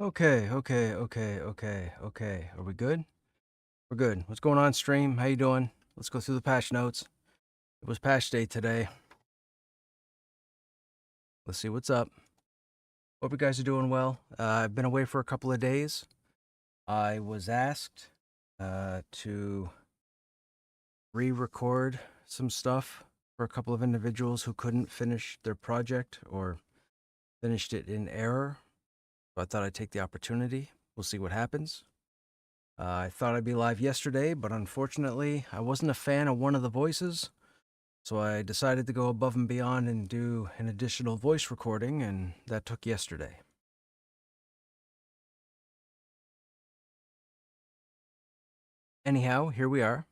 Okay. Are we good? We're good. What's going on, stream? How you doing? Let's go through the patch notes. It was patch day today. Let's see what's up. Hope you guys are doing well. I've been away for a couple of days. I was asked to re-record some stuff for a couple of individuals who couldn't finish their project or finished it in error. So I thought I'd take the opportunity. We'll see what happens. I thought I'd be live yesterday, but unfortunately, I wasn't a fan of one of the voices, so I decided to go above and beyond and do an additional voice recording, and that took yesterday. Anyhow, here we are.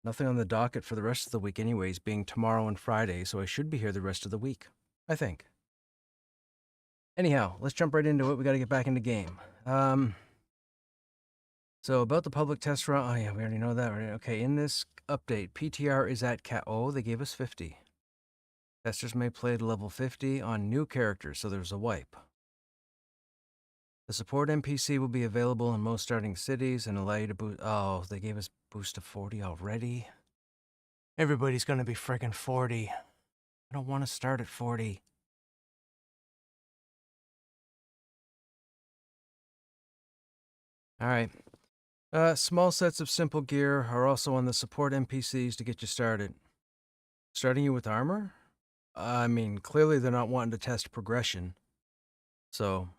Nothing on the docket for the rest of the week anyways, being tomorrow and Friday, so I should be here the rest of the week, I think. Anyhow, let's jump right into it. We got to get back into game. So about the public test run, oh yeah, we already know that, right? Okay, in this update, PTR is at oh, they gave us 50. Testers may play to level 50 on new characters, so there's a wipe. The support NPC will be available in most starting cities and allow you to boost. Oh, they gave us boost to 40 already? Everybody's gonna be friggin' 40. I don't want to start at 40. Alright. Small sets of simple gear are also on the support NPCs to get you started. Starting you with armor? I mean, clearly they're not wanting to test progression. So,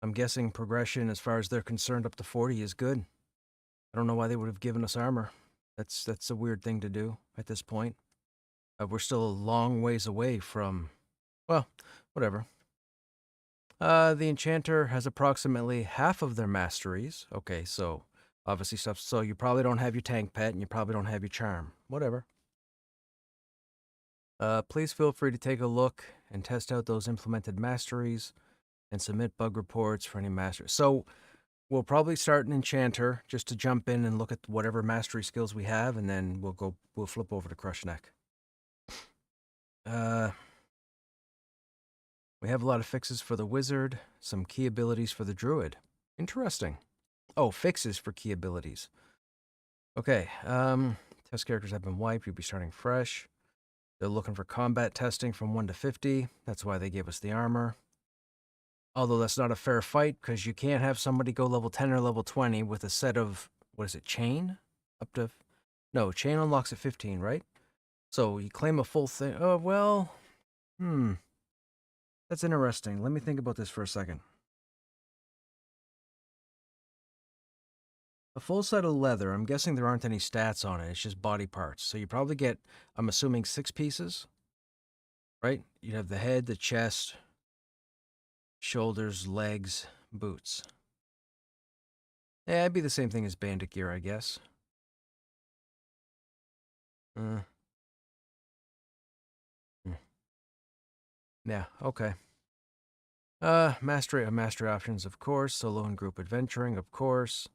I'm guessing progression, as far as they're concerned, up to 40 is good. I don't know why they would have given us armor. That's a weird thing to do at this point. We're still a long ways away from, well, whatever. The Enchanter has approximately half of their masteries. Okay, so obviously stuff. So you probably don't have your tank pet, and you probably don't have your charm. Whatever. Please feel free to take a look and test out those implemented masteries and submit bug reports for any masteries. So we'll probably start an Enchanter just to jump in and look at whatever mastery skills we have, and then we'll flip over to Krushnek. We have a lot of fixes for the Wizard, some key abilities for the Druid. Interesting. Oh, fixes for key abilities. Okay, test characters have been wiped. You'll be starting fresh. They're looking for combat testing from 1 to 50. That's why they gave us the armor. Although that's not a fair fight, because you can't have somebody go level 10 or level 20 with a set of, what is it, chain? Up to, no, chain unlocks at 15, right? So you claim a full thing. Oh, well, that's interesting. Let me think about this for a second. A full set of leather, I'm guessing there aren't any stats on it. It's just body parts. So you probably get, I'm assuming, 6 pieces, right? You have the head, the chest, shoulders, legs, boots. Yeah, it'd be the same thing as bandit gear, I guess. Yeah, okay. Mastery options, of course. Solo and group adventuring, of course.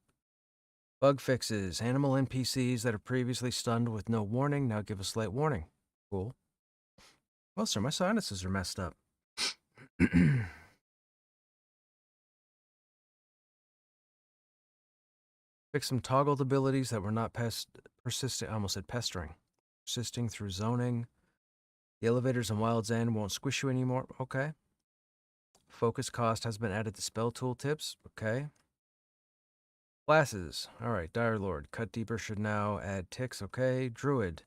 Bug fixes. Animal NPCs that are previously stunned with no warning now give a slight warning. Cool. Well, sir, my sinuses are messed up. Fix some toggled abilities that were not persisting. I almost said pestering. Persisting through zoning. The elevators in Wild's End won't squish you anymore. Okay. Focus cost has been added to spell tooltips. Okay. Classes. Alright, Dire Lord. Cut Deeper should now add ticks. Okay. Druid.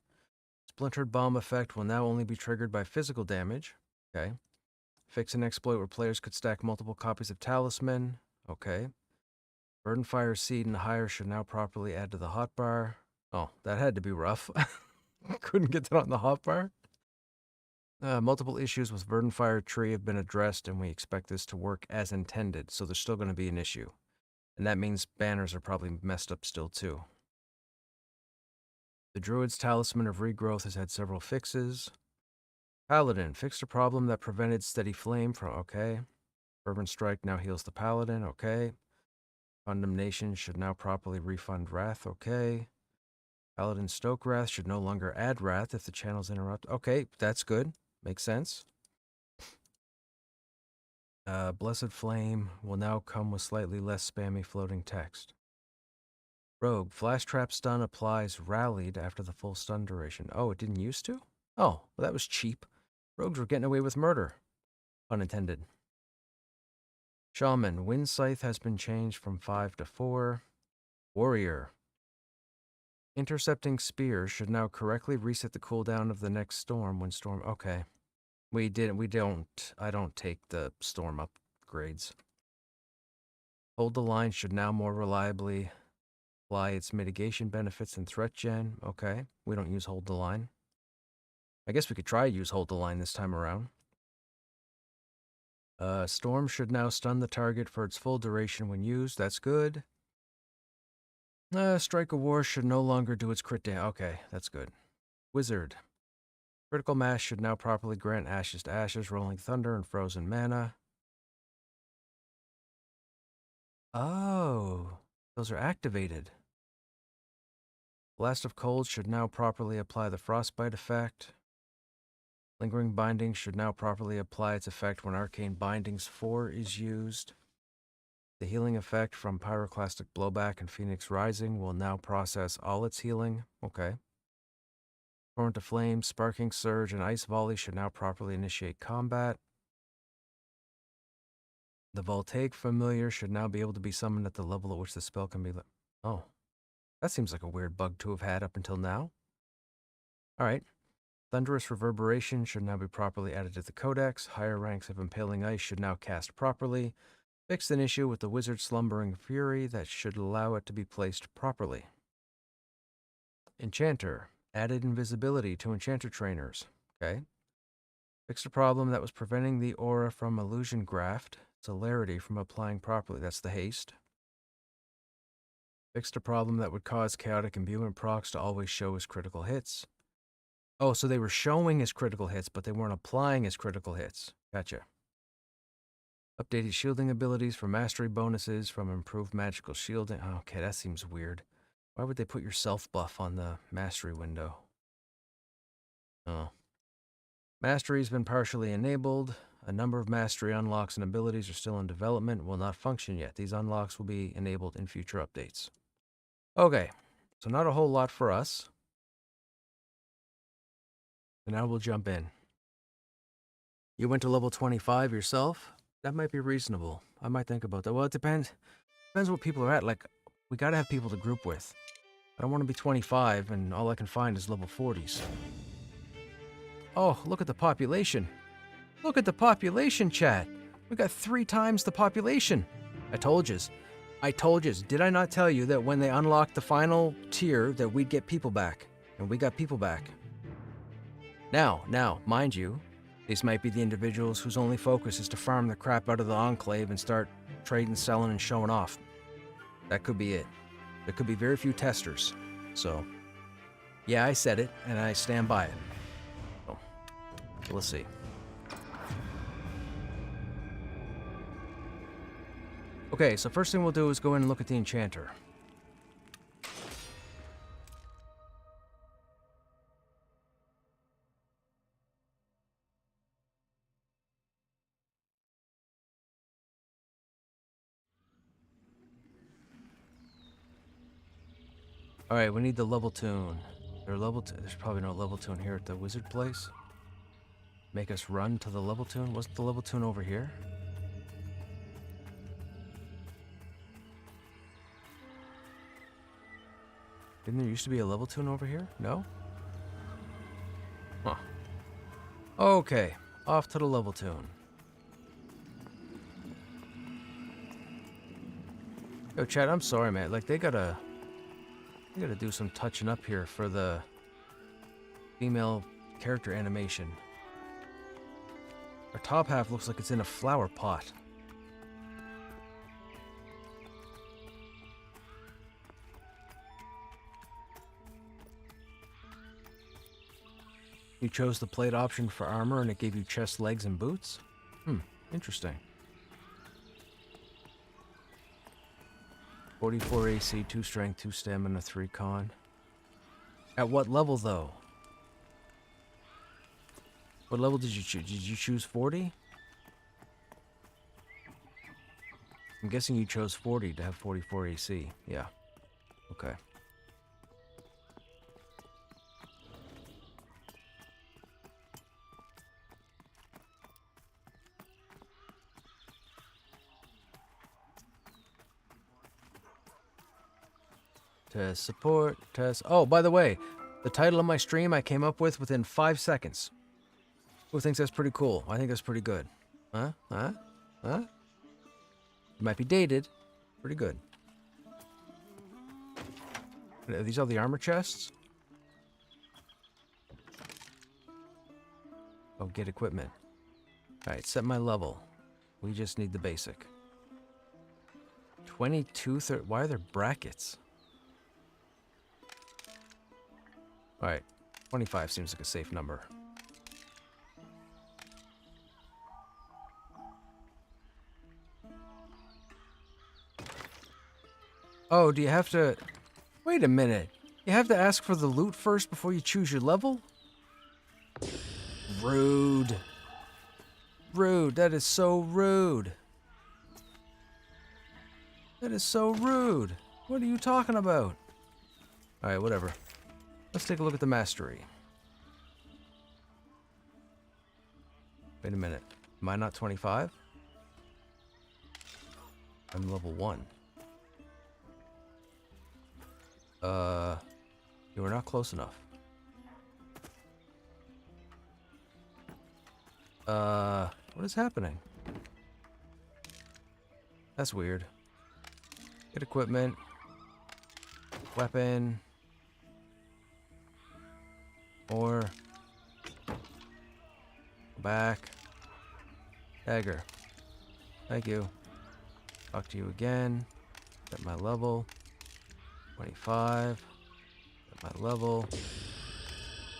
Splintered Bomb effect will now only be triggered by physical damage. Okay. Fix an exploit where players could stack multiple copies of Talisman. Okay. Burden Fire Seed and higher should now properly add to the hotbar. Oh, that had to be rough. Couldn't get that on the hotbar. Multiple issues with Verdant Fire Tree have been addressed, and we expect this to work as intended, so there's still going to be an issue. And that means banners are probably messed up still, too. The Druid's Talisman of Regrowth has had several fixes. Paladin fixed a problem that prevented Steady Flame from... Okay. Fervent Strike now heals the Paladin. Okay. Condemnation should now properly refund Wrath. Okay. Paladin Stoke Wrath should no longer add Wrath if the channel's interrupted. Okay, that's good. Makes sense. Blessed Flame will now come with slightly less spammy floating text. Rogue, Flash Trap Stun applies rallied after the full stun duration. Oh, it didn't used to? Oh, well that was cheap. Rogues were getting away with murder. Unintended. Shaman, Wind Scythe has been changed from 5 to 4. Warrior. Intercepting Spears should now correctly reset the cooldown of the next storm when storm... Okay. I don't take the storm upgrades. Hold the Line should now more reliably apply its mitigation benefits and threat gen. Okay. We don't use Hold the Line. I guess we could try use Hold the Line this time around. Storm should now stun the target for its full duration when used. That's good. Strike of War should no longer do its crit damage. Okay, that's good. Wizard. Critical Mass should now properly grant Ashes to Ashes, Rolling Thunder, and Frozen Mana. Oh, those are activated. Blast of Cold should now properly apply the Frostbite effect. Lingering Binding should now properly apply its effect when Arcane Bindings 4 is used. The healing effect from Pyroclastic Blowback and Phoenix Rising will now process all its healing. Okay. Torrent of Flame, Sparking Surge, and Ice Volley should now properly initiate combat. The Voltaic Familiar should now be able to be summoned at the level at which the spell can be... Oh. That seems like a weird bug to have had up until now. Alright. Thunderous Reverberation should now be properly added to the Codex. Higher ranks of Impaling Ice should now cast properly. Fixed an issue with the Wizard's Slumbering Fury that should allow it to be placed properly. Enchanter. Added invisibility to Enchanter trainers. Okay. Fixed a problem that was preventing the aura from Illusion Graft. Celerity from applying properly. That's the haste. Fixed a problem that would cause Chaotic Imbuement procs to always show as critical hits. Oh, so they were showing as critical hits, but they weren't applying as critical hits. Gotcha. Updated shielding abilities for mastery bonuses from improved magical shielding. Oh, okay, that seems weird. Why would they put your self buff on the mastery window? Oh. Mastery's been partially enabled. A number of mastery unlocks and abilities are still in development and will not function yet. These unlocks will be enabled in future updates. Okay, so not a whole lot for us. And now we'll jump in. You went to level 25 yourself? That might be reasonable. I might think about that. Well, it depends. Depends what people are at. Like, we gotta have people to group with. I don't want to be 25 and all I can find is level 40s. Oh, look at the population. Look at the population, chat. We got 3 times the population. I told yous. I told yous. Did I not tell you that when they unlocked the final tier that we'd get people back? And we got people back. Now, mind you, these might be the individuals whose only focus is to farm the crap out of the Enclave and start trading, selling, and showing off. That could be it. There could be very few testers. So, yeah, I said it, and I stand by it. So, let's see. Okay, so first thing we'll do is go in and look at the Enchanter. Alright, we need the level tune. There's probably no level tune here at the wizard place. Make us run to the level tune? Wasn't the level tune over here? Didn't there used to be a level tune over here? No? Huh. Okay, off to the level tune. Yo, Chad, I'm sorry, man. Like, they gotta do some touching up here for the female character animation. Our top half looks like it's in a flower pot. You chose the plate option for armor and it gave you chest, legs, and boots? Interesting. 44 AC, 2 strength, 2 stamina, 3 con. At what level, though? What level did you choose? Did you choose 40? guessing you chose 40 to have 44 AC. Yeah. Okay. Test support, test. Oh, by the way, the title of my stream I came up with within 5 seconds. Who thinks that's pretty cool? I think that's pretty good. Huh? Huh? Huh? It might be dated. Pretty good. Are these all the armor chests? Oh, get equipment. Alright, set my level. We just need the basic. 22, 30. Why are there brackets? Alright, 25 seems like a safe number. Oh, do you have to... Wait a minute. You have to ask for the loot first before you choose your level? Rude. Rude. That is so rude. That is so rude. What are you talking about? Alright, whatever. Let's take a look at the mastery. Wait a minute. Am I not 25? I'm level 1. You were not close enough. What is happening? That's weird. Get equipment. Weapon. Or back. Dagger. Thank you. Talk to you again. Set my level. 25. Set my level.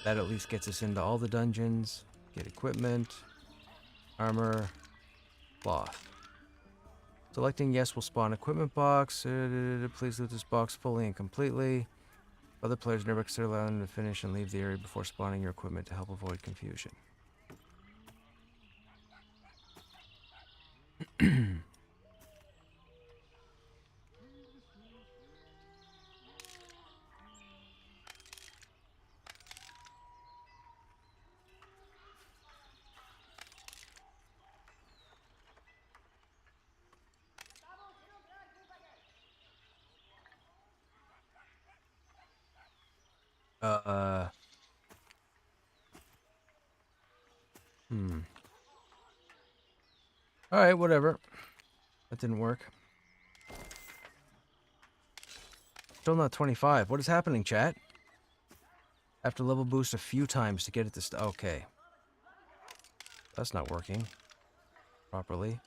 That at least gets us into all the dungeons. Get equipment. Armor. Cloth. Selecting yes will spawn equipment box. Please loot this box fully and completely. Other players never consider allowing them to finish and leave the area before spawning your equipment to help avoid confusion. Alright, whatever. That didn't work. Still not 25. What is happening, chat? Have to level boost a few times to get it to okay. That's not working properly.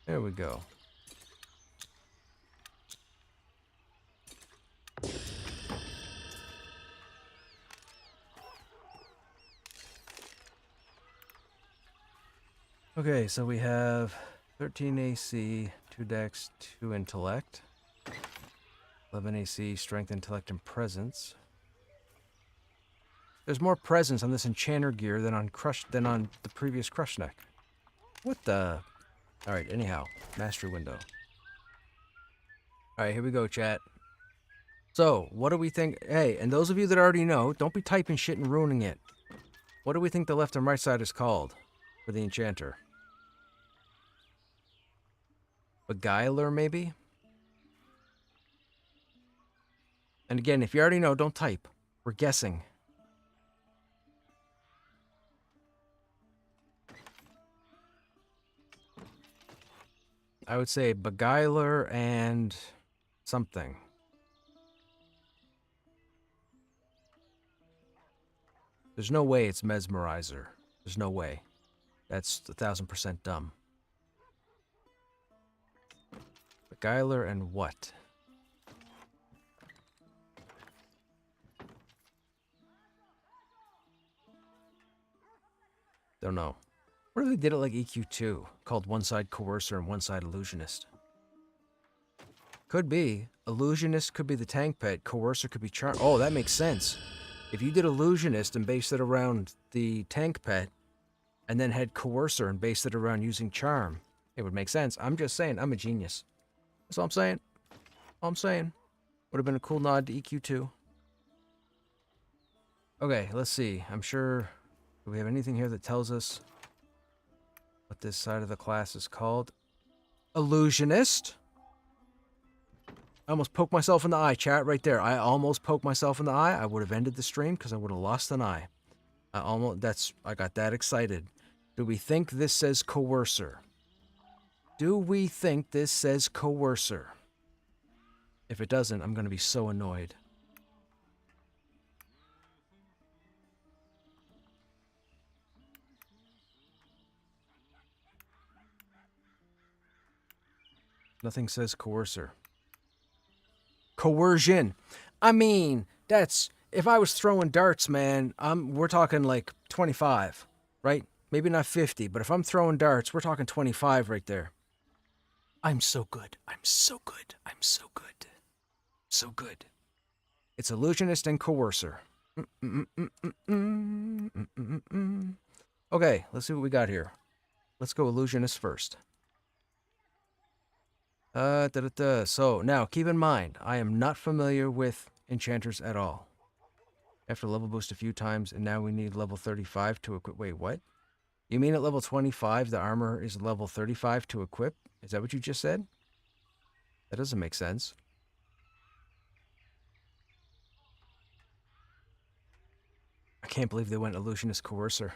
There we go. Okay, so we have 13 AC, 2 Dex, 2 Intellect, 11 AC, Strength, Intellect, and Presence. There's more presence on this Enchanter gear than on the previous Krushnek. What the? Alright, anyhow. Mastery window. Alright, here we go, chat. So, what do we think? Hey, and those of you that already know, don't be typing shit and ruining it. What do we think the left and right side is called for the Enchanter? Beguiler, maybe? And again, if you already know, don't type. We're guessing. I would say Beguiler and something. There's no way it's Mesmerizer. There's no way. That's 1000% dumb. Beguiler and what? Don't know. What if they did it like EQ2, called one side Coercer and one side Illusionist? Could be. Illusionist could be the tank pet. Coercer could be charm. Oh, that makes sense. If you did illusionist and based it around the tank pet, and then had coercer and based it around using charm, it would make sense. I'm just saying, I'm a genius. That's all I'm saying. All I'm saying. Would have been a cool nod to EQ2. Okay, let's see. I'm sure... Do we have anything here that tells us what this side of the class is called? Illusionist. I almost poked myself in the eye, chat, right there. I almost poked myself in the eye. I would have ended the stream because I would have lost an eye. I got that excited. Do we think this says coercer? Do we think this says coercer? If it doesn't, I'm going to be so annoyed. Nothing says coercer. Coercion. I mean, that's... If I was throwing darts, man, we're talking like 25, right? Maybe not 50, but if I'm throwing darts, we're talking 25 right there. I'm so good. I'm so good. I'm so good. So good. It's illusionist and coercer. Okay, let's see what we got here. Let's go illusionist first. So, now, keep in mind, I am not familiar with enchanters at all. After level boost a few times, and now we need level 35 to equip. Wait, what? You mean at level 25, the armor is level 35 to equip? Is that what you just said? That doesn't make sense. I can't believe they went illusionist coercer.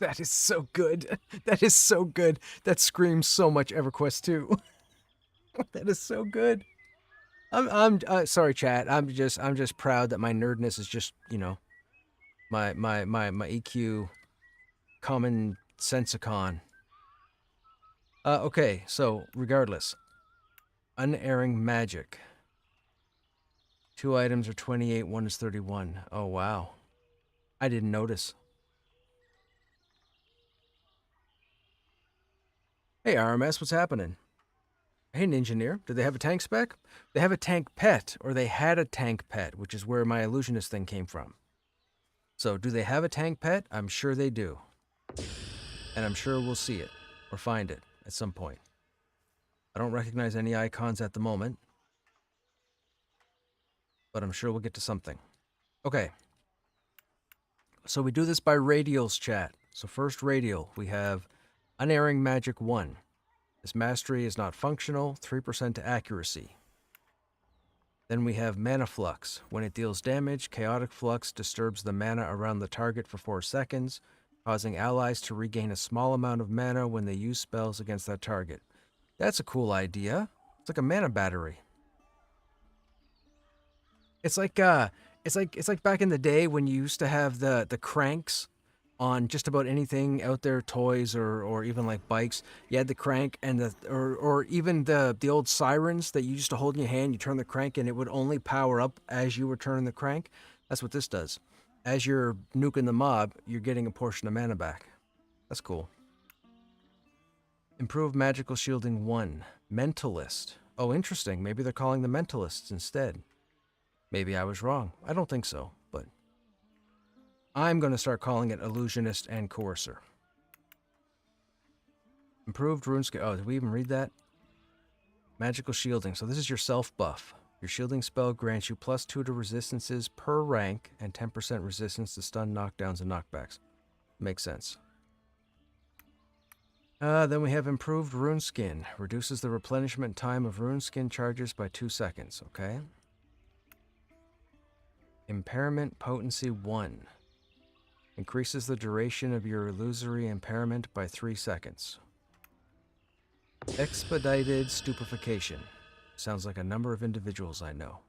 That is so good. That is so good. That screams so much EverQuest 2. That is so good. I'm sorry, chat. I'm just proud that my nerdness is just, you know, my EQ common sensicon. Okay, so regardless, unerring magic. 2 items are 28, 1 is 31. Oh wow, I didn't notice. Hey RMS, what's happening? Hey Ninjaneer, do they have a tank spec? They have a tank pet, or they had a tank pet, which is where my illusionist thing came from. So, do they have a tank pet? I'm sure they do. And I'm sure we'll see it, or find it, at some point. I don't recognize any icons at the moment, but I'm sure we'll get to something. Okay. So we do this by radials, chat. So first radial, we have Unerring Magic 1. This mastery is not functional, 3% to accuracy. Then we have Mana Flux. When it deals damage, Chaotic Flux disturbs the mana around the target for 4 seconds, causing allies to regain a small amount of mana when they use spells against that target. That's a cool idea. It's like a mana battery. It's like back in the day when you used to have the cranks on just about anything out there, toys or even like bikes. You had the crank and or even the old sirens that you used to hold in your hand. You turn the crank and it would only power up as you were turning the crank. That's what this does. As you're nuking the mob, you're getting a portion of mana back. That's cool. Improved Magical Shielding 1. Mentalist. Oh, interesting. Maybe they're calling the Mentalists instead. Maybe I was wrong. I don't think so, but I'm going to start calling it Illusionist and Coercer. Improved RuneScape. Oh, did we even read that? Magical Shielding. So this is your self-buff. Your shielding spell grants you +2 to resistances per rank and 10% resistance to stun, knockdowns, and knockbacks. Makes sense. Then we have Improved Runeskin. Reduces the replenishment time of Runeskin charges by 2 seconds. Okay. Impairment Potency 1. Increases the duration of your illusory impairment by 3 seconds. Expedited Stupefaction. Sounds like a number of individuals I know.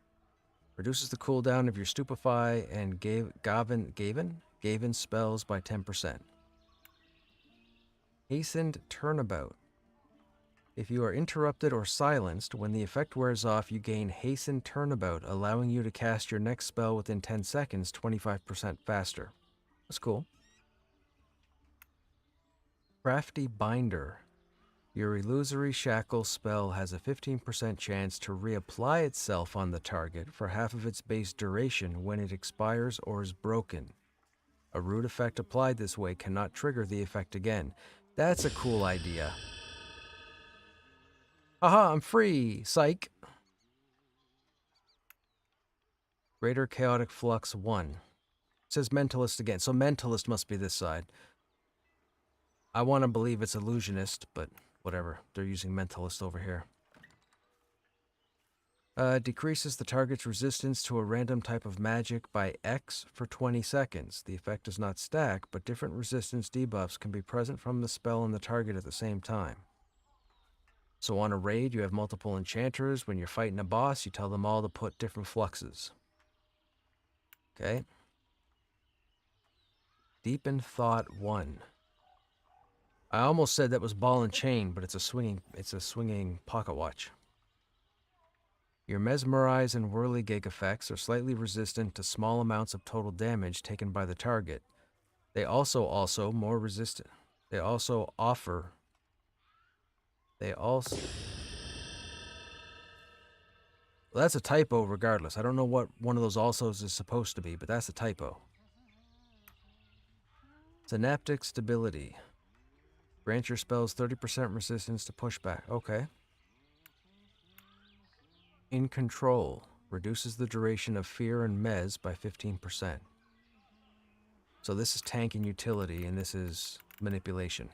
Reduces the cooldown of your Stupefy and Gaven spells by 10%. Hastened Turnabout. If you are interrupted or silenced, when the effect wears off, you gain Hastened Turnabout, allowing you to cast your next spell within 10 seconds, 25% faster. That's cool. Crafty Binder. Your illusory shackle spell has a 15% chance to reapply itself on the target for half of its base duration when it expires or is broken. A root effect applied this way cannot trigger the effect again. That's a cool idea. Haha, I'm free! Psych! Greater Chaotic Flux 1. It says Mentalist again, so Mentalist must be this side. I want to believe it's Illusionist, but whatever. They're using Mentalist over here. Decreases the target's resistance to a random type of magic by X for 20 seconds. The effect does not stack, but different resistance debuffs can be present from the spell and the target at the same time. So on a raid, you have multiple enchanters. When you're fighting a boss, you tell them all to put different fluxes. Okay. Deepened Thought 1. I almost said that was Ball and Chain, but it's a swinging pocket watch. Your Mesmerize and Whirligig effects are slightly resistant to small amounts of total damage taken by the target. They also more resistant. They also... Well, that's a typo regardless. I don't know what one of those alsos is supposed to be, but that's a typo. Synaptic Stability. Grant your spells 30% resistance to pushback. Okay. In Control. Reduces the duration of Fear and Mez by 15%. So this is tank and utility, and this is manipulation.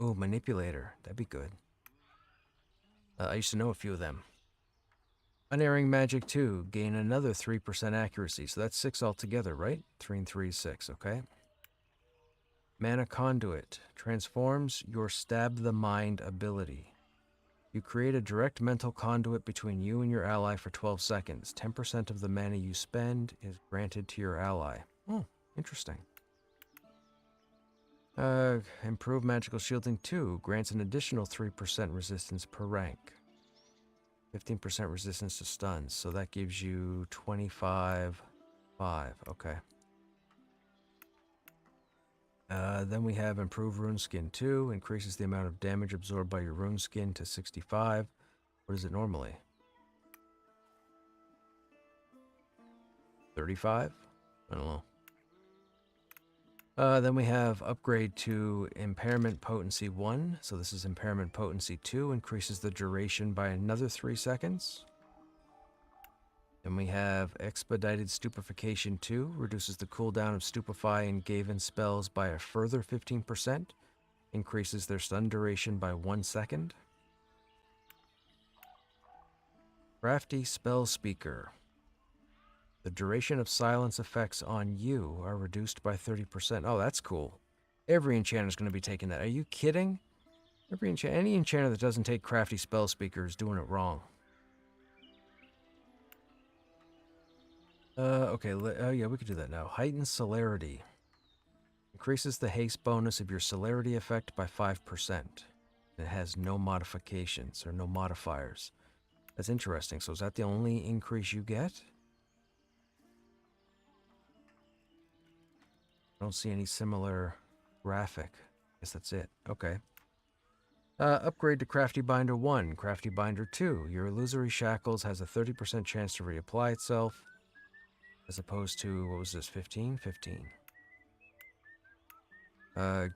Ooh, Manipulator. That'd be good. I used to know a few of them. Unerring Magic 2. Gain another 3% accuracy. So that's 6 altogether, right? 3 and 3 is 6, okay. Mana Conduit. Transforms your Stab the Mind ability. You create a direct mental conduit between you and your ally for 12 seconds. 10% of the mana you spend is granted to your ally. Oh, interesting. Improved Magical Shielding 2 grants an additional 3% resistance per rank. 15% resistance to stuns, so that gives you 25.5. Okay. Then we have Improved Rune Skin 2, increases the amount of damage absorbed by your rune skin to 65. What is it normally? 35? I don't know. Then we have Upgrade to Impairment Potency 1. So this is Impairment Potency 2, increases the duration by another 3 seconds. Then we have Expedited Stupefaction 2, reduces the cooldown of Stupefy and Gaven spells by a further 15%, increases their stun duration by 1 second. Crafty Spell Speaker. The duration of silence effects on you are reduced by 30%. Oh, that's cool. Every enchanter is going to be taking that. Are you kidding? Any enchanter that doesn't take Crafty Spell Speaker is doing it wrong. Okay, yeah, we could do that now. Heightened Celerity. Increases the haste bonus of your celerity effect by 5%. It has no modifications or no modifiers. That's interesting. So is that the only increase you get? I don't see any similar graphic. Guess that's it. Okay. Upgrade to Crafty Binder 1. Crafty Binder 2. Your Illusory Shackles has a 30% chance to reapply itself. As opposed to, what was this, 15? 15.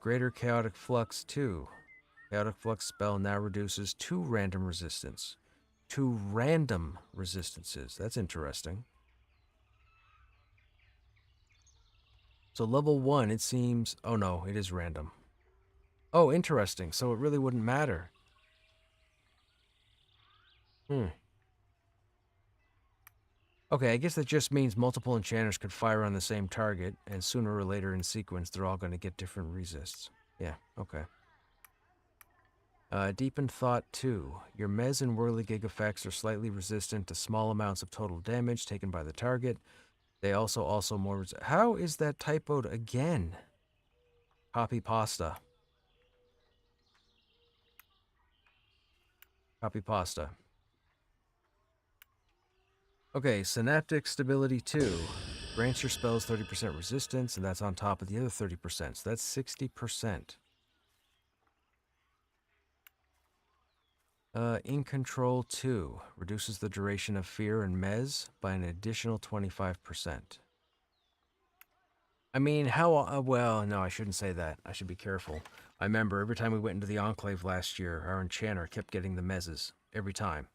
Greater Chaotic Flux 2. Chaotic Flux spell now reduces 2 random resistance. 2 random resistances. That's interesting. So level 1, it seems... Oh no, it is random. Oh, interesting. So it really wouldn't matter. Okay, I guess that just means multiple enchanters could fire on the same target, and sooner or later in sequence, they're all going to get different resists. Yeah, okay. Deepened Thought 2. Your Mez and Whirligig effects are slightly resistant to small amounts of total damage taken by the target. They also more... How is that typoed again? Copy pasta. Copy pasta. Okay, Synaptic Stability 2. Grants your spells 30% resistance, and that's on top of the other 30%. So that's 60%. In Control 2 reduces the duration of fear and mez by an additional 25%. I mean, how, well, no, I shouldn't say that. I should be careful. I remember every time we went into the Enclave last year, our enchanter kept getting the mezzes. Every time.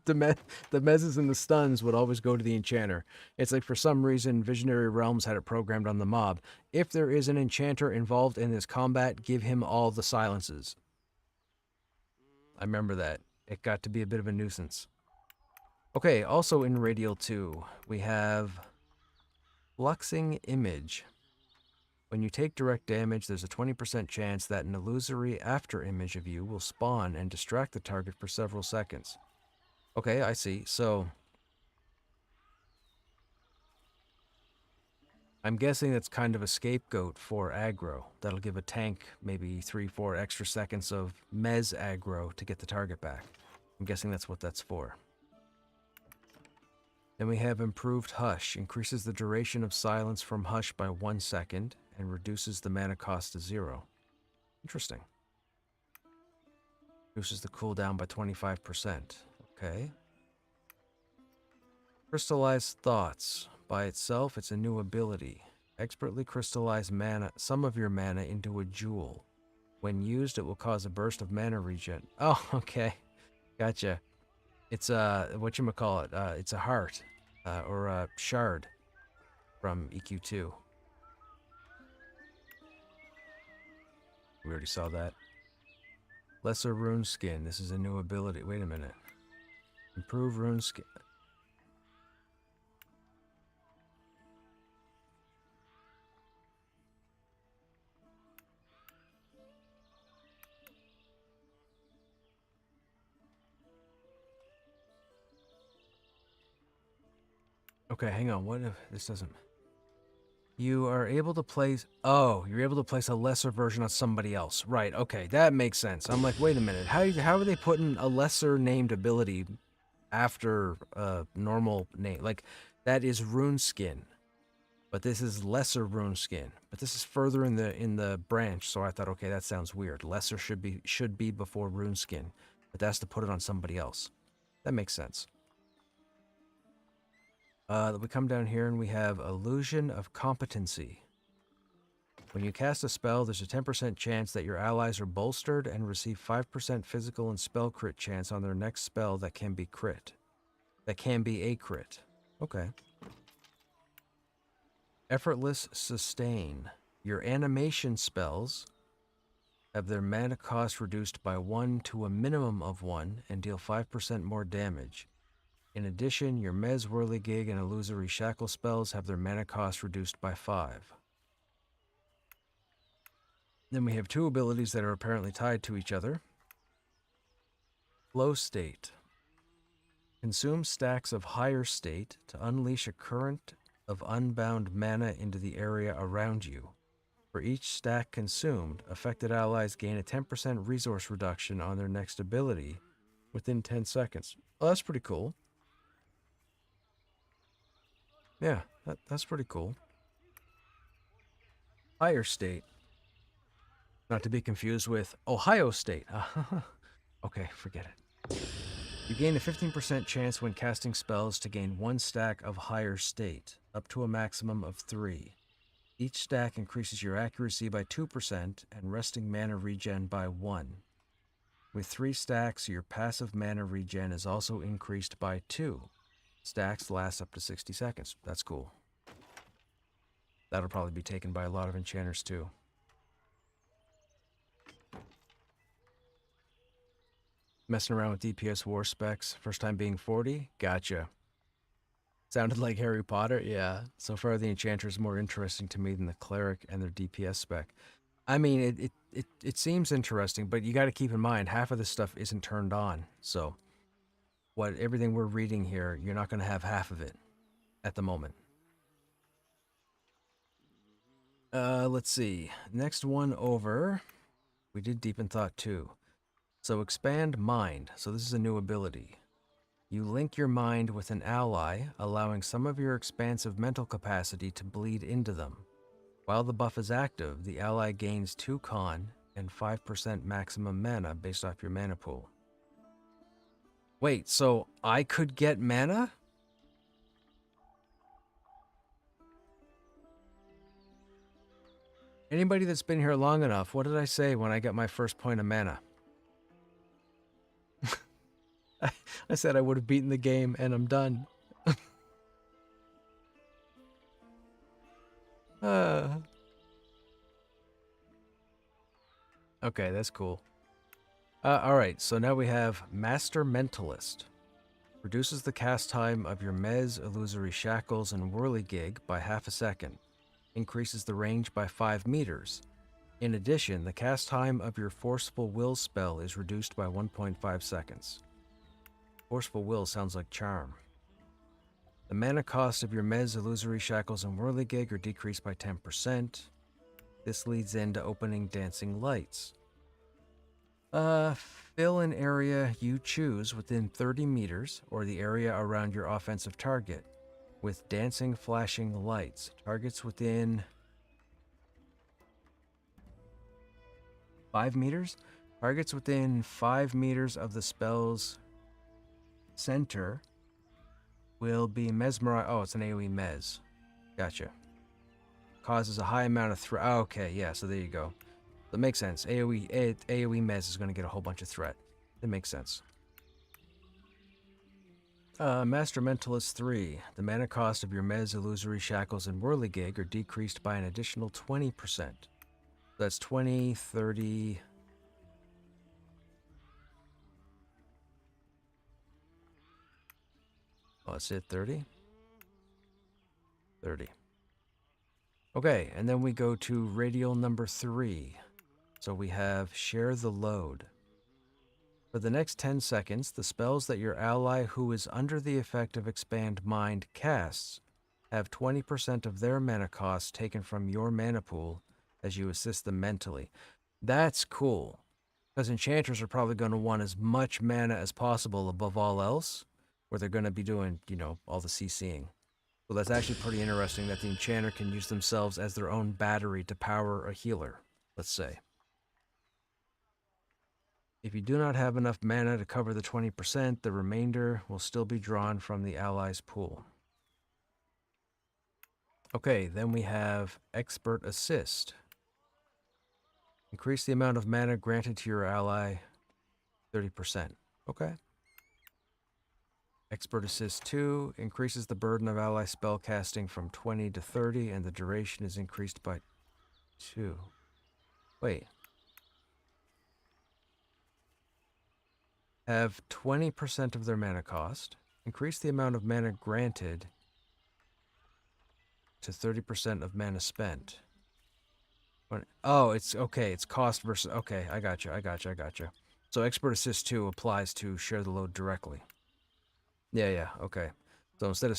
The mezzes and the stuns would always go to the enchanter. It's like for some reason, Visionary Realms had it programmed on the mob. If there is an enchanter involved in this combat, give him all the silences. I remember that. It got to be a bit of a nuisance. Okay, also in Radial 2, we have Fluxing Image. When you take direct damage, there's a 20% chance that an illusory after image of you will spawn and distract the target for several seconds. Okay, I see. So, I'm guessing that's kind of a scapegoat for aggro. That'll give a tank maybe 3-4 extra seconds of mez aggro to get the target back. I'm guessing that's what that's for. Then we have Improved Hush. Increases the duration of silence from Hush by 1 second and reduces the mana cost to 0. Interesting. Reduces the cooldown by 25%. Okay. Crystallized Thoughts. By itself, it's a new ability. Expertly crystallize mana, some of your mana into a jewel. When used, it will cause a burst of mana regen. Oh, okay. Gotcha. It's whatchamacallit, it's a heart, or a shard from EQ2. We already saw that. Lesser Rune Skin. This is a new ability. Wait a minute. Improve Rune Skin. Okay, hang on. What if this doesn't... You are able to place... Oh, you're able to place a lesser version on somebody else. Right, okay, that makes sense. I'm like, wait a minute. How are they putting a lesser named ability after a normal name? Like, that is Rune Skin. But this is lesser Rune Skin. But this is further in the branch, so I thought, okay, that sounds weird. Lesser should be before Rune Skin. But that's to put it on somebody else. That makes sense. We come down here and we have Illusion of Competency. When you cast a spell, there's a 10% chance that your allies are bolstered and receive 5% physical and spell crit chance on their next spell that can be crit. That can be a crit. Okay. Effortless Sustain. Your animation spells have their mana cost reduced by 1 to a minimum of 1 and deal 5% more damage. In addition, your Mez Whirligig and Illusory Shackle spells have their mana cost reduced by 5. Then we have two abilities that are apparently tied to each other. Flow State. Consume stacks of higher state to unleash a current of unbound mana into the area around you. For each stack consumed, affected allies gain a 10% resource reduction on their next ability within 10 seconds. Well, that's pretty cool. Yeah, that's pretty cool. Higher State. Not to be confused with Ohio State. Okay, forget it. You gain a 15% chance when casting spells to gain 1 stack of Higher State, up to a maximum of 3. Each stack increases your accuracy by 2% and resting mana regen by 1. With 3 stacks, your passive mana regen is also increased by 2. Stacks last up to 60 seconds. That's cool. That'll probably be taken by a lot of enchanters too. Messing around with DPS war specs. First time being 40? Gotcha. Sounded like Harry Potter? Yeah. So far the enchanter is more interesting to me than the cleric and their DPS spec. I mean, it seems interesting, but you got to keep in mind, half of this stuff isn't turned on. So, everything we're reading here, you're not going to have half of it at the moment. Let's see. Next one over. We did Deep in Thought 2. So Expand Mind. So this is a new ability. You link your mind with an ally, allowing some of your expansive mental capacity to bleed into them. While the buff is active, the ally gains 2 con and 5% maximum mana based off your mana pool. Wait, so I could get mana? Anybody that's been here long enough, what did I say when I got my first point of mana? I said I would have beaten the game, and I'm done. Okay, that's cool. Alright, so now we have Master Mentalist. Reduces the cast time of your Mez, Illusory Shackles, and Whirligig by half a second. Increases the range by 5 meters. In addition, the cast time of your Forceful Will spell is reduced by 1.5 seconds. Forceful Will sounds like charm. The mana cost of your Mez, Illusory Shackles, and Whirligig are decreased by 10%. This leads into opening Dancing Lights. Fill an area you choose within 30 meters or the area around your offensive target with dancing, flashing lights. Targets within 5 meters? Targets within 5 meters of the spell's center will be mesmerized. Oh, it's an AoE mez. Gotcha. Causes a high amount of threat. Oh, okay, yeah, so there you go. That makes sense. AoE mez is going to get a whole bunch of threat. It makes sense. Master Mentalist 3. The mana cost of your Mez, Illusory Shackles, and Whirligig are decreased by an additional 20%. That's 20, 30... Oh, that's it, 30? 30. Okay, and then we go to Radial number 3. So we have Share the Load. For the next 10 seconds, the spells that your ally who is under the effect of Expand Mind casts have 20% of their mana cost taken from your mana pool as you assist them mentally. That's cool, because enchanters are probably going to want as much mana as possible above all else, where they're going to be doing, you know, all the CCing. So that's actually pretty interesting that the enchanter can use themselves as their own battery to power a healer, let's say. If you do not have enough mana to cover the 20%, the remainder will still be drawn from the ally's pool. Okay, then we have Expert Assist. Increase the amount of mana granted to your ally 30%. Okay. Expert Assist 2 increases the burden of ally spellcasting from 20 to 30, and the duration is increased by 2. Wait. Have 20% of their mana cost. Increase the amount of mana granted to 30% of mana spent. Oh, it's okay. It's cost versus... Okay, I gotcha. So Expert Assist 2 applies to Share the Load directly. Yeah, okay. So instead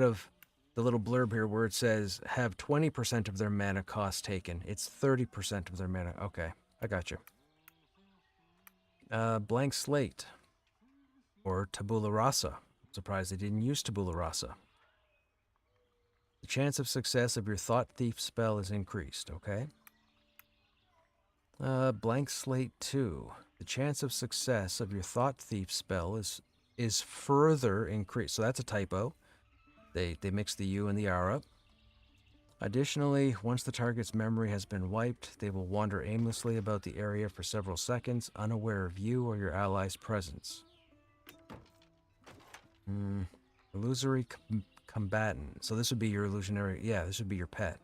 of the little blurb here where it says have 20% of their mana cost taken, it's 30% of their mana. Okay, I gotcha. Blank Slate. Or Tabula Rasa. I'm surprised they didn't use Tabula Rasa. The chance of success of your Thought Thief spell is increased, okay? Blank Slate 2. The chance of success of your Thought Thief spell is further increased. So that's a typo. They mixed the U and the R up. Additionally, once the target's memory has been wiped, they will wander aimlessly about the area for several seconds, unaware of you or your ally's presence. Illusory Combatant. So this would be your illusionary... Yeah, this would be your pet.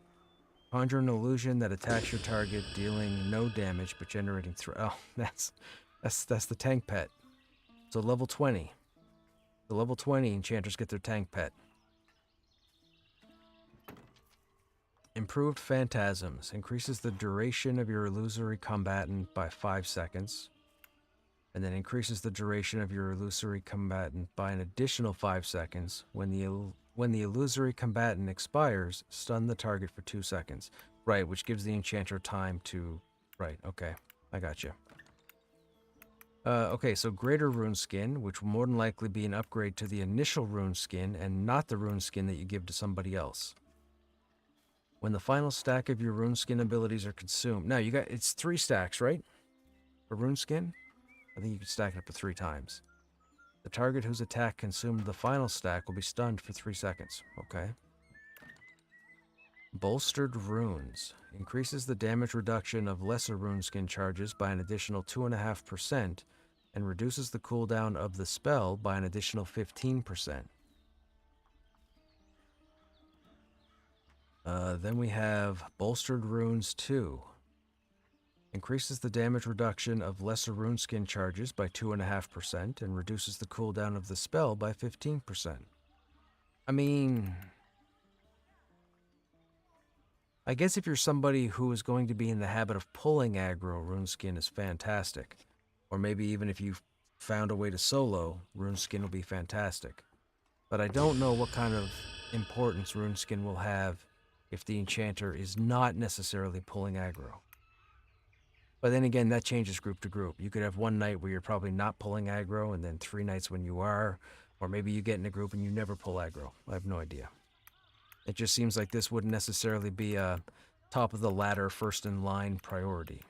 Conjure an illusion that attacks your target, dealing no damage but generating threat. Oh, that's the tank pet. So level 20. The level 20 enchanters get their tank pet. Improved Phantasms. Increases the duration of your illusory combatant by 5 seconds. And then increases the duration of your illusory combatant by an additional 5 seconds. When the illusory combatant expires, stun the target for 2 seconds. Right, which gives the enchanter time to... Right, okay. I gotcha. Okay, so Greater Rune Skin, which will more than likely be an upgrade to the initial Rune Skin and not the Rune Skin that you give to somebody else. When the final stack of your Rune Skin abilities are consumed... Now, it's 3 stacks, right? For Rune Skin? I think you can stack it up to 3 times. The target whose attack consumed the final stack will be stunned for 3 seconds. Okay. Bolstered Runes. Increases the damage reduction of lesser rune skin charges by an additional 2.5% and reduces the cooldown of the spell by an additional 15%. Then we have Bolstered Runes 2. Increases the damage reduction of lesser rune skin charges by 2.5% and reduces the cooldown of the spell by 15%. I mean, I guess if you're somebody who is going to be in the habit of pulling aggro, Runeskin is fantastic. Or maybe even if you've found a way to solo, Runeskin will be fantastic. But I don't know what kind of importance Runeskin will have if the enchanter is not necessarily pulling aggro. But then again, that changes group to group. You could have one night where you're probably not pulling aggro, and then 3 nights when you are, or maybe you get in a group and you never pull aggro. I have no idea. It just seems like this wouldn't necessarily be a top of the ladder, first in line priority.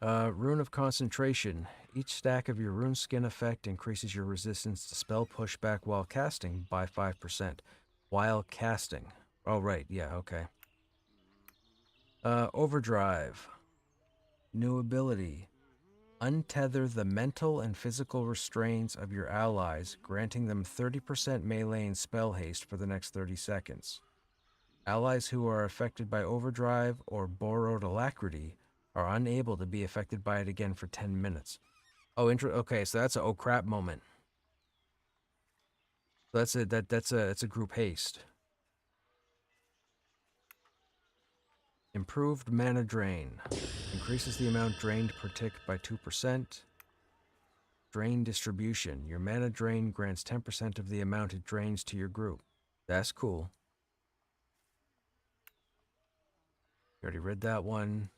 Rune of Concentration. Each stack of your rune skin effect increases your resistance to spell pushback while casting by 5%. While casting. Oh, right. Yeah, okay. Overdrive. New ability. Untether the mental and physical restraints of your allies, granting them 30% melee and spell haste for the next 30 seconds. Allies who are affected by overdrive or borrowed alacrity are unable to be affected by it again for 10 minutes. Oh, okay, so that's a oh crap moment. That's it's a group haste. Improved mana drain. Increases the amount drained per tick by 2%. Drain distribution. Your mana drain grants 10% of the amount it drains to your group. That's cool. You already read that one.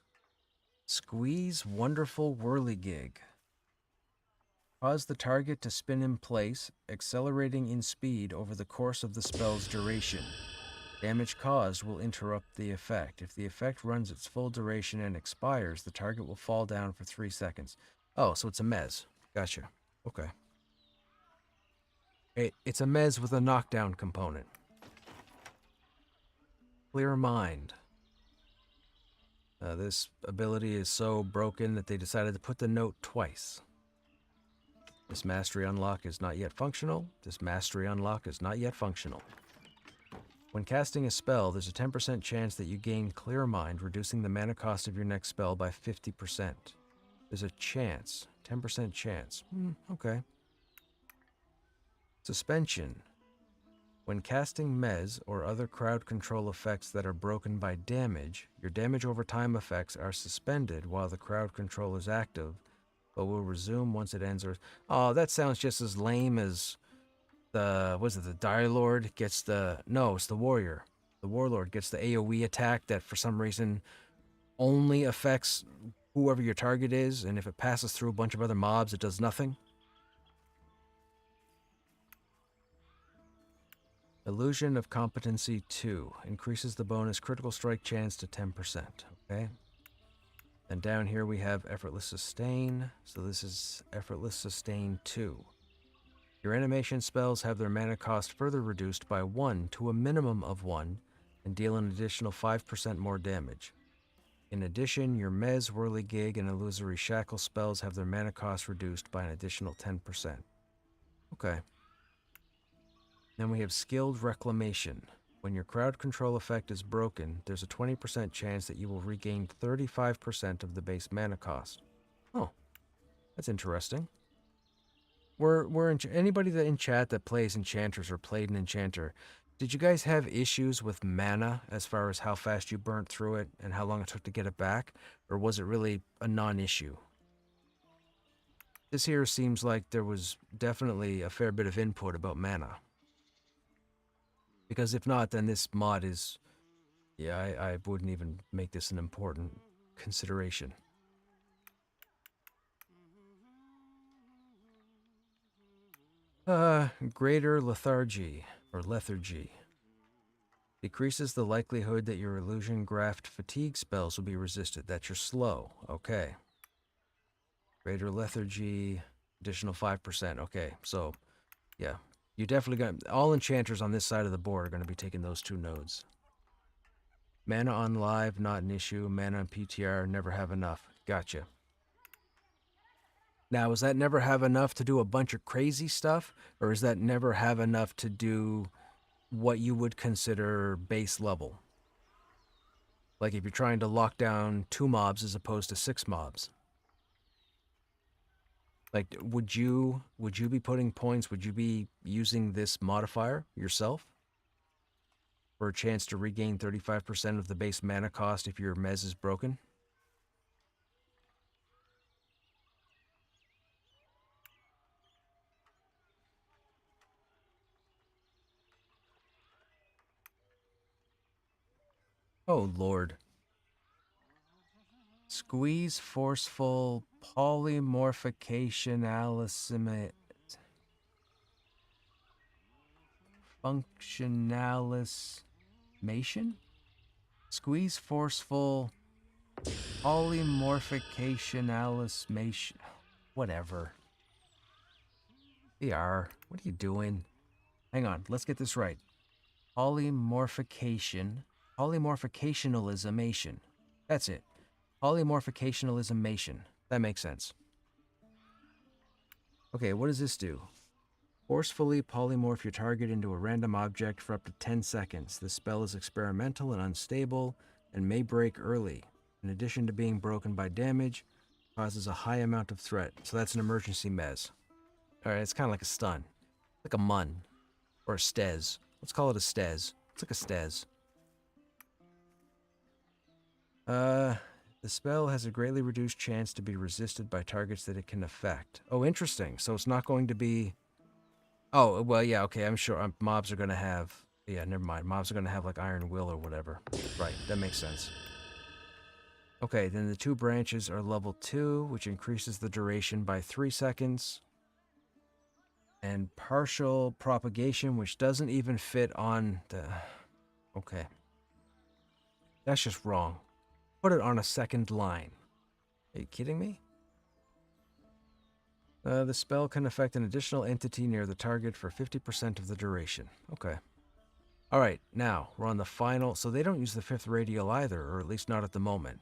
Squeeze Wonderful Whirligig. Cause the target to spin in place, accelerating in speed over the course of the spell's duration. Damage caused will interrupt the effect. If the effect runs its full duration and expires, the target will fall down for 3 seconds. Oh, so it's a mez. Gotcha. Okay. It's a mez with a knockdown component. Clear Mind. This ability is so broken that they decided to put the note twice. This mastery unlock is not yet functional. This mastery unlock is not yet functional. When casting a spell, there's a 10% chance that you gain Clear Mind, reducing the mana cost of your next spell by 50%. There's a chance. 10% chance. Okay. Suspension. When casting mez or other crowd control effects that are broken by damage, your damage over time effects are suspended while the crowd control is active, but will resume once it ends. Oh, that sounds just as lame as the Dire Lord gets the... No, it's the Warrior. The Warlord gets the AoE attack that for some reason only affects whoever your target is, and if it passes through a bunch of other mobs, it does nothing. Illusion of Competency 2. Increases the bonus critical strike chance to 10%. Okay. And down here we have Effortless Sustain. So this is Effortless Sustain 2. Your animation spells have their mana cost further reduced by 1 to a minimum of 1 and deal an additional 5% more damage. In addition, your Mez, Whirligig, and Illusory Shackle spells have their mana cost reduced by an additional 10%. Okay. Then we have Skilled Reclamation. When your crowd control effect is broken, there's a 20% chance that you will regain 35% of the base mana cost. Oh, that's interesting. Anybody that in chat that plays enchanters or played an enchanter, did you guys have issues with mana as far as how fast you burnt through it and how long it took to get it back? Or was it really a non-issue? This here seems like there was definitely a fair bit of input about mana. Because if not, then this mod is... Yeah, I wouldn't even make this an important consideration. Greater Lethargy, or Lethargy. Decreases the likelihood that your Illusion Graft fatigue spells will be resisted. That's your slow. Okay. Greater lethargy, additional 5%. Okay, so yeah, you definitely got all enchanters on this side of the board are going to be taking those 2 nodes. Mana on live, not an issue. Mana on PTR, never have enough. Gotcha. Now, is that never have enough to do a bunch of crazy stuff? Or is that never have enough to do what you would consider base level? Like if you're trying to lock down 2 mobs as opposed to 6 mobs. Like, would you be putting points, would you be using this modifier yourself? For a chance to regain 35% of the base mana cost if your mez is broken? Oh, Lord. Squeeze forceful polymorphication functionalismation? Squeeze forceful polymorphication. Whatever. BR, what are you doing? Hang on, let's get this right. Polymorphicationalismation. That's it. Polymorphicationalismation. That makes sense. Okay, what does this do? Forcefully polymorph your target into a random object for up to 10 seconds. This spell is experimental and unstable and may break early. In addition to being broken by damage, causes a high amount of threat. So that's an emergency mez. Alright, it's kind of like a stun. Like a mun. Or a stez. Let's call it a stez. It's like a stez. The spell has a greatly reduced chance to be resisted by targets that it can affect. Oh, interesting. So it's not going to be... Oh, well, yeah, okay, I'm sure mobs are going to have... Yeah, never mind. Mobs are going to have, like, Iron Will or whatever. Right, that makes sense. Okay, then the 2 branches are level 2, which increases the duration by 3 seconds. And partial propagation, which doesn't even fit on the... Okay. That's just wrong. Put it on a second line. Are you kidding me? The spell can affect an additional entity near the target for 50% of the duration. Okay. Alright, now, we're on the final... So they don't use the 5th radial either, or at least not at the moment.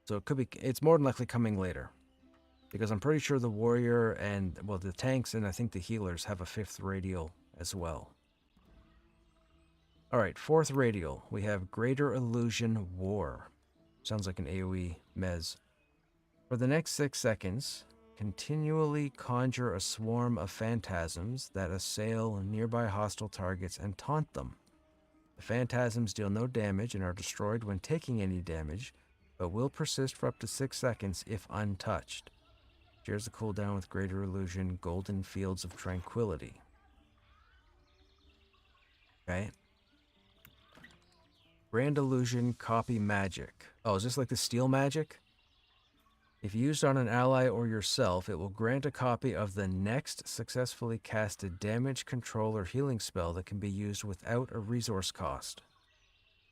So it could be... It's more than likely coming later. Because I'm pretty sure the warrior and... Well, the tanks and I think the healers have a 5th radial as well. Alright, 4th radial. We have Greater Illusion War. Sounds like an AoE mez. For the next 6 seconds... Continually conjure a swarm of phantasms that assail nearby hostile targets and taunt them. The phantasms deal no damage and are destroyed when taking any damage, but will persist for up to 6 seconds if untouched. Shares the cooldown with Greater Illusion, Golden Fields of Tranquility. Okay. Grand Illusion, Copy Magic. Oh, is this like the Steel Magic? If used on an ally or yourself, it will grant a copy of the next successfully casted damage, control, or healing spell that can be used without a resource cost.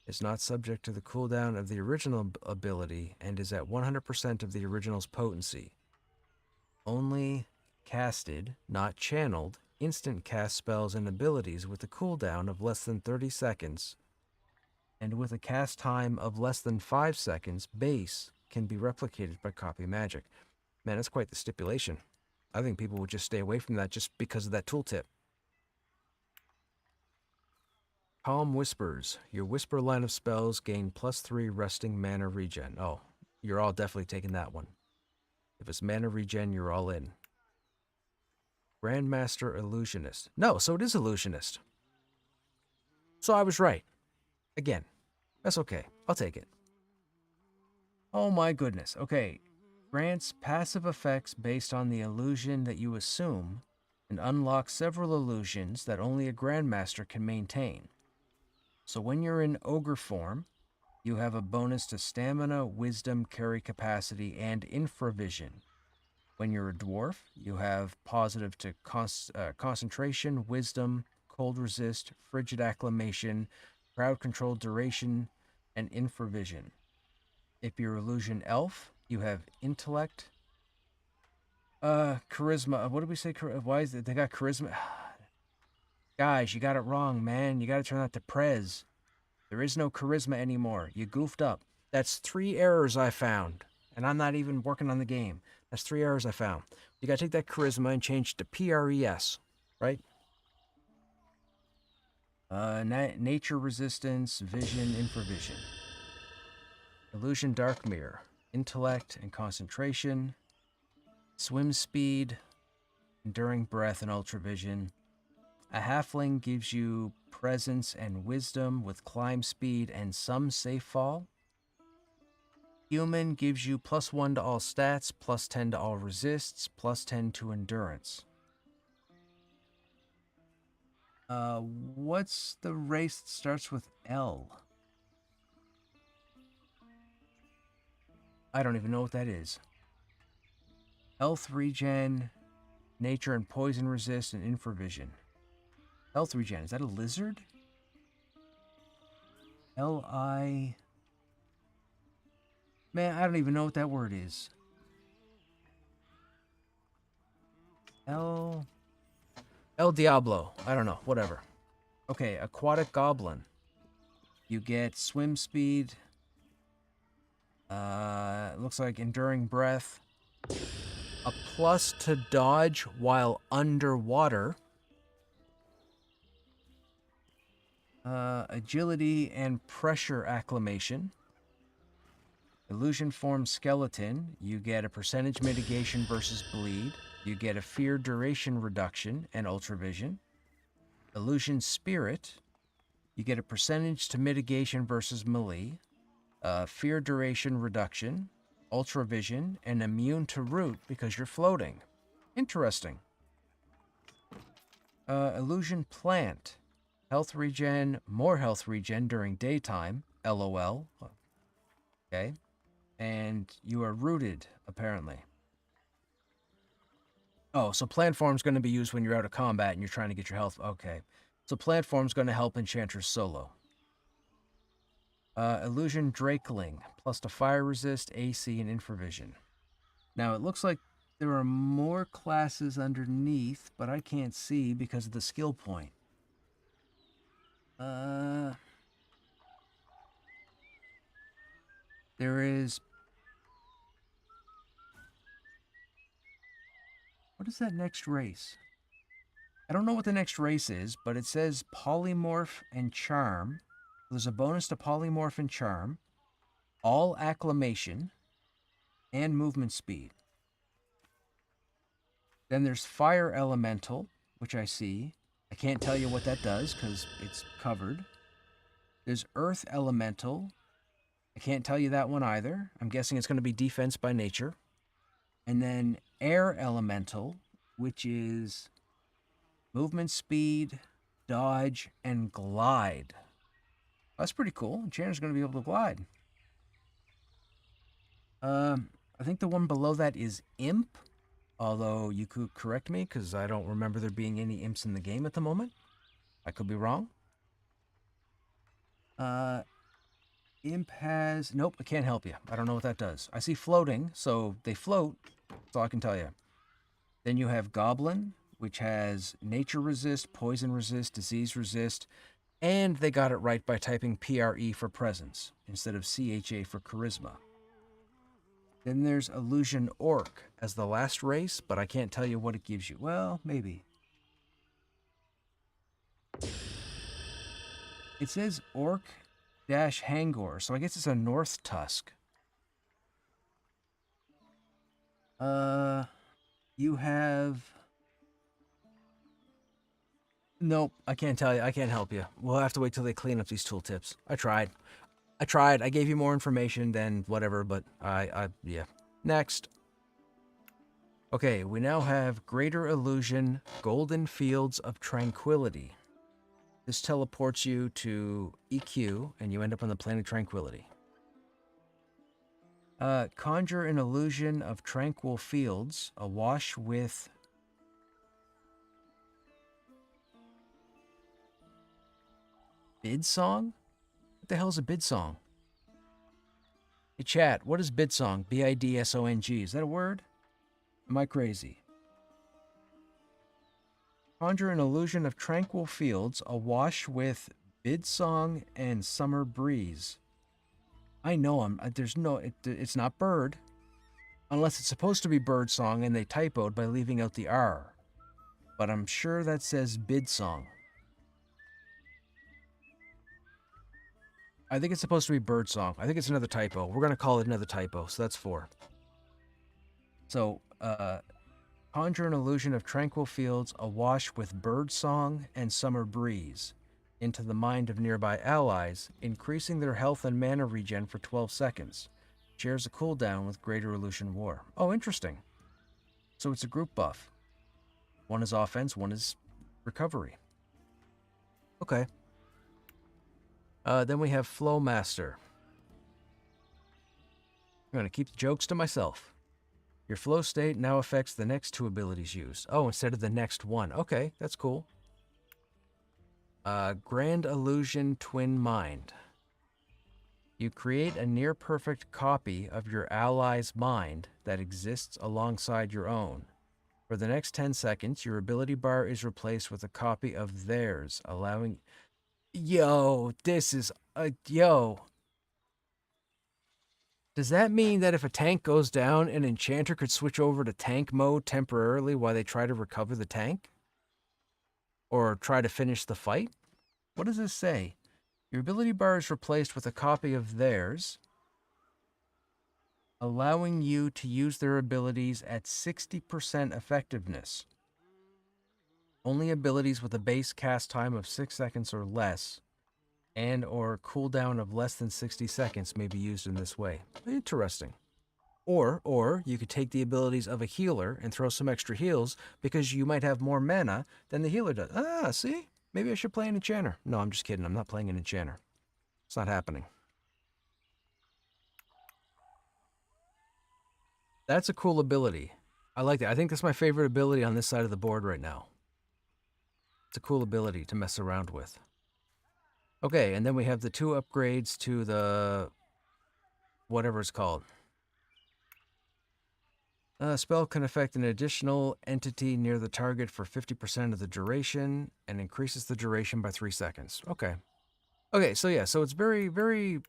It's not subject to the cooldown of the original ability and is at 100% of the original's potency. Only casted, not channeled, instant cast spells and abilities with a cooldown of less than 30 seconds and with a cast time of less than 5 seconds base can be replicated by copy magic. Man, that's quite the stipulation. I think people would just stay away from that just because of that tooltip. Calm Whispers. Your Whisper line of spells gain +3 resting mana regen. Oh, you're all definitely taking that one. If it's mana regen, you're all in. Grandmaster Illusionist. No, so it is Illusionist. So I was right. Again, that's okay. I'll take it. Oh my goodness. Okay. Grants passive effects based on the illusion that you assume and unlocks several illusions that only a Grandmaster can maintain. So when you're in Ogre form, you have a bonus to Stamina, Wisdom, Carry Capacity, and Infravision. When you're a Dwarf, you have positive to Concentration, Wisdom, Cold Resist, Frigid Acclamation, Crowd Control Duration, and Infravision. If you're Illusion Elf, you have Intellect, Charisma. What did we say? Why is it? They got charisma. Guys, you got it wrong, man. You got to turn that to Prez. There is no charisma anymore. You goofed up. That's 3 errors I found. And I'm not even working on the game. That's 3 errors I found. You got to take that charisma and change it to PRES, right? Nature resistance, vision, infravision. Illusion, dark mirror. Intellect and concentration. Swim speed, enduring breath, and ultravision. A halfling gives you presence and wisdom with climb speed and some safe fall. Human gives you +1 to all stats, +10 to all resists, +10 to endurance. What's the race that starts with L? I don't even know what that is. Health regen, nature and poison resist, and infravision. Health regen, is that a lizard? L-I... Man, I don't even know what that word is. El Diablo. I don't know. Whatever. Okay, aquatic goblin. You get swim speed. It looks like enduring breath. A plus to dodge while underwater. Agility and pressure acclimation. Illusion form skeleton. You get a percentage mitigation versus bleed. You get a fear duration reduction and ultravision. Illusion spirit. You get a percentage to mitigation versus melee. Fear duration reduction. Ultravision, and immune to root because you're floating. Interesting. Illusion plant. Health regen, more health regen during daytime. LOL. Okay. And you are rooted, apparently. Oh, so plant form's going to be used when you're out of combat and you're trying to get your health. Okay. So plant form's going to help Enchantress solo. Illusion Drakeling, plus to fire resist, AC, and infravision. Now, it looks like there are more classes underneath, but I can't see because of the skill point. There is... What is that next race? I don't know what the next race is, but it says Polymorph and Charm. There's a bonus to Polymorph and Charm, all acclamation, and movement speed. Then there's Fire Elemental, which I see. I can't tell you what that does because it's covered. There's Earth Elemental. I can't tell you that one either. I'm guessing it's going to be defense by nature. And then Air Elemental, which is movement speed, dodge, and glide. That's pretty cool. Enchanter's going to be able to glide. I think the one below that is Imp. Although you could correct me because I don't remember there being any imps in the game at the moment. I could be wrong. Imp has... Nope, I can't help you. I don't know what that does. I see floating, so they float. That's all I can tell you. Then you have Goblin, which has nature resist, poison resist, disease resist, and they got it right by typing PRE for presence instead of CHA for charisma. Then there's Illusion Orc as the last race, but I can't tell you what it gives you. Well, maybe. It says Orc-Hangor, so I guess it's a North Tusk. You have... Nope, I can't tell you. I can't help you. We'll have to wait till they clean up these tooltips. I tried. I gave you more information than whatever, but yeah. Next. Okay, we now have Greater Illusion, Golden Fields of Tranquility. This teleports you to EQ, and you end up on the Planet Tranquility. Conjure an illusion of tranquil fields, awash with... Bid song? What the hell is a bid song? Hey chat, what is bid song? B-I-D-S-O-N-G. Is that a word? Am I crazy? Conjure an illusion of tranquil fields awash with bid song and summer breeze. I know there's no, it's not bird. Unless it's supposed to be bird song and they typoed by leaving out the R. But I'm sure that says bid song. I think it's supposed to be bird song. I think it's another typo. We're going to call it another typo, so that's 4. So, conjure an illusion of tranquil fields awash with bird song and summer breeze into the mind of nearby allies, increasing their health and mana regen for 12 seconds. Shares a cooldown with Greater Illusion War. Oh, interesting. So it's a group buff. One is offense, one is recovery. Okay. Then we have Flow Master. I'm going to keep the jokes to myself. Your flow state now affects the next 2 abilities used. Oh, instead of the next one. Okay, that's cool. Grand Illusion Twin Mind. You create a near-perfect copy of your ally's mind that exists alongside your own. For the next 10 seconds, your ability bar is replaced with a copy of theirs, allowing... Yo, this is... yo. Does that mean that if a tank goes down, an enchanter could switch over to tank mode temporarily while they try to recover the tank? Or try to finish the fight? What does this say? Your ability bar is replaced with a copy of theirs, allowing you to use their abilities at 60% effectiveness. Only abilities with a base cast time of 6 seconds or less and or cooldown of less than 60 seconds may be used in this way. Interesting. Or you could take the abilities of a healer and throw some extra heals because you might have more mana than the healer does. Ah, see? Maybe I should play an enchanter. No, I'm just kidding. I'm not playing an enchanter. It's not happening. That's a cool ability. I like that. I think that's my favorite ability on this side of the board right now. It's a cool ability to mess around with. Okay, and then we have the 2 upgrades to the... whatever it's called. A spell can affect an additional entity near the target for 50% of the duration and increases the duration by 3 seconds. Okay. Okay, so yeah, so it's very, very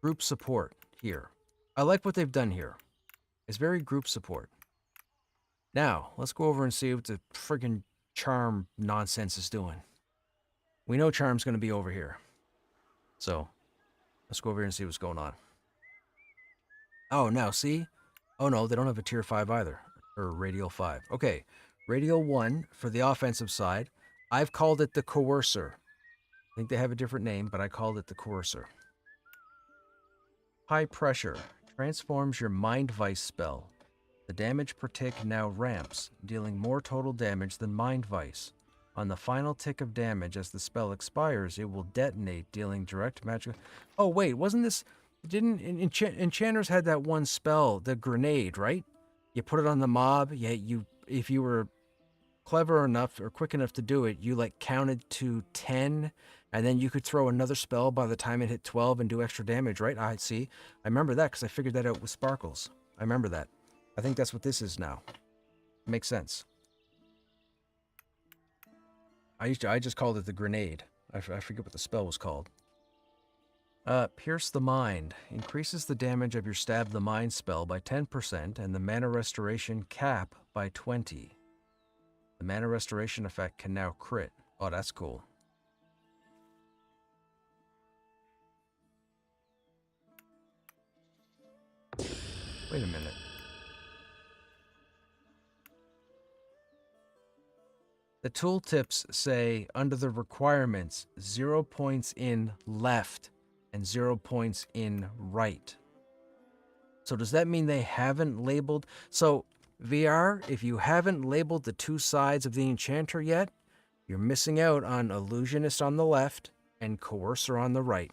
group support here. I like what they've done here. It's very group support. Now, let's go over and see what the friggin' charm nonsense is doing. We know charm's going to be over here. So, let's go over here and see what's going on. Oh, now, see? Oh, no, they don't have a tier 5 either. Or radial 5. Okay, radial 1 for the offensive side. I've called it the Coercer. I think they have a different name, but I called it the Coercer. High Pressure transforms your Mind Vice spell. The damage per tick now ramps, dealing more total damage than Mind Vice. On the final tick of damage as the spell expires, it will detonate, dealing direct magic... Oh, wait, wasn't this... Didn't... Enchanters had that one spell, the Grenade, right? You put it on the mob, yeah, if you were clever enough or quick enough to do it, you, like, counted to 10, and then you could throw another spell by the time it hit 12 and do extra damage, right? I see. I remember that because I figured that out with Sparkles. I remember that. I think that's what this is now. Makes sense. I just called it the Grenade. I forget what the spell was called. Pierce the Mind. Increases the damage of your Stab the Mind spell by 10% and the Mana Restoration cap by 20. The Mana Restoration effect can now crit. Oh, that's cool. Wait a minute. The tooltips say, under the requirements, 0 points in left and 0 points in right. So does that mean they haven't labeled... So, VR, if you haven't labeled the 2 sides of the Enchanter yet, you're missing out on Illusionist on the left and Coercer on the right.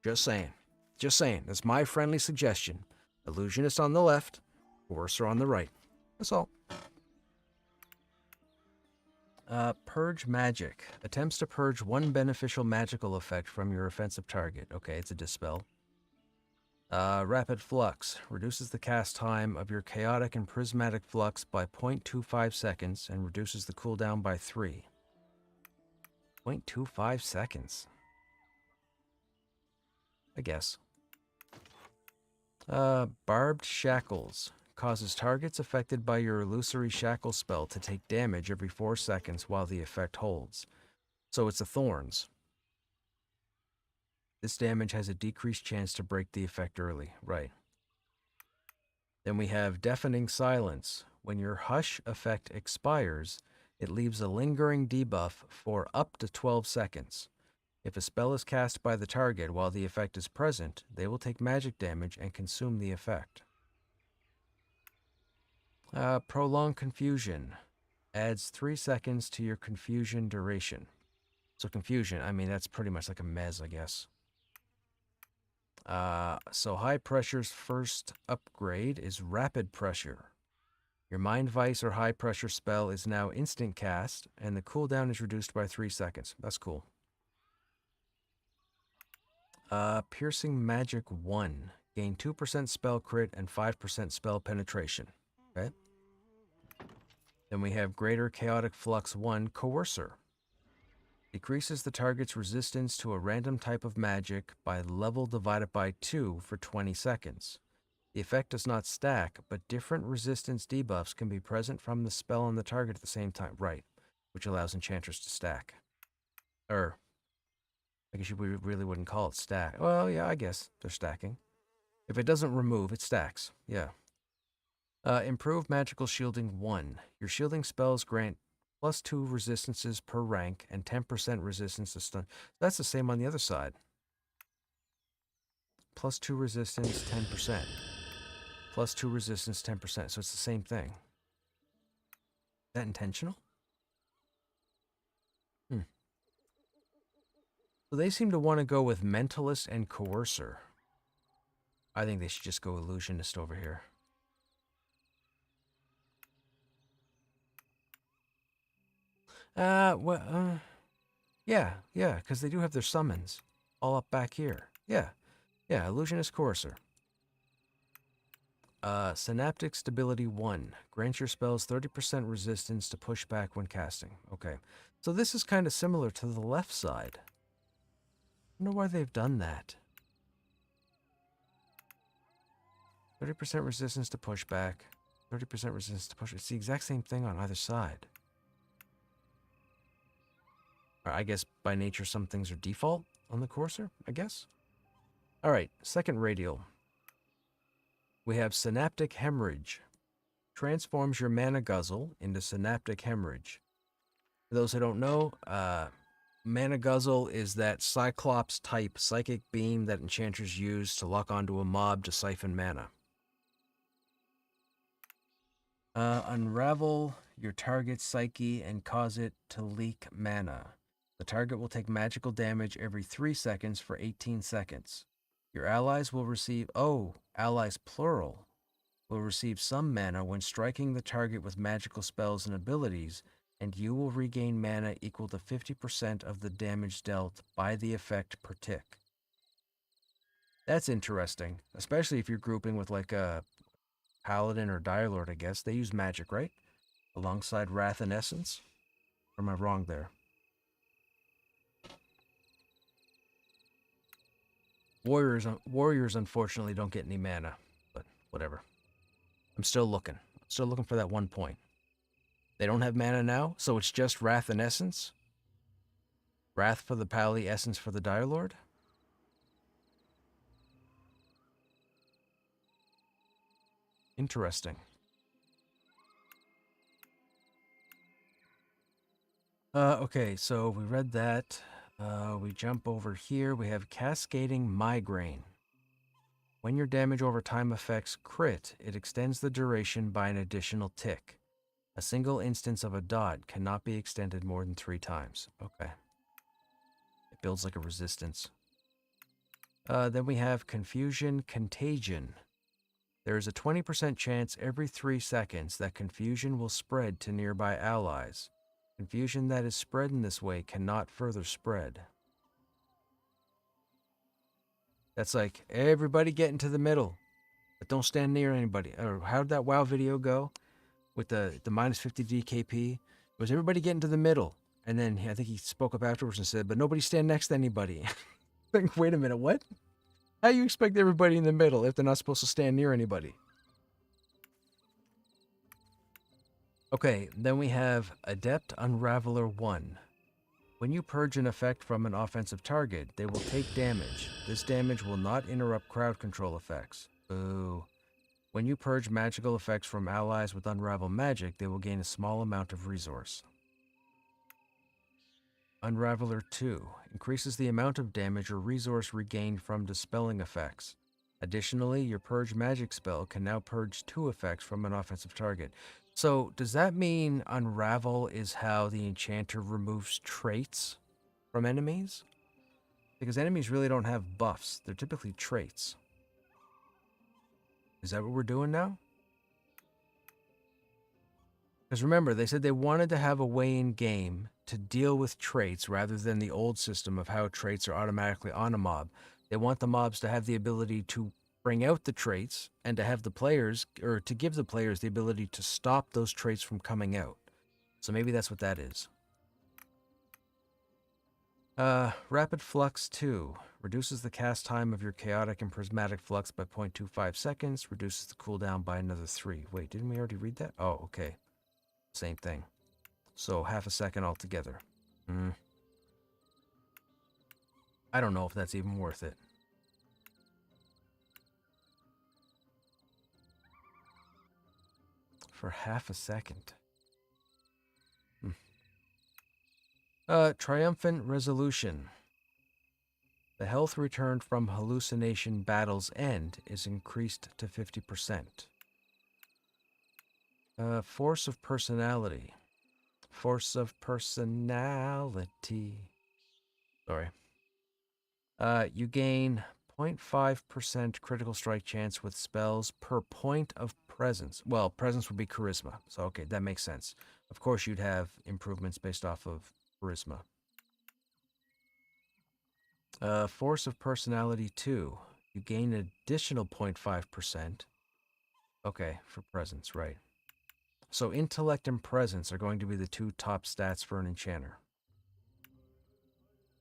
Just saying. Just saying. That's my friendly suggestion. Illusionist on the left, Coercer on the right. That's all. Purge Magic. Attempts to purge 1 beneficial magical effect from your offensive target. Okay, it's a dispel. Rapid Flux reduces the cast time of your chaotic and prismatic flux by 0.25 seconds and reduces the cooldown by 3. 0.25 seconds. I guess. Barbed Shackles causes targets affected by your illusory shackle spell to take damage every 4 seconds while the effect holds. So it's the thorns. This damage has a decreased chance to break the effect early. Right. Then we have Deafening Silence. When your Hush effect expires, it leaves a lingering debuff for up to 12 seconds. If a spell is cast by the target while the effect is present, they will take magic damage and consume the effect. Prolonged Confusion adds 3 seconds to your confusion duration. So confusion, I mean, that's pretty much like a mez, I guess. So High Pressure's first upgrade is Rapid Pressure. Your Mind Vice or High Pressure spell is now instant cast, and the cooldown is reduced by 3 seconds. That's cool. Piercing Magic 1. Gain 2% spell crit and 5% spell penetration. Okay. Then we have Greater Chaotic Flux 1 Coercer. Decreases the target's resistance to a random type of magic by level divided by 2 for 20 seconds. The effect does not stack, but different resistance debuffs can be present from the spell on the target at the same time. Right, which allows enchanters to stack. I guess you really wouldn't call it stack. Well, yeah, I guess they're stacking. If it doesn't remove, it stacks. Yeah. Improved Magical Shielding 1. Your shielding spells grant +2 resistances per rank and 10% resistance to stun. That's the same on the other side. +2 resistance, 10%. +2 resistance, 10%. So it's the same thing. Is that intentional? So they seem to want to go with Mentalist and Coercer. I think they should just go Illusionist over here. Yeah, because they do have their summons all up back here. Yeah, Illusionist Coercer. Synaptic Stability 1. Grants your spells 30% resistance to pushback when casting. Okay, so this is kind of similar to the left side. I wonder why they've done that. 30% resistance to pushback. 30% resistance to push. It's the exact same thing on either side. Or I guess by nature some things are default on the Coercer, I guess. Alright, second radial. We have Synaptic Hemorrhage. Transforms your Mana Guzzle into Synaptic Hemorrhage. For those who don't know, Mana Guzzle is that Cyclops type psychic beam that enchanters use to lock onto a mob to siphon mana. Unravel your target's psyche and cause it to leak mana. The target will take magical damage every 3 seconds for 18 seconds. Your allies will receive, allies plural, will receive some mana when striking the target with magical spells and abilities, and you will regain mana equal to 50% of the damage dealt by the effect per tick. That's interesting, especially if you're grouping with like a Paladin or Direlord, I guess. They use magic, right? Alongside Wrath and Essence? Or am I wrong there? Warriors unfortunately don't get any mana, but whatever. I'm still looking. Still looking for that 1 point. They don't have mana now, so it's just Wrath and Essence? Wrath for the Pally, Essence for the Direlord? Interesting. Okay, so we read that. We jump over here. We have Cascading Migraine. When your damage over time affects crit, it extends the duration by an additional tick. A single instance of a dot cannot be extended more than 3 times. Okay. It builds like a resistance. Then we have Confusion Contagion. There is a 20% chance every 3 seconds that confusion will spread to nearby allies. Confusion that is spread in this way cannot further spread. That's like, everybody get into the middle, but don't stand near anybody. Or how did that WoW video go with the minus 50 DKP? It was everybody get into the middle. And then I think he spoke up afterwards and said, but nobody stand next to anybody. Like, wait a minute, what? How do you expect everybody in the middle if they're not supposed to stand near anybody? Okay, then we have Adept Unraveler 1. When you purge an effect from an offensive target, they will take damage. This damage will not interrupt crowd control effects. Boo. When you purge magical effects from allies with Unravel magic, they will gain a small amount of resource. Unraveler 2 increases the amount of damage or resource regained from dispelling effects. Additionally, your purge magic spell can now purge 2 effects from an offensive target. So, does that mean Unravel is how the enchanter removes traits from enemies? Because enemies really don't have buffs, they're typically traits. Is that what we're doing now? Because remember, they said they wanted to have a way in game to deal with traits rather than the old system of how traits are automatically on a mob. They want the mobs to have the ability to bring out the traits and to have the players, or to give the players the ability to stop those traits from coming out. So maybe that's what that is. Rapid Flux 2 reduces the cast time of your Chaotic and Prismatic Flux by 0.25 seconds, reduces the cooldown by another 3. Wait, didn't we already read that? Oh, okay. Same thing. So half a second altogether. I don't know if that's even worth it. For half a second. Triumphant Resolution. The health returned from hallucination battle's end is increased to 50%. Force of Personality. Force of Personality. Sorry. You gain 0.5% critical strike chance with spells per point of presence. Well, presence would be charisma. So, okay, that makes sense. Of course, you'd have improvements based off of charisma. Force of Personality 2. You gain an additional 0.5%. Okay, for presence, right. So intellect and presence are going to be the 2 top stats for an enchanter.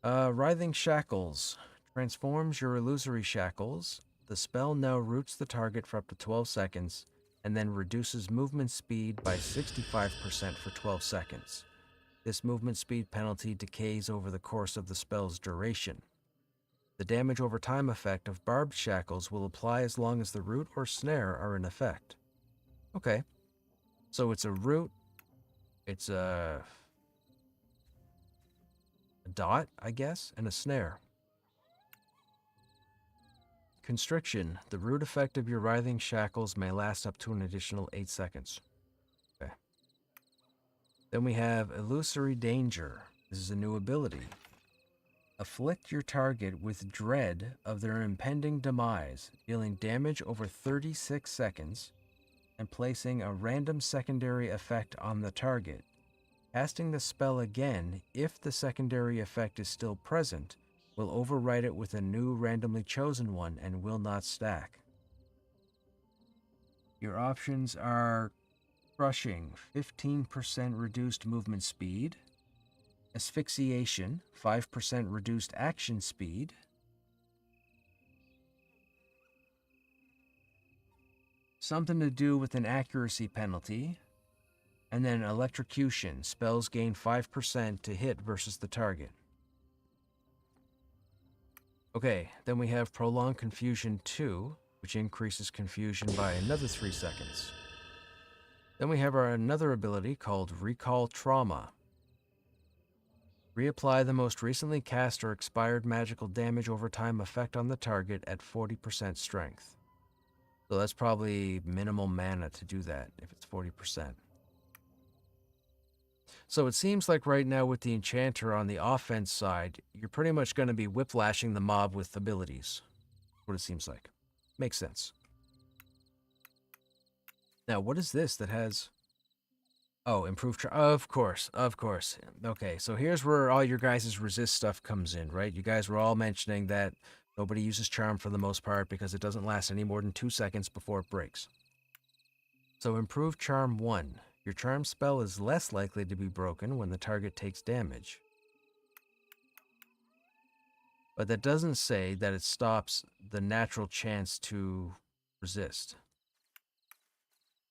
Writhing Shackles. Transforms your illusory shackles. The spell now roots the target for up to 12 seconds, and then reduces movement speed by 65% for 12 seconds. This movement speed penalty decays over the course of the spell's duration. The damage over time effect of barbed shackles will apply as long as the root or snare are in effect. Okay. So it's a root, it's a dot, I guess, and a snare. Constriction. The root effect of your writhing shackles may last up to an additional 8 seconds. Okay. Then we have Illusory Danger. This is a new ability. Afflict your target with dread of their impending demise, dealing damage over 36 seconds, and placing a random secondary effect on the target. Casting the spell again, if the secondary effect is still present, will overwrite it with a new randomly chosen one and will not stack. Your options are Crushing, 15% reduced movement speed, Asphyxiation, 5% reduced action speed, something to do with an accuracy penalty, and then Electrocution, spells gain 5% to hit versus the target. Okay, then we have Prolonged Confusion 2, which increases confusion by another 3 seconds. Then we have another ability called Recall Trauma. Reapply the most recently cast or expired magical damage over time effect on the target at 40% strength. So that's probably minimal mana to do that if it's 40%. So it seems like right now with the enchanter on the offense side, you're pretty much going to be whiplashing the mob with abilities. What it seems like. Makes sense. Now, what is this that has... Oh, improved... Of course, of course. Okay, so here's where all your guys' resist stuff comes in, right? You guys were all mentioning that Nobody uses charm for the most part because it doesn't last any more than 2 seconds before it breaks. So improved charm 1. Your charm spell is less likely to be broken when the target takes damage. But that doesn't say that it stops the natural chance to resist.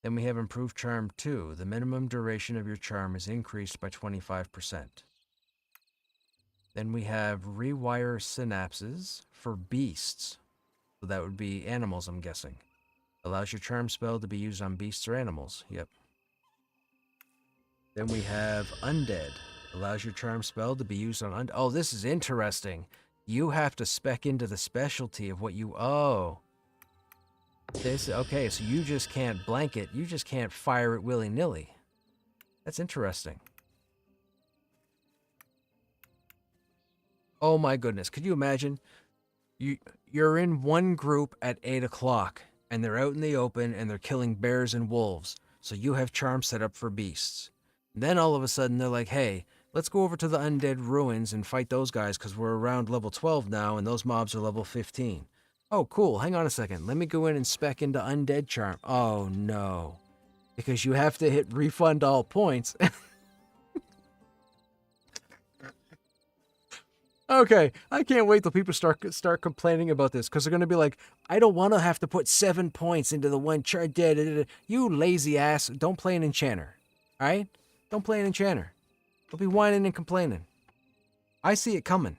Then we have improved charm 2. The minimum duration of your charm is increased by 25%. Then we have rewire synapses for beasts. So that would be animals, I'm guessing. Allows your charm spell to be used on beasts or animals. Yep. Then we have undead. Allows your charm spell to be used on undead. Oh, this is interesting. You have to spec into the specialty of what you... Oh. Okay, so you just can't blanket. You just can't fire it willy-nilly. That's interesting. Oh my goodness. Could you imagine? You're in one group at 8 o'clock, and they're out in the open, and they're killing bears and wolves. So you have charm set up for beasts. And then all of a sudden, they're like, hey, let's go over to the undead ruins and fight those guys because we're around level 12 now, and those mobs are level 15. Oh, cool. Hang on a second. Let me go in and spec into undead charm. Oh, no. Because you have to hit refund all points. Okay, I can't wait till people start complaining about this because they're going to be like, I don't want to have to put 7 points into the one chart. You lazy ass. Don't play an enchanter. All right? Don't play an enchanter. Don't be whining and complaining. I see it coming.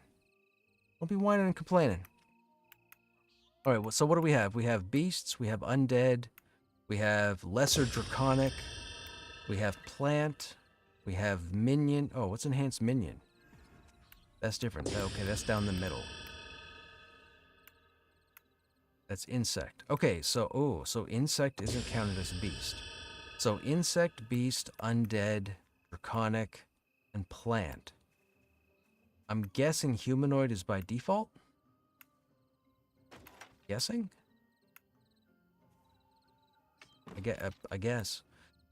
Don't be whining and complaining. All right, so what do we have? We have beasts, we have undead, we have lesser draconic, we have plant, we have minion. Oh, what's enhanced minion? That's different. Okay, that's down the middle. That's insect. Okay, so insect isn't counted as beast. So insect, beast, undead, draconic, and plant. I'm guessing humanoid is by default? Guessing? I guess.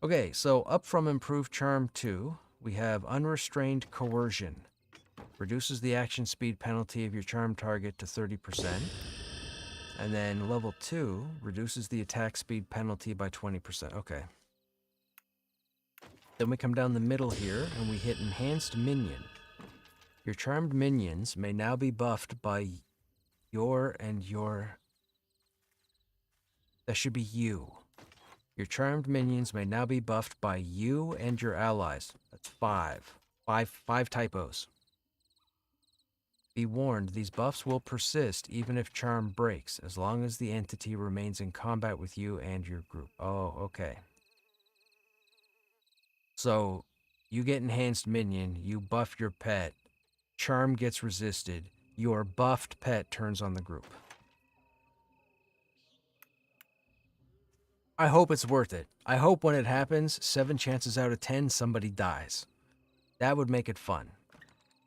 Okay, so up from improved charm 2, we have unrestrained coercion. Reduces the action speed penalty of your charm target to 30%. And then level 2 reduces the attack speed penalty by 20%. Okay. Then we come down the middle here and we hit enhanced minion. Your charmed minions may now be buffed by your and your... That should be you. Your charmed minions may now be buffed by you and your allies. That's 5. Five typos. Be warned, these buffs will persist even if charm breaks, as long as the entity remains in combat with you and your group. Oh, okay. So, you get enhanced minion, you buff your pet, charm gets resisted, your buffed pet turns on the group. I hope it's worth it. I hope when it happens, 7 chances out of 10, somebody dies. That would make it fun.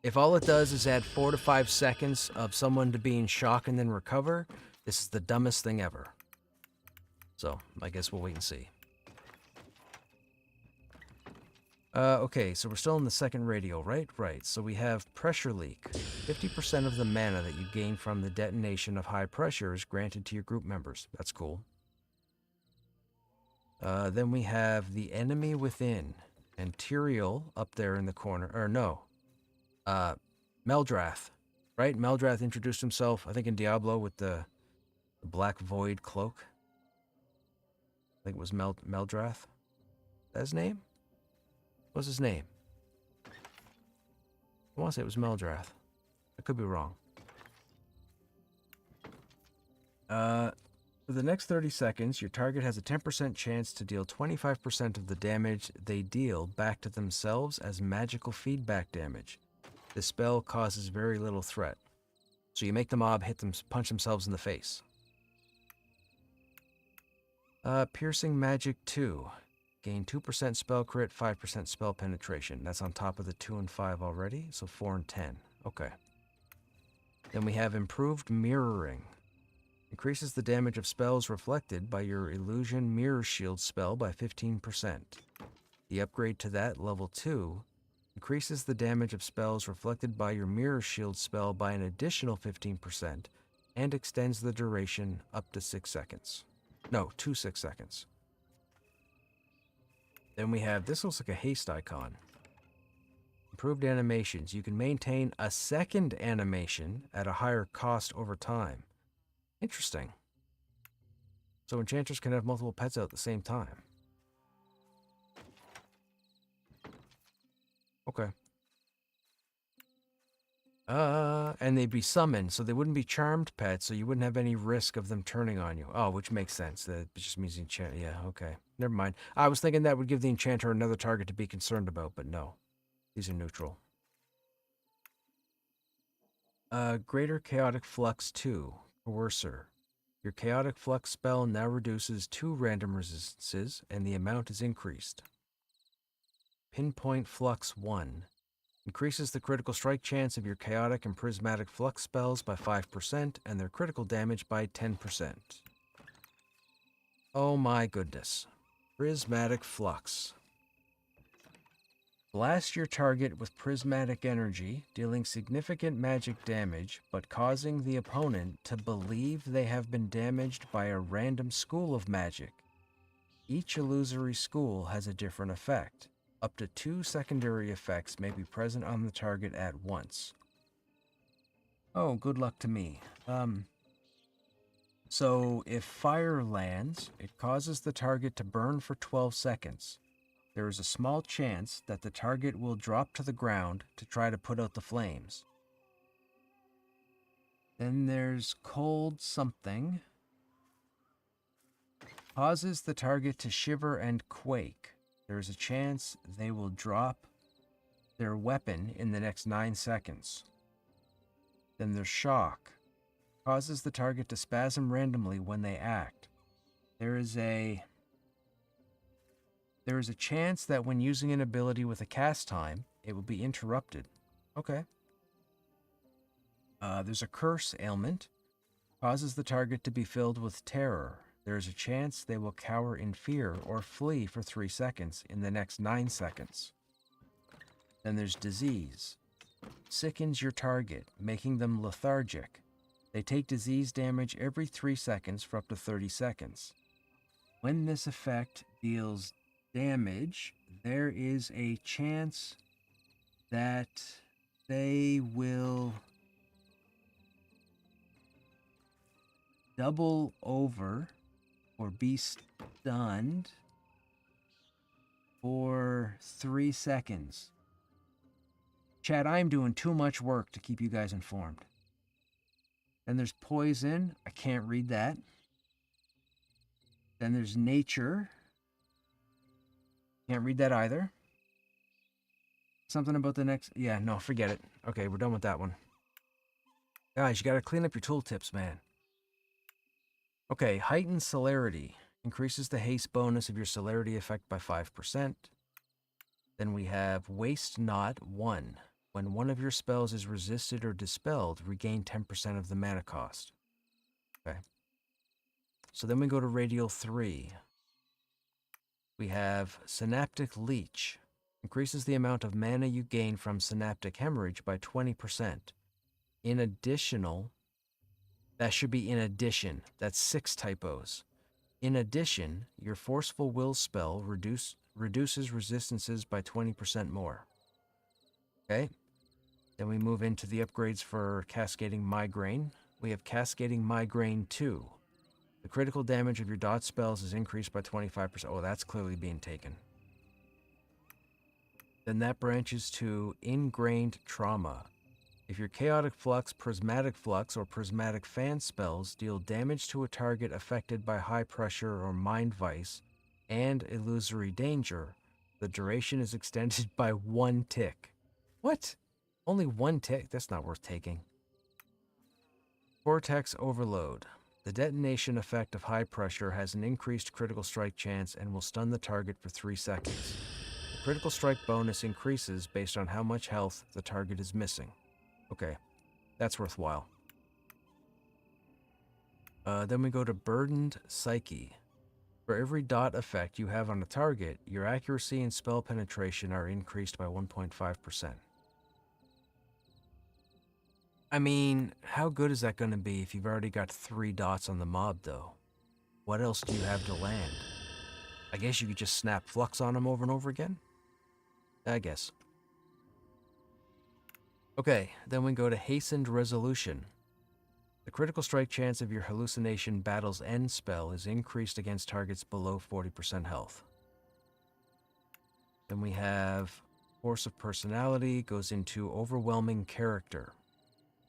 If all it does is add 4 to 5 seconds of someone to be in shock and then recover, this is the dumbest thing ever. So, I guess we'll wait and see. Okay, so we're still in the second radio, right? Right, so we have pressure leak. 50% of the mana that you gain from the detonation of high pressure is granted to your group members. That's cool. Then we have the enemy within. And Tyrael up there in the corner. Or no. Meldrath. Right? Meldrath introduced himself, I think in Diablo, with the Black Void cloak. I think it was Meldrath. Is that his name? What's his name? I want to say it was Meldrath. I could be wrong. For the next 30 seconds, your target has a 10% chance to deal 25% of the damage they deal back to themselves as magical feedback damage. This spell causes very little threat. So you make the mob punch themselves in the face. Piercing Magic 2. Gain 2% spell crit, 5% spell penetration. That's on top of the 2 and 5 already, so 4 and 10. Okay. Then we have Improved Mirroring. Increases the damage of spells reflected by your Illusion Mirror Shield spell by 15%. The upgrade to that, level 2, increases the damage of spells reflected by your Mirror Shield spell by an additional 15%, and extends the duration up to 6 seconds. No, to 6 seconds. Then we have, this looks like a haste icon. Improved animations. You can maintain a second animation at a higher cost over time. Interesting. So enchanters can have multiple pets out at the same time. Okay. And they'd be summoned, so they wouldn't be charmed pets, so you wouldn't have any risk of them turning on you. Oh, which makes sense. That just means the enchant. Yeah, okay. Never mind. I was thinking that would give the enchanter another target to be concerned about, but no. These are neutral. Greater Chaotic Flux 2, Coercer. Your Chaotic Flux spell now reduces 2 random resistances, and the amount is increased. Pinpoint Flux 1. Increases the critical strike chance of your Chaotic and Prismatic Flux spells by 5%, and their critical damage by 10%. Oh my goodness. Prismatic Flux. Blast your target with prismatic energy, dealing significant magic damage, but causing the opponent to believe they have been damaged by a random school of magic. Each illusory school has a different effect. Up to 2 secondary effects may be present on the target at once. Oh, good luck to me. So if fire lands, it causes the target to burn for 12 seconds. There is a small chance that the target will drop to the ground to try to put out the flames. Then there's cold something. Causes the target to shiver and quake. There is a chance they will drop their weapon in the next 9 seconds. Then there's shock. Causes the target to spasm randomly when they act. There is a chance that when using an ability with a cast time, it will be interrupted. Okay. There's a curse ailment. Causes the target to be filled with terror. There is a chance they will cower in fear or flee for 3 seconds in the next 9 seconds. Then there's disease. Sickens your target, making them lethargic. They take disease damage every 3 seconds for up to 30 seconds. When this effect deals damage, there is a chance that they will double over or be stunned for 3 seconds. Chad, I'm doing too much work to keep you guys informed. Then there's poison. I can't read that. Then there's nature. Can't read that either. Something about the next... Yeah, no, forget it. Okay, we're done with that one. Guys, you gotta clean up your tooltips, man. Okay, heightened celerity. Increases the haste bonus of your celerity effect by 5%. Then we have Waste Not 1. When one of your spells is resisted or dispelled, regain 10% of the mana cost. Okay. So then we go to Radial 3. We have Synaptic Leech. Increases the amount of mana you gain from Synaptic Hemorrhage by 20%. In additional... That should be in addition. That's 6 typos. In addition, your Forceful Will spell reduces resistances by 20% more. Okay. Then we move into the upgrades for Cascading Migraine. We have Cascading Migraine 2. The critical damage of your dot spells is increased by 25%. Oh, that's clearly being taken. Then that branches to Ingrained Trauma. If your Chaotic Flux, Prismatic Flux, or Prismatic Fan spells deal damage to a target affected by High Pressure or Mind Vice and Illusory Danger, the duration is extended by 1 tick. What? Only 1 tick? That's not worth taking. Vortex Overload. The detonation effect of High Pressure has an increased critical strike chance and will stun the target for 3 seconds. The critical strike bonus increases based on how much health the target is missing. Okay, that's worthwhile. Then we go to Burdened Psyche. For every dot effect you have on a target, your accuracy and spell penetration are increased by 1.5%. I mean, how good is that going to be if you've already got 3 dots on the mob, though? What else do you have to land? I guess you could just snap flux on them over and over again? I guess. Okay, then we go to Hastened Resolution. The critical strike chance of your hallucination battle's end spell is increased against targets below 40% health. Then we have Force of Personality goes into Overwhelming Character.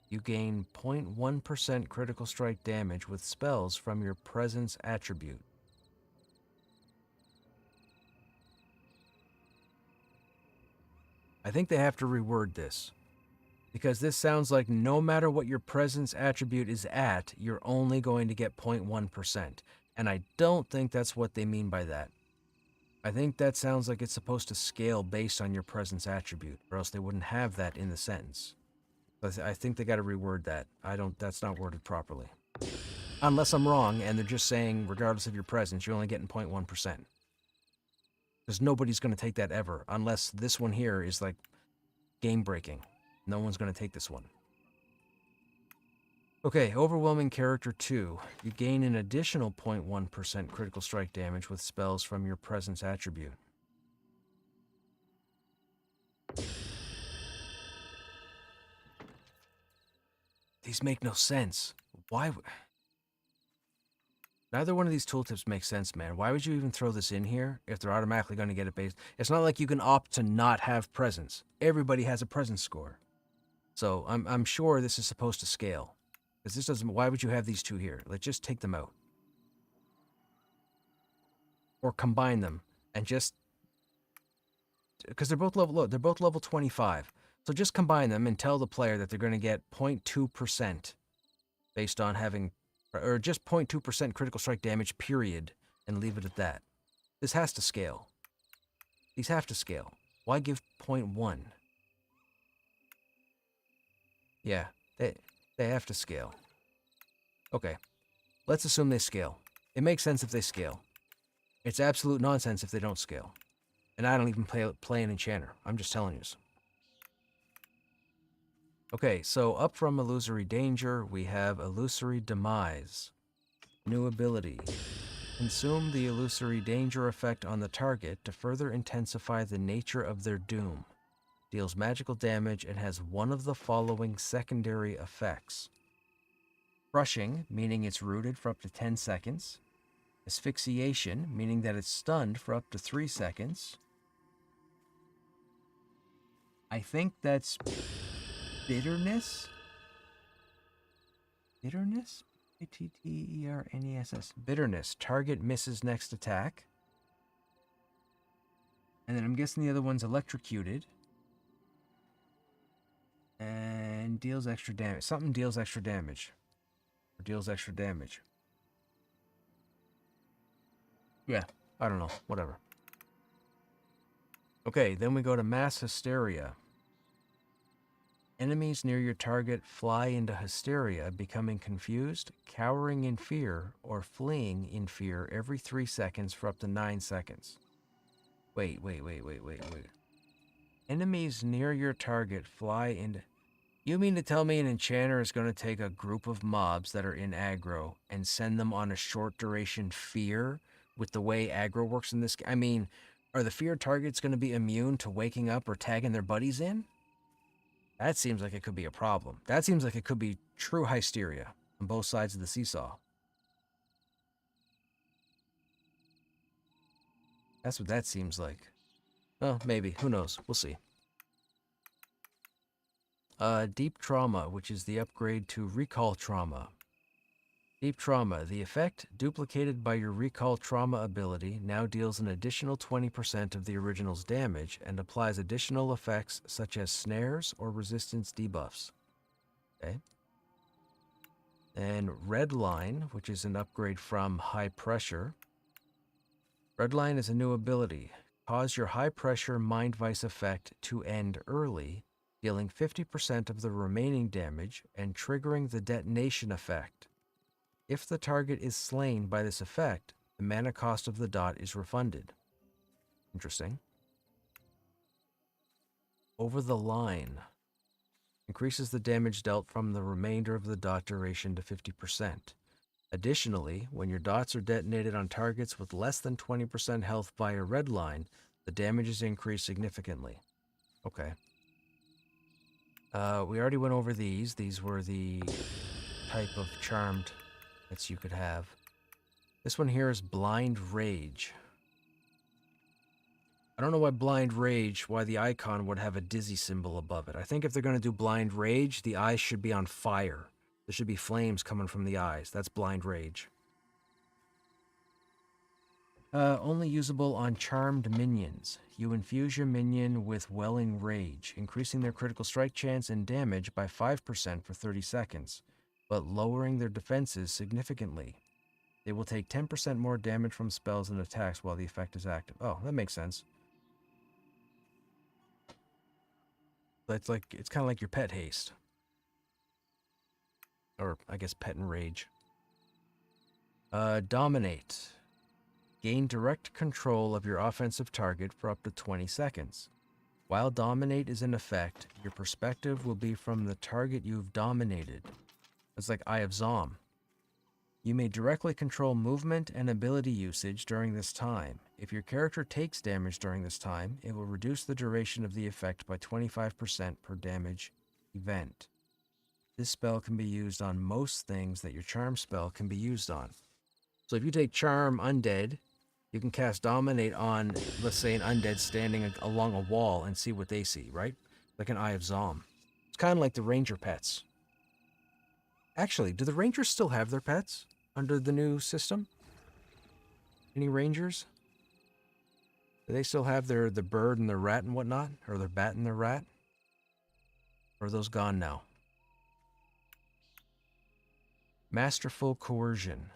You gain 0.1% critical strike damage with spells from your presence attribute. I think they have to reword this, because this sounds like no matter what your presence attribute is at, you're only going to get 0.1%. And I don't think that's what they mean by that. I think that sounds like it's supposed to scale based on your presence attribute, or else they wouldn't have that in the sentence. I think they got to reword that. That's not worded properly. Unless I'm wrong and they're just saying, regardless of your presence, you're only getting 0.1%. Because nobody's going to take that ever, unless this one here is like game breaking. No one's going to take this one. Okay, Overwhelming Character 2. You gain an additional 0.1% critical strike damage with spells from your presence attribute. These make no sense. Why? Neither one of these tooltips makes sense, man. Why would you even throw this in here if they're automatically going to get it based? It's not like you can opt to not have presence. Everybody has a presence score. So I'm sure this is supposed to scale. Because this doesn't, why would you have these two here? Let's just take them out. Or combine them and just, because they're both level 25. So just combine them and tell the player that they're going to get 0.2% based on having, or just 0.2% critical strike damage, period, and leave it at that. This has to scale. These have to scale. Why give 0.1? Yeah, they have to scale. Okay, let's assume they scale. It makes sense if they scale. It's absolute nonsense if they don't scale. And I don't even play an enchanter. I'm just telling you. Okay, so up from Illusory Danger, we have Illusory Demise. New ability. Consume the Illusory Danger effect on the target to further intensify the nature of their doom. Deals magical damage and has one of the following secondary effects. Crushing, meaning it's rooted for up to 10 seconds. Asphyxiation, meaning that it's stunned for up to 3 seconds. I think that's bitterness? Bitterness? Bitterness. Bitterness. Target misses next attack. And then I'm guessing the other one's electrocuted. And deals extra damage. Something deals extra damage. Or deals extra damage. Yeah, I don't know. Whatever. Okay, then we go to Mass Hysteria. Enemies near your target fly into hysteria, becoming confused, cowering in fear, or fleeing in fear every 3 seconds for up to 9 seconds. Wait. Enemies near your target fly into... You mean to tell me an enchanter is going to take a group of mobs that are in aggro and send them on a short duration fear with the way aggro works in this game? I mean, are the feared targets going to be immune to waking up or tagging their buddies in? That seems like it could be a problem. That seems like it could be true hysteria on both sides of the seesaw. That's what that seems like. Well, maybe. Who knows? We'll see. Deep Trauma, which is the upgrade to Recall Trauma. Deep Trauma. The effect, duplicated by your Recall Trauma ability, now deals an additional 20% of the original's damage and applies additional effects such as snares or resistance debuffs. Okay. And Redline, which is an upgrade from High Pressure. Redline is a new ability. Cause your High Pressure Mind Vice effect to end early, dealing 50% of the remaining damage and triggering the detonation effect. If the target is slain by this effect, the mana cost of the dot is refunded. Interesting. Over the Line. Increases the damage dealt from the remainder of the dot duration to 50%. Additionally, when your dots are detonated on targets with less than 20% health by a red line, the damage is increased significantly. Okay. We already went over these. These were the type of charmed that you could have. This one here is Blind Rage. I don't know why Blind Rage, why the icon would have a dizzy symbol above it. I think if they're going to do Blind Rage, the eyes should be on fire. There should be flames coming from the eyes. That's Blind Rage. Only usable on charmed minions. You infuse your minion with Welling Rage, increasing their critical strike chance and damage by 5% for 30 seconds, but lowering their defenses significantly. They will take 10% more damage from spells and attacks while the effect is active. Oh, that makes sense. It's kind of like your Pet Haste. Or, I guess, Pet Enrage. Dominate. Gain direct control of your offensive target for up to 20 seconds. While Dominate is in effect, your perspective will be from the target you've dominated. It's like Eye of Zom. You may directly control movement and ability usage during this time. If your character takes damage during this time, it will reduce the duration of the effect by 25% per damage event. This spell can be used on most things that your charm spell can be used on. So if you take Charm Undead, you can cast Dominate on, let's say, an undead standing along a wall and see what they see, right? Like an Eye of Zom. It's kind of like the ranger pets. Actually, do the rangers still have their pets under the new system? Any rangers? Do they still have the bird and the rat and whatnot? Or their bat and their rat? Or are those gone now? Masterful Coercion.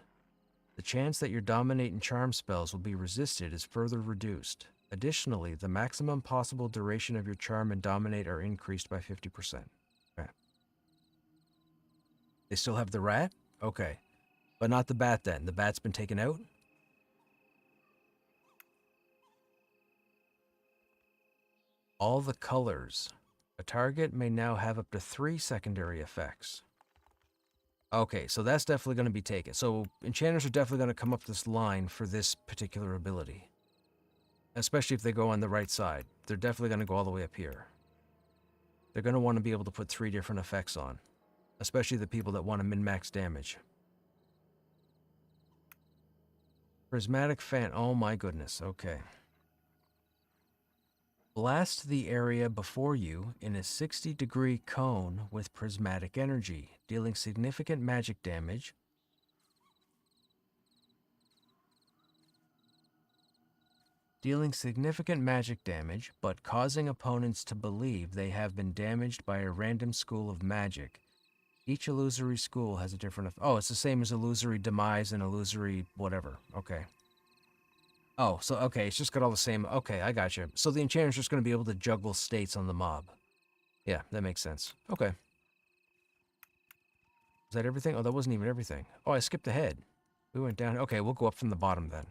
The chance that your Dominate and Charm spells will be resisted is further reduced. Additionally, the maximum possible duration of your Charm and Dominate are increased by 50%. Okay. They still have the rat? Okay. But not the bat then. The bat's been taken out? All the colors. A target may now have up to 3 secondary effects. Okay, so that's definitely going to be taken. So enchanters are definitely going to come up this line for this particular ability. Especially if they go on the right side. They're definitely going to go all the way up here. They're going to want to be able to put 3 different effects on. Especially the people that want to min-max damage. Prismatic Fan. Oh my goodness. Okay. Blast the area before you in a 60-degree cone with prismatic energy, dealing significant magic damage. But causing opponents to believe they have been damaged by a random school of magic. Each illusory school has a different... Oh, it's the same as illusory demise and illusory whatever. Okay. Oh, so, okay, it's just got all the same... Okay, I got you. So the enchanter's just going to be able to juggle states on the mob. Yeah, that makes sense. Okay. Is that everything? Oh, that wasn't even everything. Oh, I skipped ahead. We went down... Okay, we'll go up from the bottom then.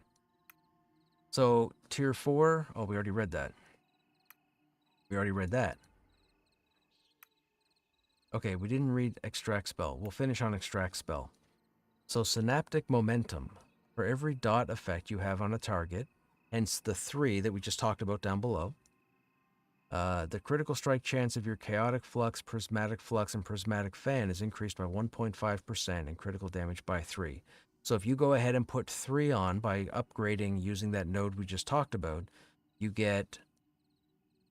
So, tier 4... Oh, we already read that. Okay, we didn't read Extract Spell. We'll finish on Extract Spell. So, Synaptic Momentum. For every dot effect you have on a target, hence the 3 that we just talked about down below, the critical strike chance of your Chaotic Flux, Prismatic Flux, and Prismatic Fan is increased by 1.5% and critical damage by 3. So if you go ahead and put 3 on by upgrading using that node we just talked about, you get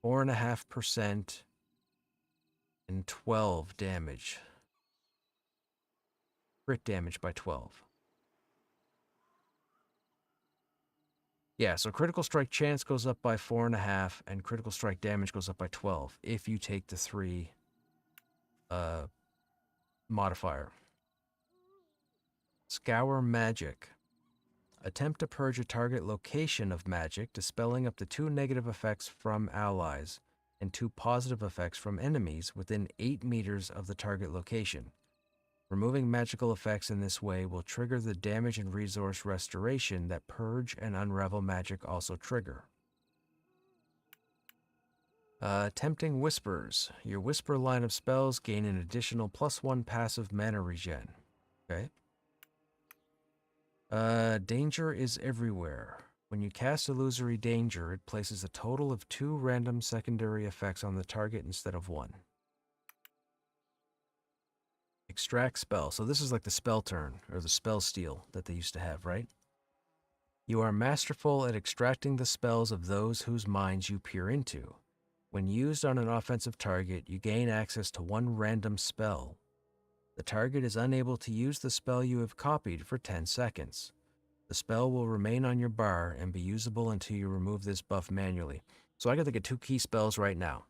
4.5% and 12 damage. Crit damage by 12. Yeah, so critical strike chance goes up by 4.5, and critical strike damage goes up by 12 if you take the 3 modifier. Scour Magic. Attempt to purge a target location of magic, dispelling up to 2 negative effects from allies and 2 positive effects from enemies within 8 meters of the target location. Removing magical effects in this way will trigger the damage and resource restoration that Purge and Unravel Magic also trigger. Tempting Whispers. Your Whisper line of spells gain an additional +1 passive mana regen. Okay. Danger is everywhere. When you cast Illusory Danger, it places a total of 2 random secondary effects on the target instead of 1. Extract spell. So this is like the spell turn, or the spell steal that they used to have, right? You are masterful at extracting the spells of those whose minds you peer into. When used on an offensive target, you gain access to 1 random spell. The target is unable to use the spell you have copied for 10 seconds. The spell will remain on your bar and be usable until you remove this buff manually. So I gotta get 2 key spells right now.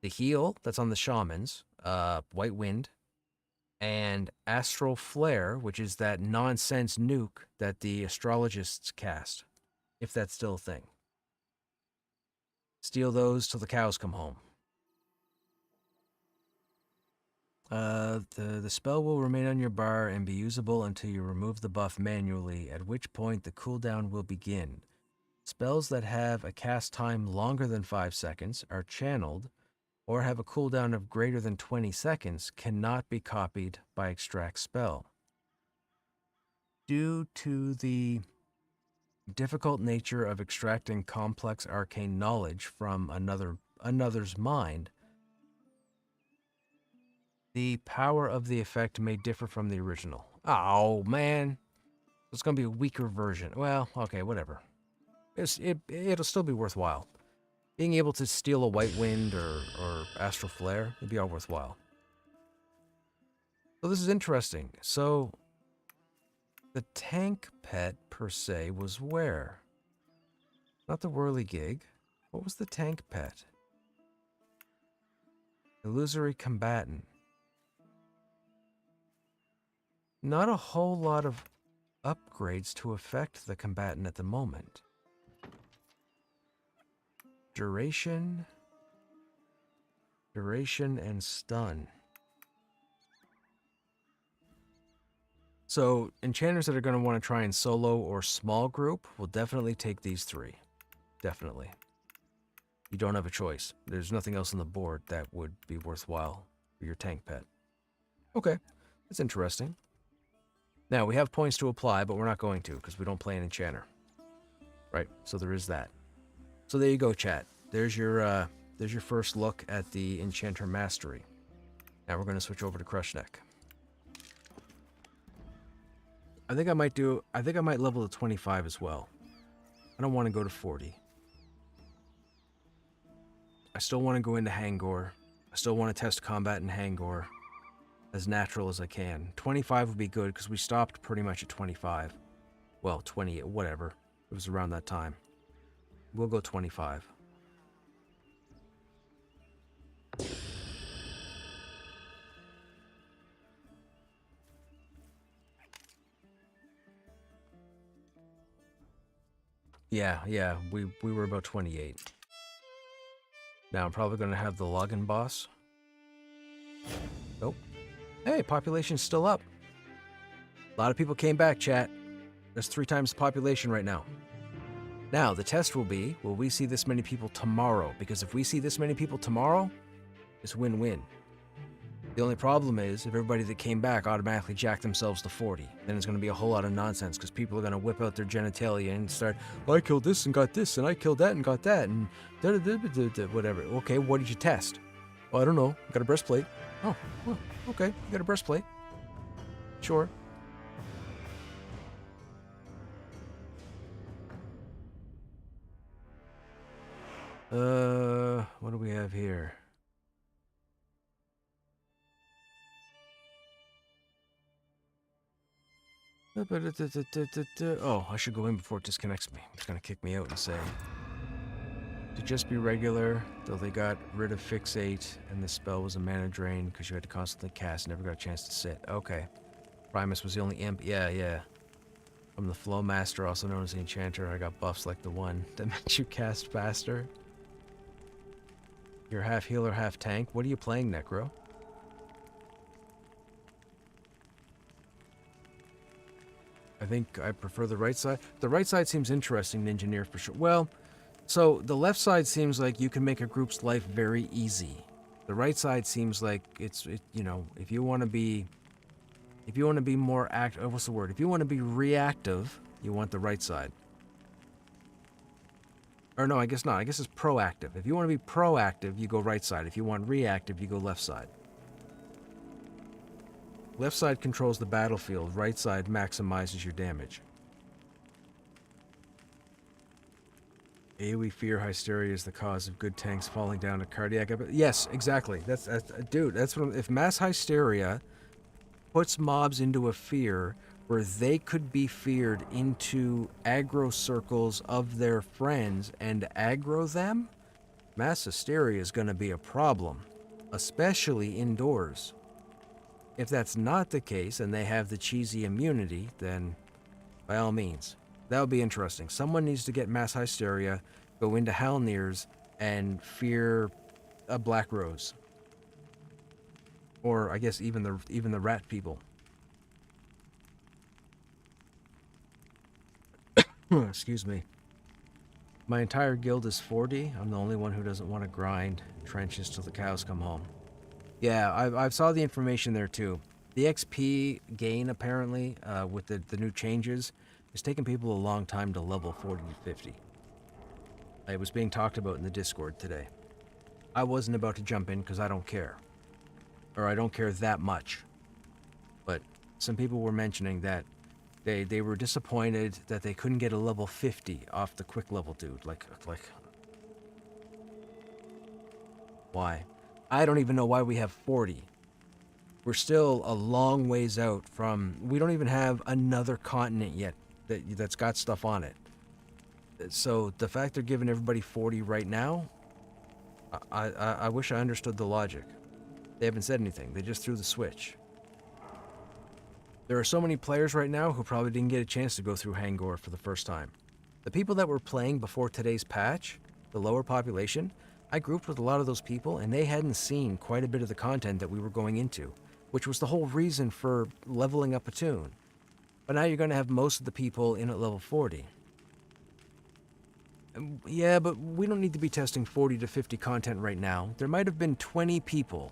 The heal, that's on the shamans, White Wind, and Astral Flare, which is that nonsense nuke that the astrologists cast, if that's still a thing. Steal those till the cows come home. The spell will remain on your bar and be usable until you remove the buff manually, at which point the cooldown will begin. Spells that have a cast time longer than 5 seconds are channeled, or have a cooldown of greater than 20 seconds cannot be copied by Extract Spell. Due to the difficult nature of extracting complex arcane knowledge from another's mind, the power of the effect may differ from the original. Oh, man. It's going to be a weaker version. Well, okay, whatever. It'll still be worthwhile. Being able to steal a White Wind or Astral Flare, it'd be all worthwhile. So this is interesting. So, the tank pet, per se, was where? Not the whirligig. What was the tank pet? Illusory Combatant. Not a whole lot of upgrades to affect the combatant at the moment. Duration, and stun. So, enchanters that are going to want to try and solo or small group will definitely take these 3. Definitely. You don't have a choice. There's nothing else on the board that would be worthwhile for your tank pet. Okay, that's interesting. Now, we have points to apply, but we're not going to because we don't play an enchanter. Right, so there is that. So there you go, chat. There's your first look at the Enchanter Mastery. Now we're going to switch over to Krushnek. I think I might level to 25 as well. I don't want to go to 40. I still want to go into Hangor. I still want to test combat in Hangor as natural as I can. 25 would be good because we stopped pretty much at 25. Well, 20, whatever. It was around that time. We'll go 25. Yeah, we were about 28. Now I'm probably going to have the login boss. Nope. Hey, population's still up. A lot of people came back, chat. There's 3 times the population right now. Now, the test will be, will we see this many people tomorrow? Because if we see this many people tomorrow, it's win-win. The only problem is, if everybody that came back automatically jacked themselves to 40, then it's going to be a whole lot of nonsense, because people are going to whip out their genitalia and start, oh, I killed this and got this, and I killed that and got that, and whatever. Okay, what did you test? Oh, I don't know. Got a breastplate. Oh, well, okay, you got a breastplate. Sure. What do we have here? Oh, I should go in before it disconnects me. It's gonna kick me out and say to just be regular, though they got rid of Fixate, and this spell was a mana drain because you had to constantly cast, never got a chance to sit. Okay. Primus was the only imp. Yeah. I'm the Flow Master, also known as the Enchanter. I got buffs like the one that makes you cast faster. You're half healer, half tank. What are you playing, Necro? I think I prefer the right side. The right side seems interesting, Ninjaneer, for sure. Well, So the left side seems like you can make a group's life very easy. The right side seems like you know, if you want to be more active, what's the word? If you want to be reactive, you want the right side. Or no, I guess not. I guess it's proactive. If you want to be proactive, you go right side. If you want reactive, you go left side. Left side controls the battlefield. Right side maximizes your damage. AoE fear hysteria is the cause of good tanks falling down to cardiac. Yes, exactly. That's dude. That's what. If mass hysteria puts mobs into a fear where they could be feared into aggro circles of their friends and aggro them, mass hysteria is going to be a problem, especially indoors. If that's not the case and they have the cheesy immunity, then by all means, that would be interesting. Someone needs to get mass hysteria, go into Halnirs, and fear a Black Rose. Or I guess even the rat people. Excuse me. My entire guild is 40. I'm the only one who doesn't want to grind trenches till the cows come home. Yeah, I saw the information there too. The XP gain apparently with the new changes is taking people a long time to level 40 to 50. It was being talked about in the Discord today. I wasn't about to jump in because I don't care. Or I don't care that much. But some people were mentioning that they were disappointed that they couldn't get a level 50 off the quick level dude. Like why? I don't even know why we have 40. We're still a long ways out from... We don't even have another continent yet that's got stuff on it. So the fact they're giving everybody 40 right now, I wish I understood the logic. They haven't said anything. They just threw the switch. There are so many players right now who probably didn't get a chance to go through Hangor for the first time. The people that were playing before today's patch, the lower population, I grouped with a lot of those people and they hadn't seen quite a bit of the content that we were going into, which was the whole reason for leveling up a tune. But now you're going to have most of the people in at level 40. Yeah, but we don't need to be testing 40 to 50 content right now. There might have been 20 people.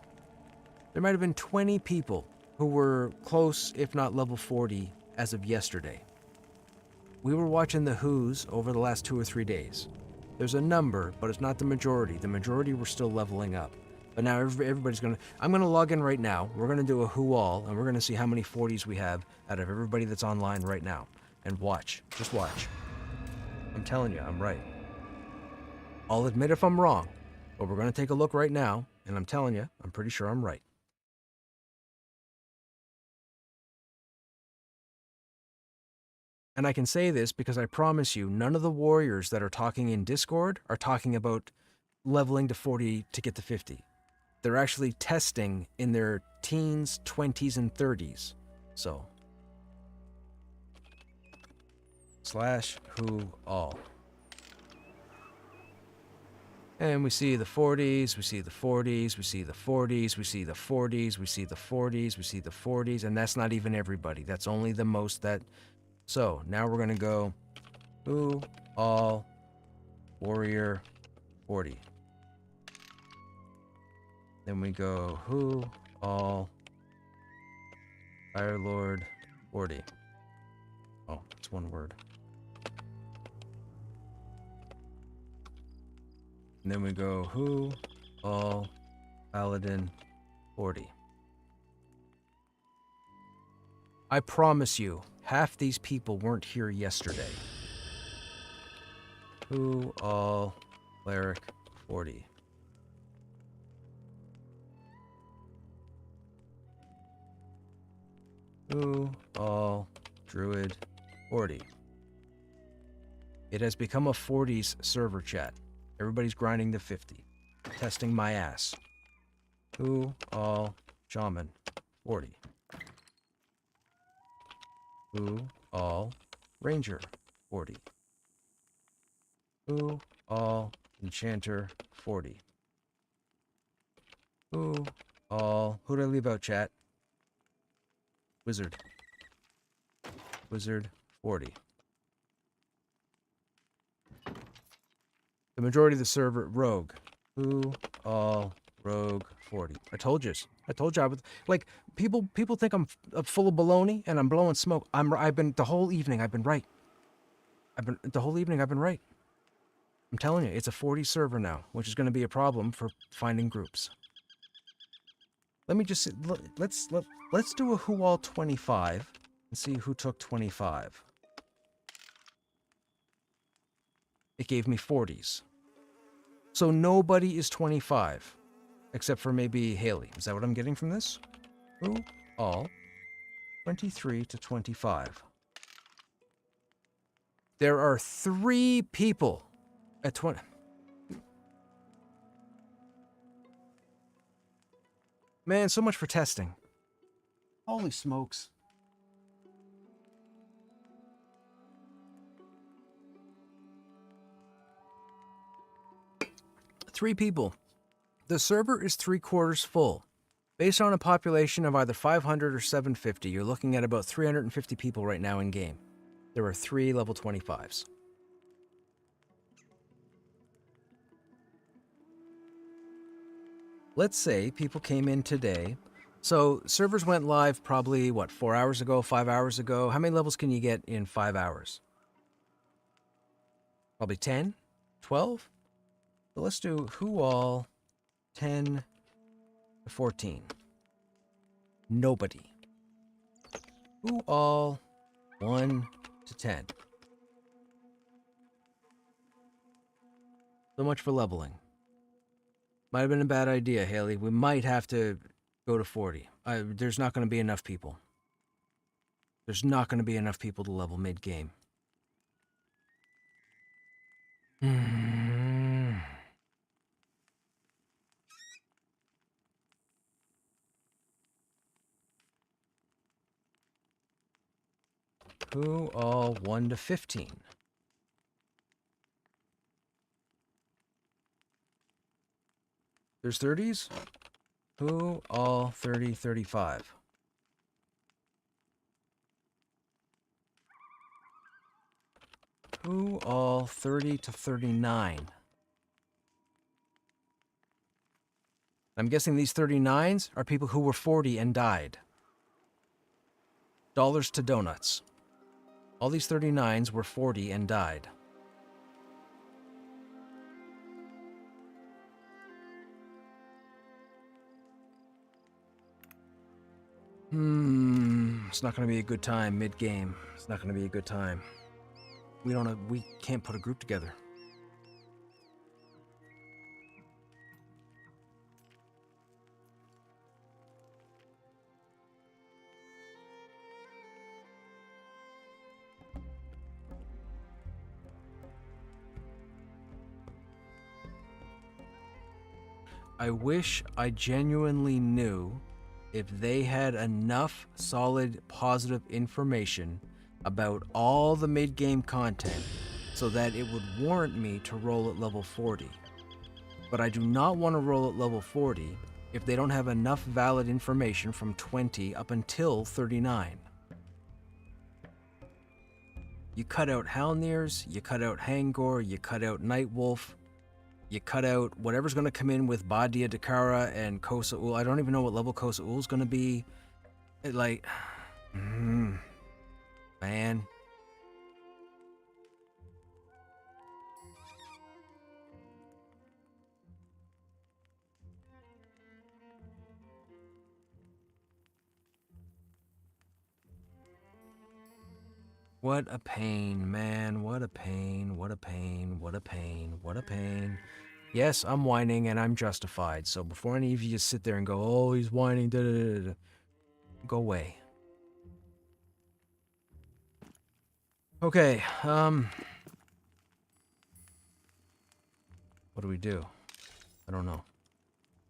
There might have been 20 people who were close, if not level 40, as of yesterday. We were watching the Who's over the last 2 or 3 days. There's a number, but it's not the majority. The majority were still leveling up. But now everybody's going to... I'm going to log in right now. We're going to do a Who All, and we're going to see how many 40s we have out of everybody that's online right now. And watch. Just watch. I'm telling you, I'm right. I'll admit if I'm wrong, but we're going to take a look right now, and I'm telling you, I'm pretty sure I'm right. And I can say this because I promise you, none of the warriors that are talking in Discord are talking about leveling to 40 to get to 50. They're actually testing in their teens, 20s, and 30s. So, /who all. And we see the 40s, we see the 40s, we see the 40s, we see the 40s, we see the 40s, we see the 40s, and that's not even everybody. That's only the most that... So, now we're going to go Who all warrior 40. Then we go Who all Fire Lord 40. Oh, it's one word. And then we go Who all Paladin 40. I promise you, half these people weren't here yesterday. Who all Cleric 40. Who all Druid 40. It has become a 40s server chat. Everybody's grinding to 50. Testing my ass. Who all Shaman 40. Who all Ranger 40. Who all Enchanter 40. Who all... Who did I leave out, chat? Wizard. Wizard 40. The majority of the server, rogue. Who all rogue 40. I told you. I would, like, people think I'm full of baloney and I'm blowing smoke. I've been, the whole evening, I've been right. The whole evening, I've been right. I'm telling you, it's a 40 server now, which is going to be a problem for finding groups. Let me just, let's do a who all 25 and see who took 25. It gave me 40s. So nobody is 25, except for maybe Haley. Is that what I'm getting from this? Who all 23 to 25. There are 3 people at 20. Man, so much for testing. Holy smokes. Three people. The server is 3/4 full. Based on a population of either 500 or 750, you're looking at about 350 people right now in game. There are 3 level 25s. Let's say people came in today. So servers went live probably, what, 4 hours ago, 5 hours ago? How many levels can you get in 5 hours? Probably 10? 12? So let's do who all 10 to 14. Nobody. Who all 1 to 10. So much for leveling. Might have been a bad idea, Haley. We might have to go to 40. There's not going to be enough people. There's not going to be enough people to level mid-game. Who all 1 to 15? There's 30s? Who all 30, 35? Who all 30 to 39? I'm guessing these 39s are people who were 40 and died. Dollars to donuts. All these 39s were 40 and died. It's not going to be a good time mid-game. It's not going to be a good time. We can't put a group together. I wish I genuinely knew if they had enough solid, positive information about all the mid-game content so that it would warrant me to roll at level 40. But I do not want to roll at level 40 if they don't have enough valid information from 20 up until 39. You cut out Halnirs, you cut out Hangor, you cut out Nightwolf, you cut out whatever's going to come in with Badia Dakara and Kosa Ul. I don't even know what level Kosa Ul's going to be. Man. What a pain, man. What a pain, what a pain, what a pain, what a pain. Yes, I'm whining and I'm justified. So before any of you just sit there and go, oh, he's whining, da da da da, go away. Okay, what do we do? I don't know.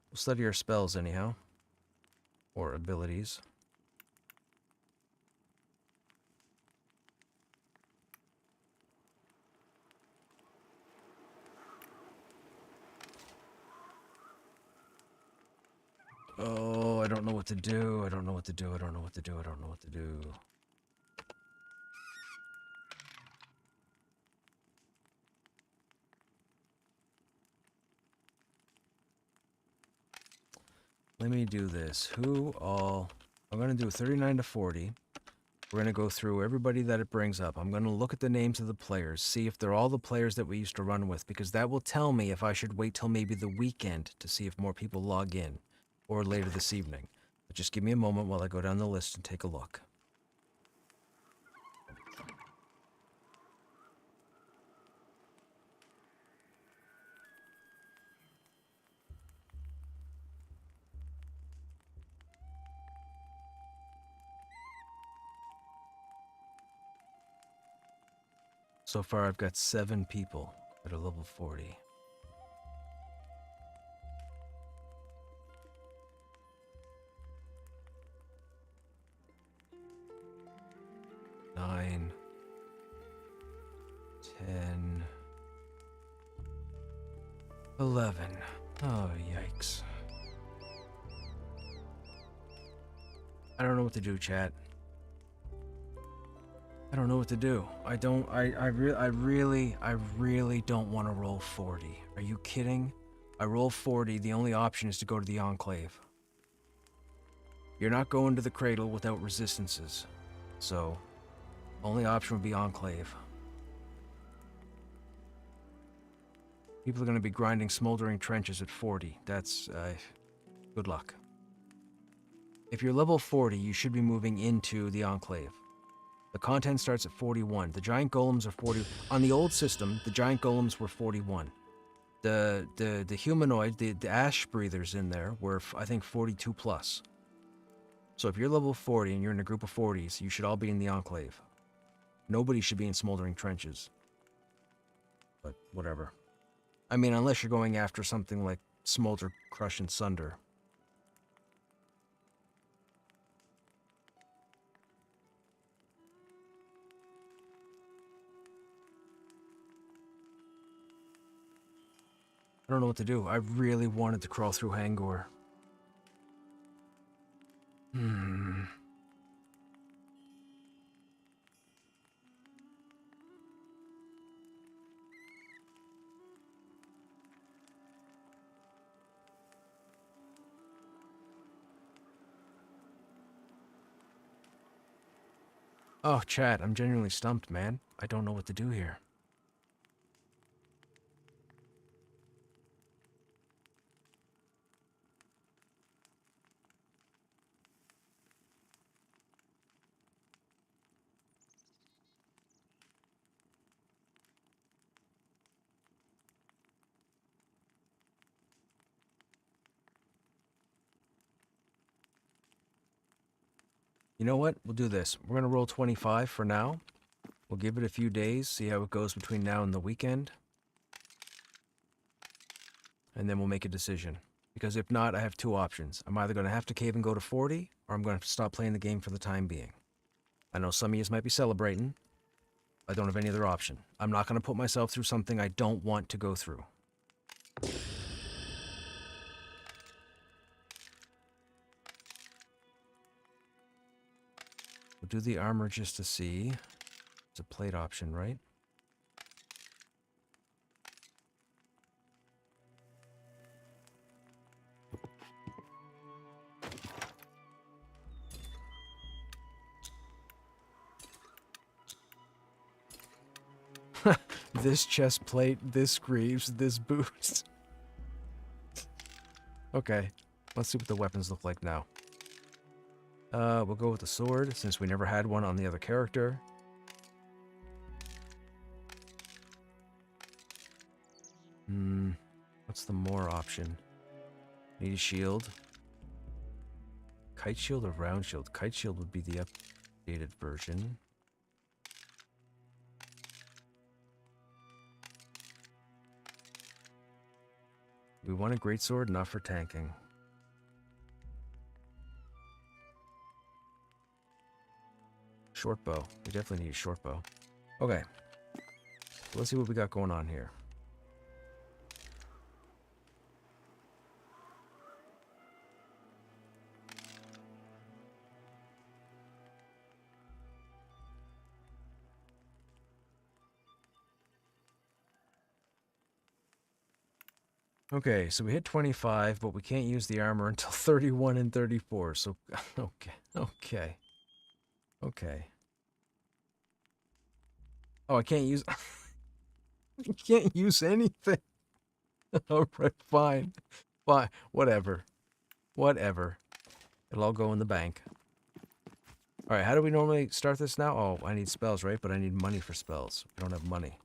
We'll study our spells anyhow. Or abilities. Oh, I don't know what to do. I don't know what to do. I don't know what to do. I don't know what to do. Let me do this. Who all... I'm going to do 39 to 40. We're going to go through everybody that it brings up. I'm going to look at the names of the players, see if they're all the players that we used to run with, because that will tell me if I should wait till maybe the weekend to see if more people log in, or later this evening. But just give me a moment while I go down the list and take a look. So far, I've got 7 people that are level 40. Nine, 10, 11. Oh, yikes. I don't know what to do, chat. I don't know what to do. I really don't want to roll 40. Are you kidding? I roll 40, the only option is to go to the Enclave. You're not going to the Cradle without resistances. So, only option would be Enclave. People are going to be grinding smoldering trenches at 40. That's, good luck. If you're level 40, you should be moving into the Enclave. The content starts at 41. The giant golems are 40. On the old system, the giant golems were 41. The humanoid, the ash breathers in there were, I think, 42 plus. So if you're level 40 and you're in a group of 40s, you should all be in the Enclave. Nobody should be in smoldering trenches. But whatever. I mean, unless you're going after something like Smolder, Crush, and Sunder. I don't know what to do. I really wanted to crawl through Hangor. Oh, chat, I'm genuinely stumped, man. I don't know what to do here. You know what? We'll do this. We're going to roll 25 for now. We'll give it a few days, see how it goes between now and the weekend. And then we'll make a decision. Because if not, I have 2 options. I'm either going to have to cave and go to 40, or I'm going to stop playing the game for the time being. I know some of you might be celebrating. I don't have any other option. I'm not going to put myself through something I don't want to go through. We'll do the armor just to see. It's a plate option, right? This chest plate, this greaves, this boots. Okay, let's see what the weapons look like now. We'll go with the sword, since we never had one on the other character. What's the more option? Need a shield. Kite shield or round shield? Kite shield would be the updated version. We want a greatsword, not for tanking. Short bow. We definitely need a short bow. Okay. Let's see what we got going on here. Okay, so we hit 25, but we can't use the armor until 31 and 34. So, okay. Oh, I can't use... I can't use anything. Alright, fine. Fine, whatever. It'll all go in the bank. Alright, how do we normally start this now? Oh, I need spells, right? But I need money for spells. I don't have money.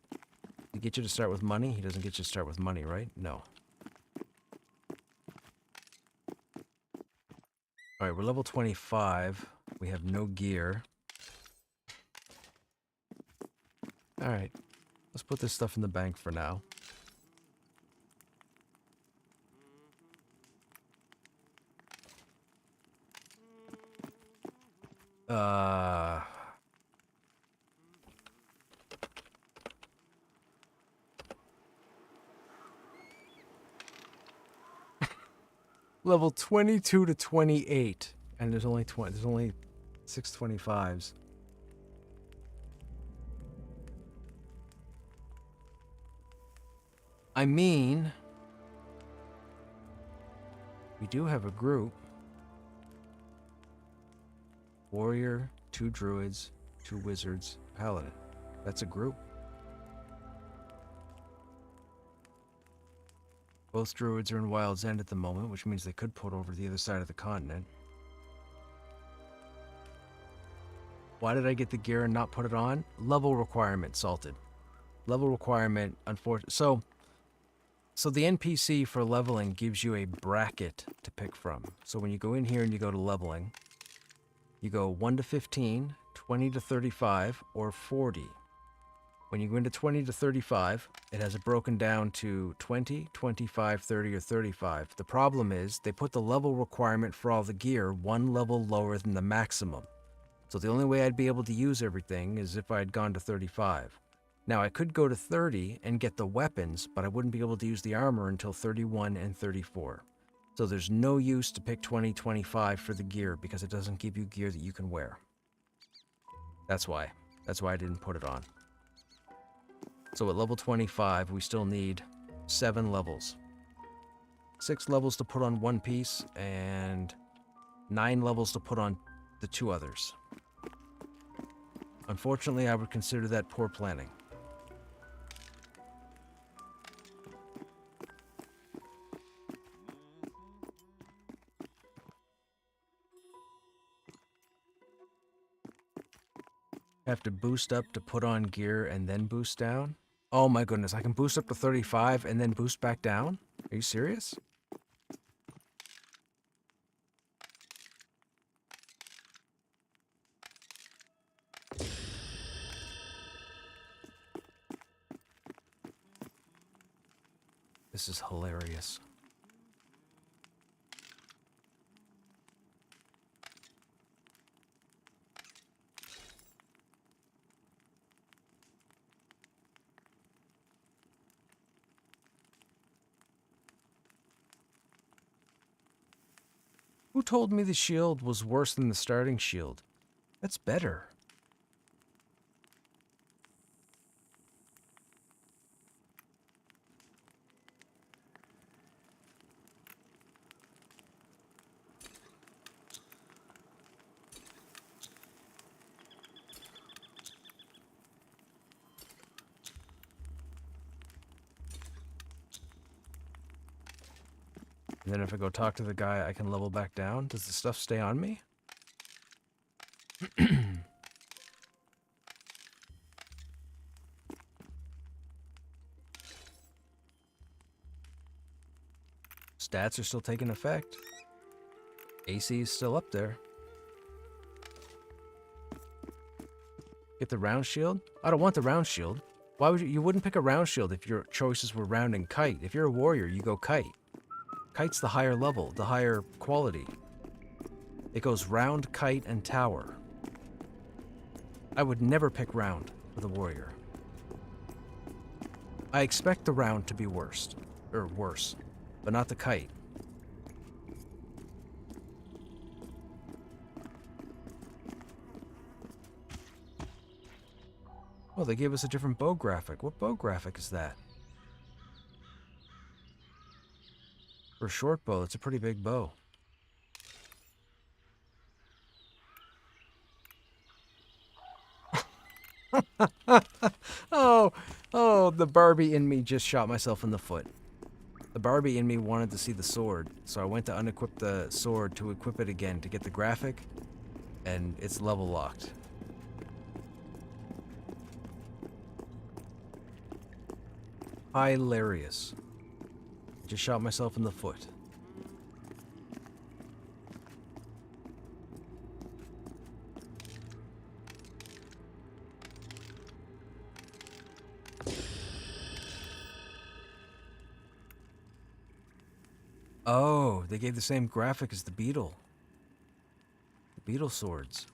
He get you to start with money? He doesn't get you to start with money, right? No. Alright, we're level 25. We have no gear. Alright. Let's put this stuff in the bank for now. Level 22 to 28. And there's only 6 25s. I mean, we do have a group. Warrior, 2 druids, 2 wizards, paladin. That's a group. Both druids are in Wild's End at the moment, which means they could put over the other side of the continent. Why did I get the gear and not put it on? Level requirement, Salted. Level requirement, unfortunately. So the NPC for leveling gives you a bracket to pick from. So when you go in here and you go to leveling, you go 1 to 15, 20 to 35, or 40. When you go into 20 to 35, it has it broken down to 20, 25, 30, or 35. The problem is they put the level requirement for all the gear 1 level lower than the maximum. So the only way I'd be able to use everything is if I had gone to 35. Now I could go to 30 and get the weapons, but I wouldn't be able to use the armor until 31 and 34. So there's no use to pick 20, 25 for the gear because it doesn't give you gear that you can wear. That's why. That's why I didn't put it on. So at level 25, we still need 7 levels. 6 levels to put on one piece, and 9 levels to put on the 2 others. Unfortunately, I would consider that poor planning. Have to boost up to put on gear and then boost down? Oh my goodness, I can boost up to 35 and then boost back down? Are you serious? This is hilarious. Who told me the shield was worse than the starting shield? That's better. And then if I go talk to the guy, I can level back down. Does the stuff stay on me? Stats are still taking effect. AC is still up there. Get the round shield? I don't want the round shield. Why would you wouldn't pick a round shield if your choices were round and kite. If you're a warrior, you go kite. Kite's the higher level, the higher quality. It goes round, kite, and tower. I would never pick round with a warrior. I expect the round to be worse, but not the kite. Oh, they gave us a different bow graphic. What bow graphic is that? For a short bow, it's a pretty big bow. Oh, the Barbie in me just shot myself in the foot. The Barbie in me wanted to see the sword, so I went to unequip the sword to equip it again to get the graphic, and it's level locked. Hilarious. Just shot myself in the foot. Oh, they gave the same graphic as the beetle. The beetle swords.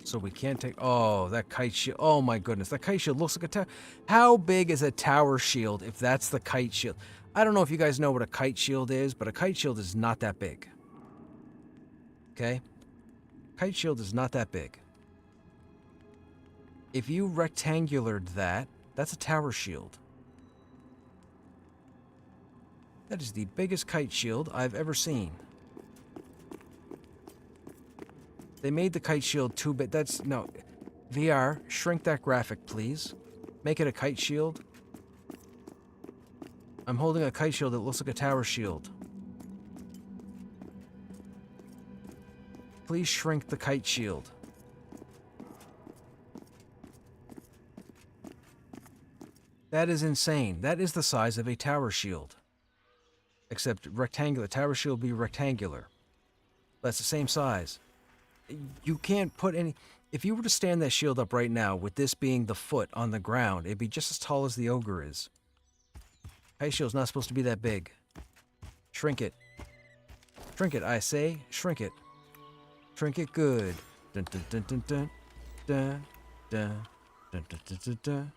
So we can't take... Oh, that kite shield. Oh my goodness, that kite shield looks like a tower. How big is a tower shield if that's the kite shield? I don't know if you guys know what a kite shield is, but a kite shield is not that big. Okay? Kite shield is not that big. If you rectangulared that, that's a tower shield. That is the biggest kite shield I've ever seen. They made the kite shield too big. That's... No. VR, shrink that graphic, please. Make it a kite shield. I'm holding a kite shield that looks like a tower shield. Please shrink the kite shield. That is insane. That is the size of a tower shield. Except rectangular. Tower shield would be rectangular. That's the same size. You can't put any... If you were to stand that shield up right now, with this being the foot on the ground, it'd be just as tall as the ogre is. Kite shield's not supposed to be that big. Shrink it. Shrink it, I say. Shrink it. Shrink it good. Dun dun dun dun dun. Dun dun dun dun dun dun dun.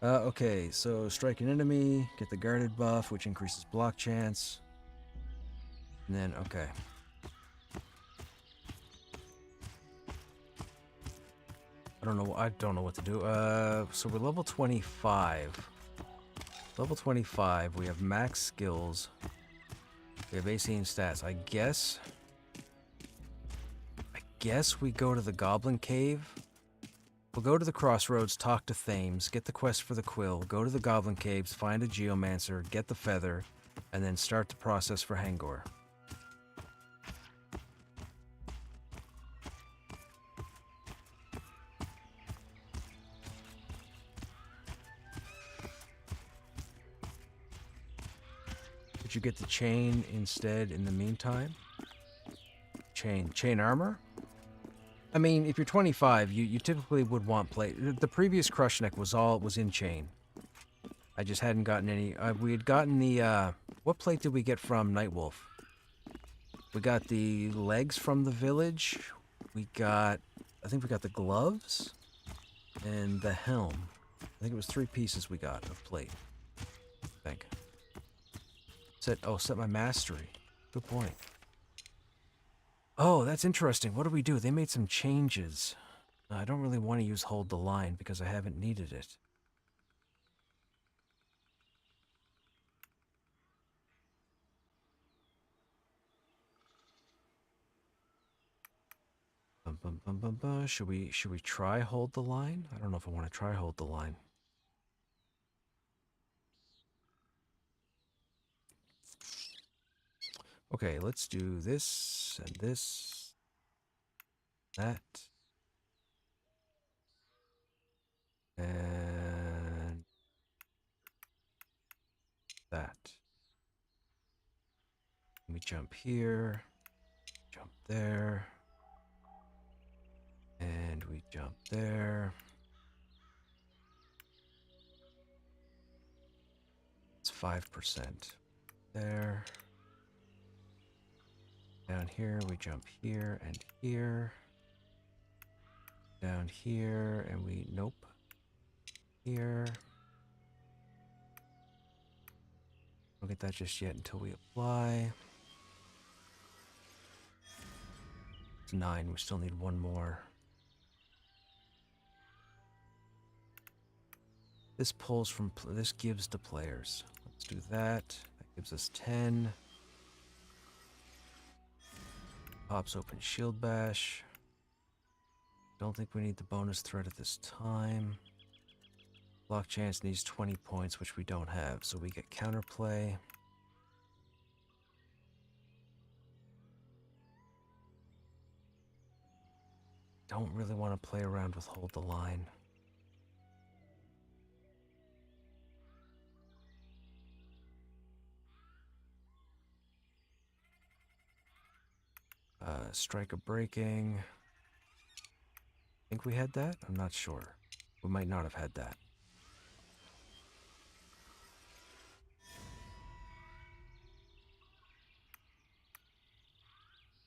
Okay, so strike an enemy, get the guarded buff, which increases block chance. And then, okay. I don't know what to do. So we're level 25. Level 25, we have max skills. We have AC and stats. I guess we go to the Goblin Cave. We'll go to the crossroads, talk to Thames, get the quest for the quill, go to the Goblin Caves, find a Geomancer, get the feather, and then start the process for Hangor. Did you get the chain instead in the meantime? Chain armor? I mean, if you're 25, you typically would want plate. The previous Krushnek was in chain. I just hadn't gotten any. We had gotten the what plate did we get from Nightwolf? We got the legs from the village. I think we got the gloves and the helm. I think it was 3 pieces we got of plate. I think. Set my mastery. Good point. Oh, that's interesting. What do we do? They made some changes. I don't really want to use hold the line because I haven't needed it. Should we try hold the line? I don't know if I want to try hold the line. Okay, let's do this and this. That. And that. Let me jump here. Jump there. And we jump there. It's 5%. There. Down here, we jump here and here. Down here, and we... Nope. Here. Don't get that just yet until we apply. It's 9. We still need one more. This pulls from, this gives to players. Let's do that. That gives us 10. Pops open shield bash. Don't think we need the bonus threat at this time. Block chance needs 20 points, which we don't have, so we get counterplay. Don't really want to play around with hold the line. Strike a breaking. Think we had that? I'm not sure. We might not have had that.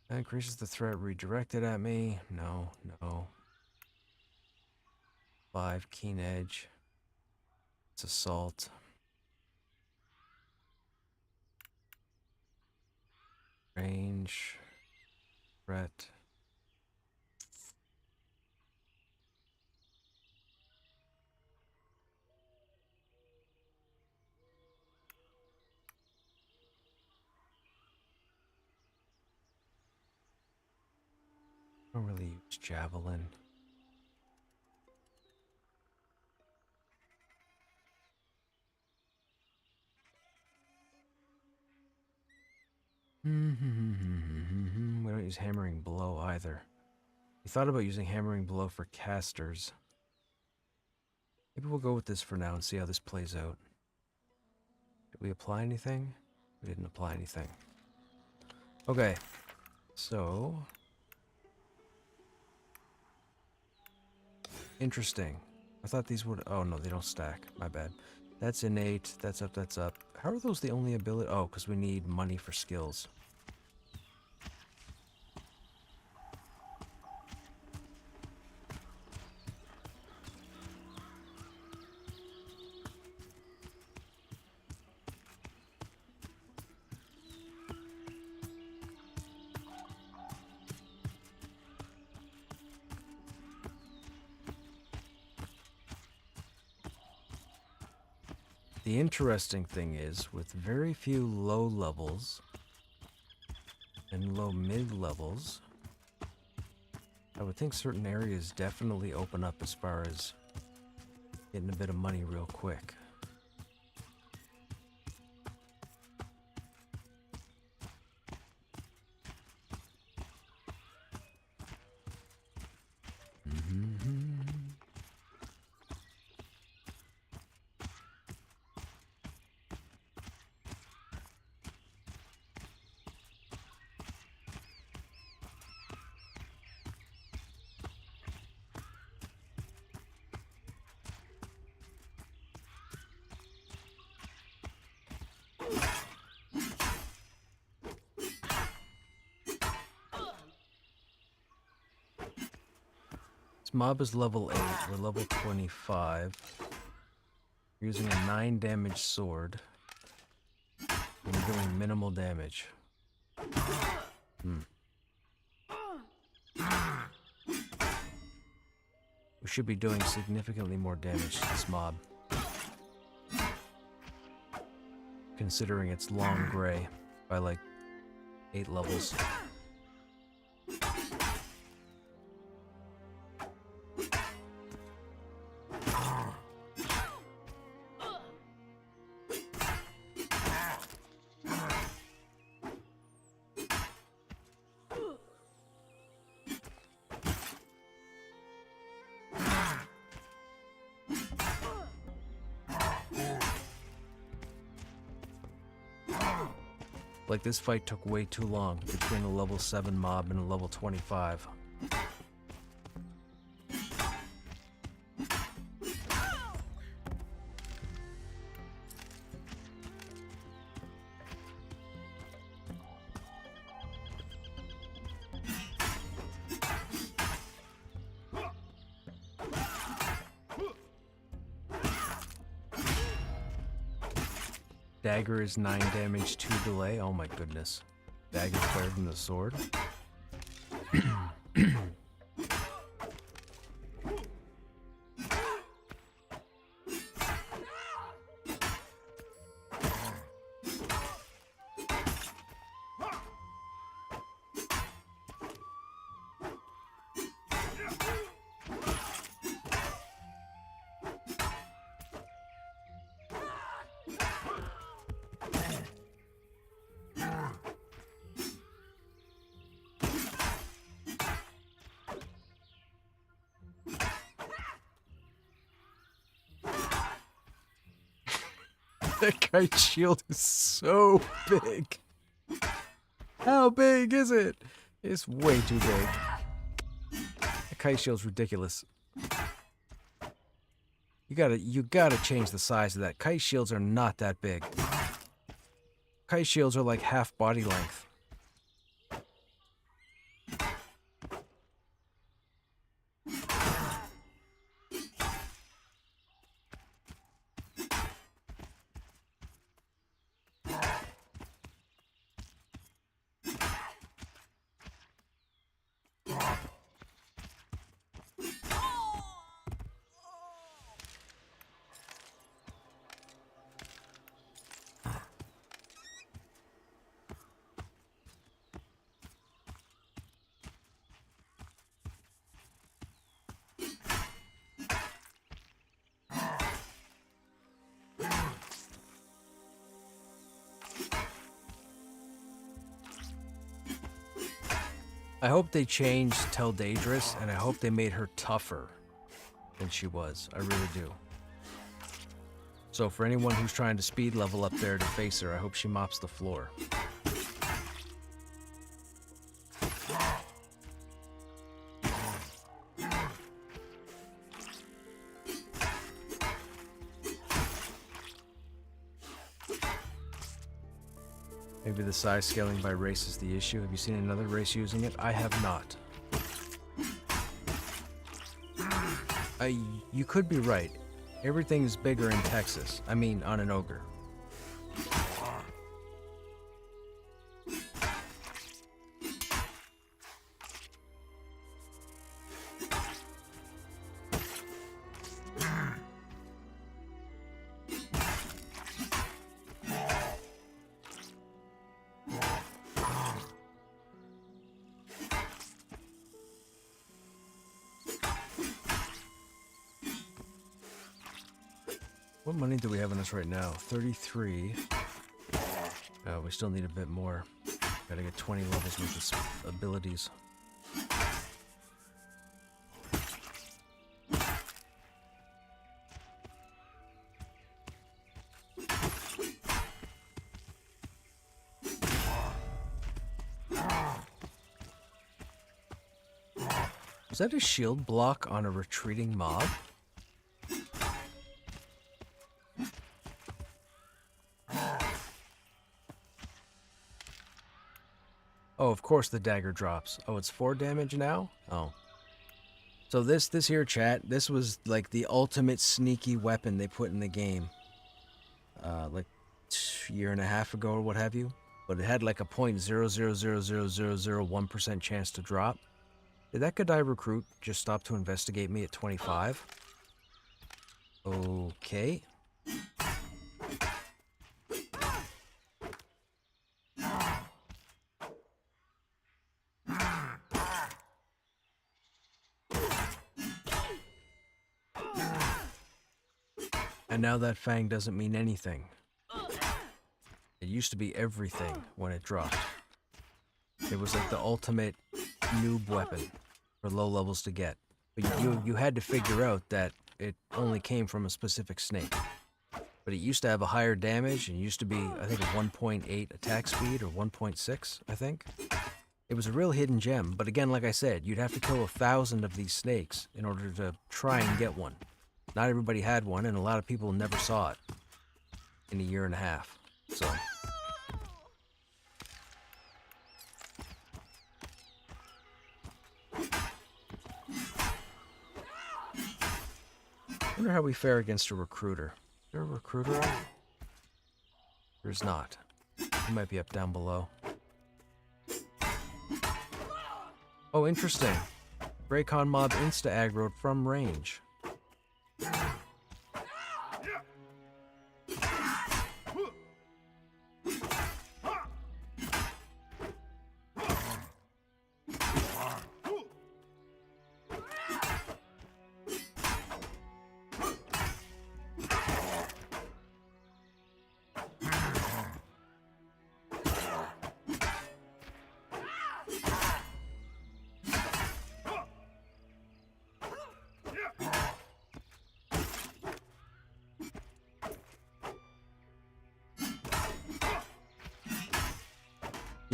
That increases the threat redirected at me. No, no. 5, keen edge. It's assault. Range. Threat. I don't really use javelin. We don't use hammering blow either. We thought about using hammering blow for casters. Maybe we'll go with this for now and see how this plays out. Did we apply anything? We didn't apply anything. Okay, so... Interesting. I thought these would... Oh, no, they don't stack. My bad. That's innate. That's up, that's up. How are those the only ability? Oh, because we need money for skills. The interesting thing is, with very few low levels and low mid levels, I would think certain areas definitely open up as far as getting a bit of money real quick. This mob is level 8, we're level 25. We're using a 9 damage sword. And we're doing minimal damage. We should be doing significantly more damage to this mob. Considering it's long gray by like 8 levels. Like, this fight took way too long between a level 7 mob and a level 25. Dagger is 9 damage, 2 delay. Oh my goodness. Dagger better than the sword. That kite shield is so big. How big is it? It's way too big. The kite shield's ridiculous. You gotta change the size of that. Kite shields are not that big. Kite shields are like half body length. I hope they changed Tell Daedrus, and I hope they made her tougher than she was. I really do. So for anyone who's trying to speed level up there to face her, I hope she mops the floor. Maybe the size scaling by race is the issue. Have you seen another race using it? I have not. You could be right. Everything is bigger in Texas. I mean, on an ogre. What money do we have on us right now? 33. Oh, we still need a bit more. Gotta get 20 levels with his abilities. Was that a shield block on a retreating mob? Oh, of course the dagger drops. Oh, it's 4 damage now? Oh. So this here, chat, this was like the ultimate sneaky weapon they put in the game. Like a year and a half ago or what have you. But it had like a 0.0000001% chance to drop. Did that Godai recruit just stop to investigate me at 25? Okay. And now that Fang doesn't mean anything. It used to be everything when it dropped. It was like the ultimate noob weapon for low levels to get. But you had to figure out that it only came from a specific snake. But it used to have a higher damage, and used to be, I think, a 1.8 attack speed, or 1.6, I think. It was a real hidden gem, but again, like I said, you'd have to kill 1,000 of these snakes in order to try and get one. Not everybody had one, and a lot of people never saw it in a year and a half, so... I wonder how we fare against a recruiter. Is there a recruiter up? There's not. He might be up down below. Oh, interesting. Greycon mob insta-aggroed from range.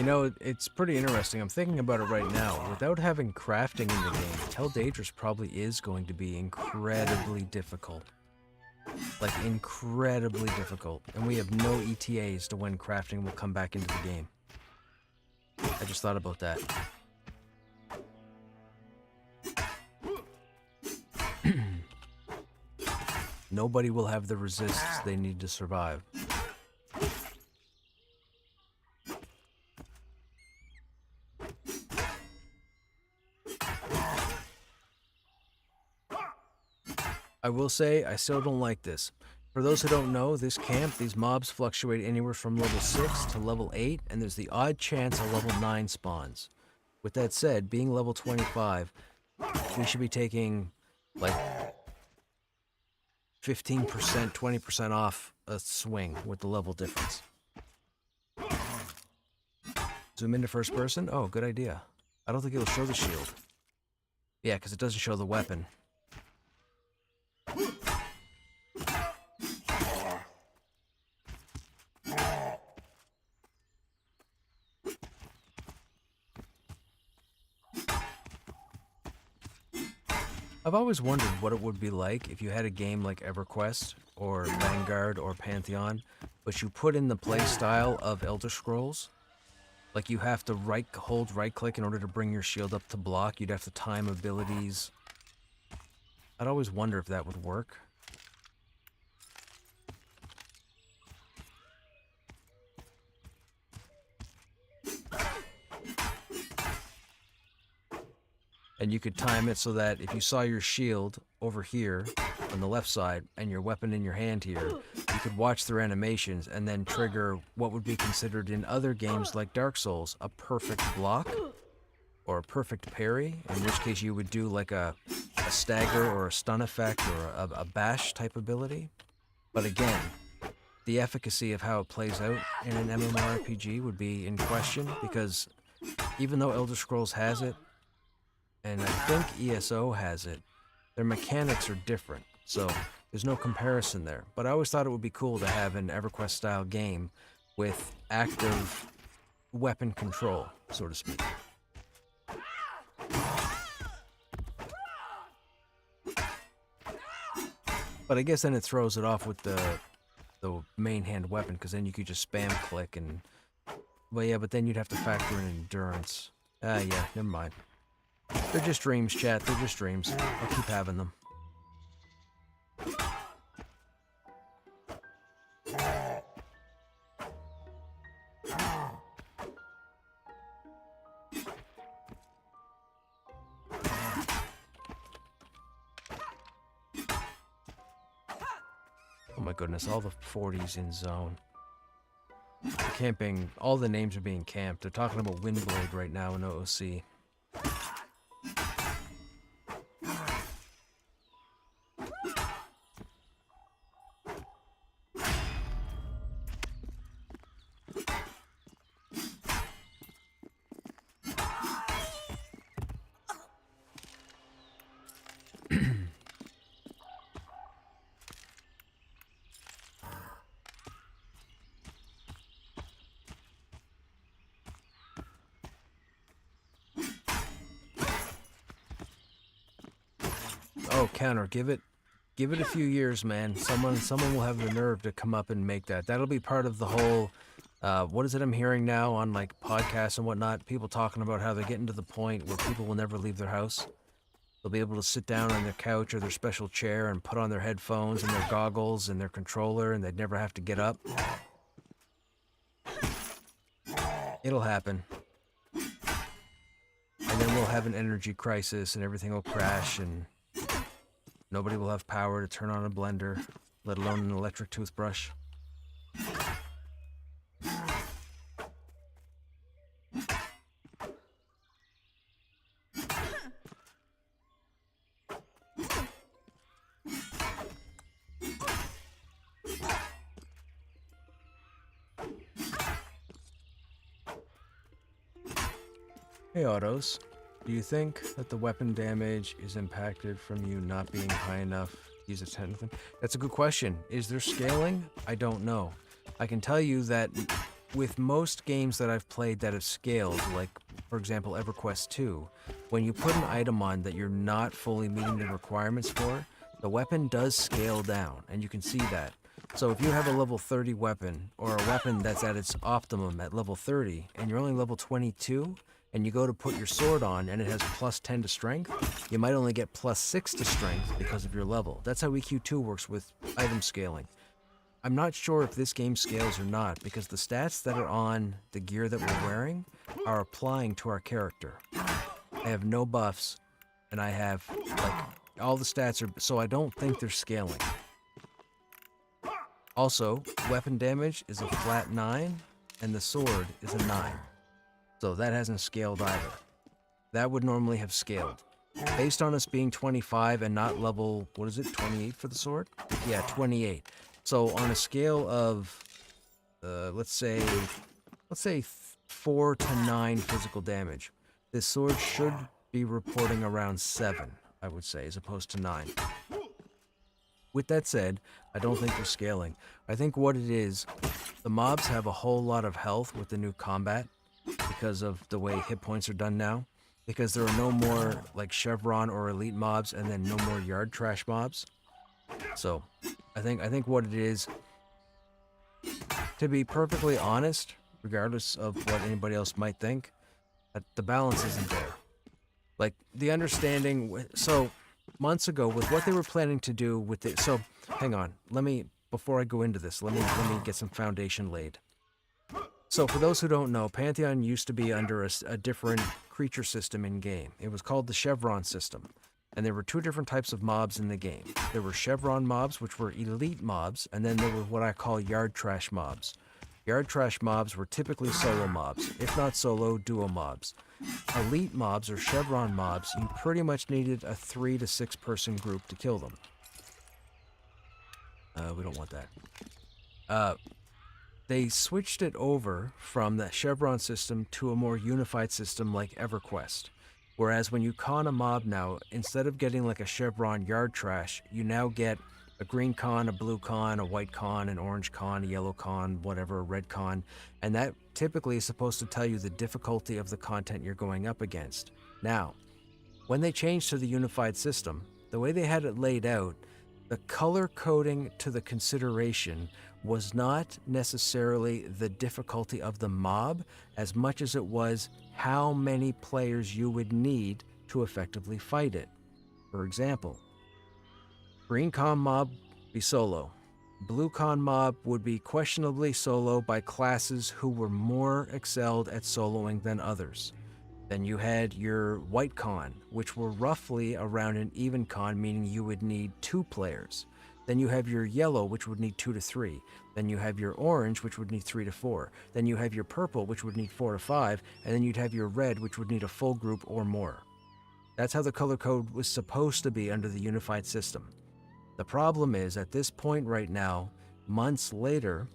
You know, it's pretty interesting. I'm thinking about it right now. Without having crafting in the game, Tell Dangerous probably is going to be incredibly difficult. Like, incredibly difficult. And we have no ETAs to when crafting will come back into the game. I just thought about that. Nobody will have the resists they need to survive. I will say, I still don't like this. For those who don't know, this camp, these mobs fluctuate anywhere from level 6 to level 8, and there's the odd chance a level 9 spawns. With that said, being level 25, we should be taking, like, 15%, 20% off a swing with the level difference. Zoom into first person? Oh, good idea. I don't think it'll show the shield. Yeah, because it doesn't show the weapon. I've always wondered what it would be like if you had a game like EverQuest, or Vanguard, or Pantheon, but you put in the playstyle of Elder Scrolls. Like, you have to hold right-click in order to bring your shield up to block. You'd have to time abilities. I'd always wonder if that would work. And you could time it so that if you saw your shield over here on the left side and your weapon in your hand here, you could watch their animations and then trigger what would be considered in other games like Dark Souls a perfect block or a perfect parry, in which case you would do like a stagger or a stun effect or a bash type ability. But again, the efficacy of how it plays out in an MMORPG would be in question, because even though Elder Scrolls has it, and I think ESO has it, their mechanics are different, so there's no comparison there. But I always thought it would be cool to have an EverQuest-style game with active weapon control, so to speak. But I guess then it throws it off with the main hand weapon, because then you could just spam click and... Well, yeah, but then you'd have to factor in endurance. Yeah, never mind. They're just dreams, chat. They're just dreams. I'll keep having them. Oh my goodness, all the 40s in zone. The camping, all the names are being camped. They're talking about Windblade right now in OOC. Oh, counter, give it a few years, man. Someone will have the nerve to come up and make that. That'll be part of the whole, what is it I'm hearing now on like podcasts and whatnot? People talking about how they're getting to the point where people will never leave their house. They'll be able to sit down on their couch or their special chair and put on their headphones and their goggles and their controller, and they'd never have to get up. It'll happen. And then we'll have an energy crisis and everything will crash and nobody will have power to turn on a blender, let alone an electric toothbrush. Hey Autos, do you think that the weapon damage is impacted from you not being high enough to use a technical? That's a good question. Is there scaling? I don't know. I can tell you that with most games that I've played that have scaled, like, for example, EverQuest 2, when you put an item on that you're not fully meeting the requirements for, the weapon does scale down, and you can see that. So if you have a level 30 weapon, or a weapon that's at its optimum at level 30, and you're only level 22, and you go to put your sword on and it has plus 10 to strength, you might only get plus 6 to strength because of your level. That's how EQ2 works with item scaling. I'm not sure if this game scales or not, because the stats that are on the gear that we're wearing are applying to our character. I have no buffs, and I have, like, all the stats are, so I don't think they're scaling. Also, weapon damage is a flat 9, and the sword is a 9. So that hasn't scaled either. That would normally have scaled. Based on us being 25 and not level, what is it, 28 for the sword? Yeah, 28. So on a scale of, let's say 4 to 9 physical damage, this sword should be reporting around 7, I would say, as opposed to 9. With that said, I don't think they're scaling. I think what it is, the mobs have a whole lot of health with the new combat because of the way hit points are done now. Because there are no more like Chevron or Elite mobs, and then no more Yard Trash mobs. So, I think what it is, to be perfectly honest, regardless of what anybody else might think, that the balance isn't there. Like, the understanding, so months ago, with what they were planning to do with it, so hang on, before I go into this, let me get some foundation laid. So for those who don't know, Pantheon used to be under a different creature system in game. It was called the Chevron system, and there were 2 different types of mobs in the game. There were Chevron mobs, which were elite mobs, and then there were what I call Yard Trash mobs. Yard Trash mobs were typically solo mobs, if not solo, duo mobs. Elite mobs, or Chevron mobs, you pretty much needed a 3 to 6 person group to kill them. We don't want that. They switched it over from the Chevron system to a more unified system like EverQuest. Whereas when you con a mob now, instead of getting like a Chevron Yard Trash, you now get a green con, a blue con, a white con, an orange con, a yellow con, whatever, a red con. And that typically is supposed to tell you the difficulty of the content you're going up against. Now, when they changed to the unified system, the way they had it laid out, the color coding to the consideration was not necessarily the difficulty of the mob as much as it was how many players you would need to effectively fight it. For example, green con mob be solo. Blue con mob would be questionably solo by classes who were more excelled at soloing than others. Then you had your white con, which were roughly around an even con, meaning you would need 2 players. Then you have your yellow, which would need 2 to 3. Then you have your orange, which would need 3 to 4. Then you have your purple, which would need 4 to 5. And then you'd have your red, which would need a full group or more. That's how the color code was supposed to be under the unified system. The problem is, at this point right now, months later,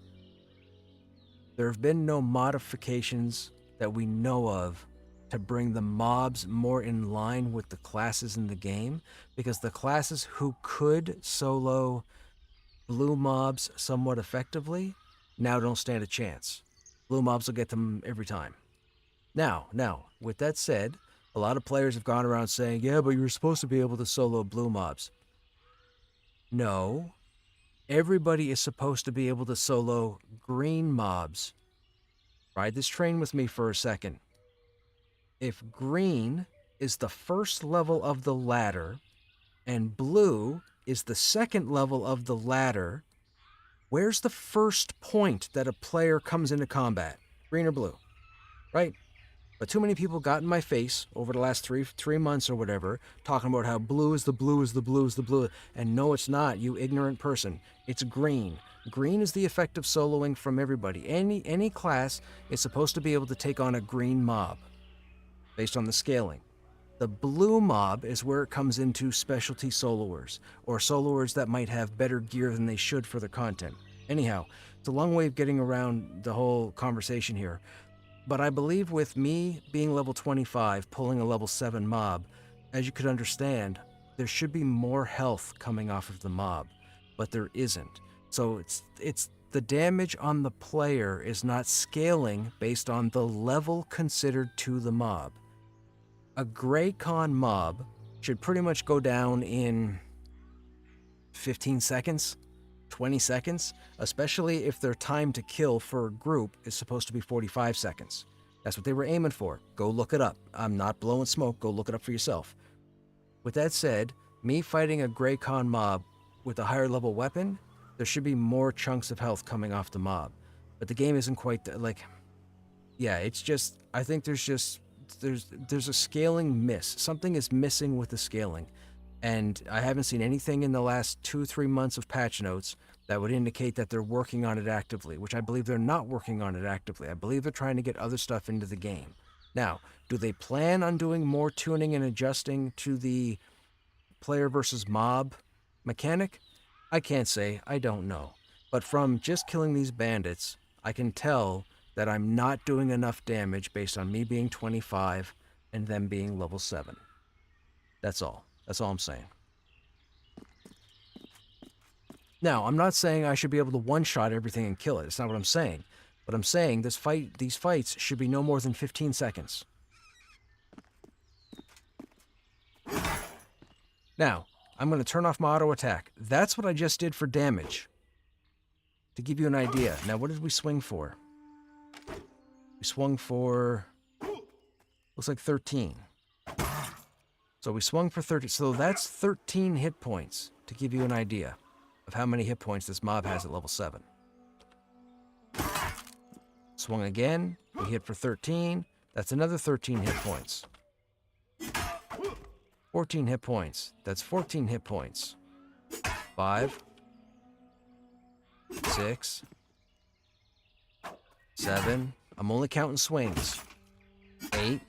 there have been no modifications that we know of to bring the mobs more in line with the classes in the game, because the classes who could solo blue mobs somewhat effectively now don't stand a chance. Blue mobs will get them every time. Now, with that said, a lot of players have gone around saying, yeah, but you're supposed to be able to solo blue mobs. No, everybody is supposed to be able to solo green mobs. Ride this train with me for a second. If green is the first level of the ladder and blue is the second level of the ladder, where's the first point that a player comes into combat? Green or blue, right? But too many people got in my face over the last three months or whatever, talking about how blue is the blue is the blue is the blue. And no, it's not, you ignorant person. It's green. Green is the effective soloing from everybody. Any class is supposed to be able to take on a green mob based on the scaling. The blue mob is where it comes into specialty soloers, or soloers that might have better gear than they should for the content. Anyhow, it's a long way of getting around the whole conversation here. But I believe with me being level 25, pulling a level 7 mob, as you could understand, there should be more health coming off of the mob, but there isn't. So it's the damage on the player is not scaling based on the level considered to the mob. A Grey Con mob should pretty much go down in 15 seconds, 20 seconds, especially if their time to kill for a group is supposed to be 45 seconds. That's what they were aiming for. Go look it up. I'm not blowing smoke. Go look it up for yourself. With that said, me fighting a Grey Con mob with a higher level weapon, there should be more chunks of health coming off the mob. But the game isn't quite like, yeah, it's just, I think there's a scaling miss. Something is missing with the scaling. And I haven't seen anything in the last 2-3 months of patch notes that would indicate that they're working on it actively, which I believe they're not working on it actively. I believe they're trying to get other stuff into the game. Now, do they plan on doing more tuning and adjusting to the player versus mob mechanic? I can't say. I don't know. But from just killing these bandits, I can tell that I'm not doing enough damage based on me being 25 and them being level 7. That's all. That's all I'm saying. Now, I'm not saying I should be able to one-shot everything and kill it. That's not what I'm saying. But I'm saying these fights should be no more than 15 seconds. Now, I'm going to turn off my auto attack. That's what I just did for damage. To give you an idea. Now, what did we swing for? We swung for... looks like 13. So we swung for 30. So that's 13 hit points, to give you an idea of how many hit points this mob has at level 7. Swung again. We hit for 13. That's another 13 hit points. 14 hit points. That's 14 hit points. 5. 6. 7. I'm only counting swings. 8.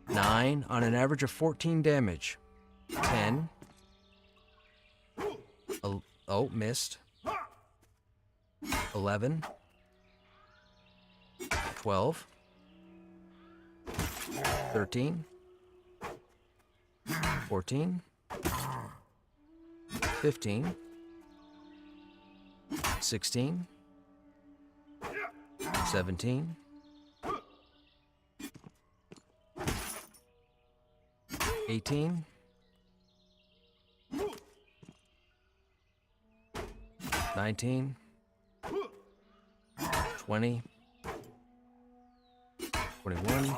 9 on an average of 14 damage. 10. Oh, missed. 11. 12. 13. 14. 15. 16. 17. 18. 19. 20. 21.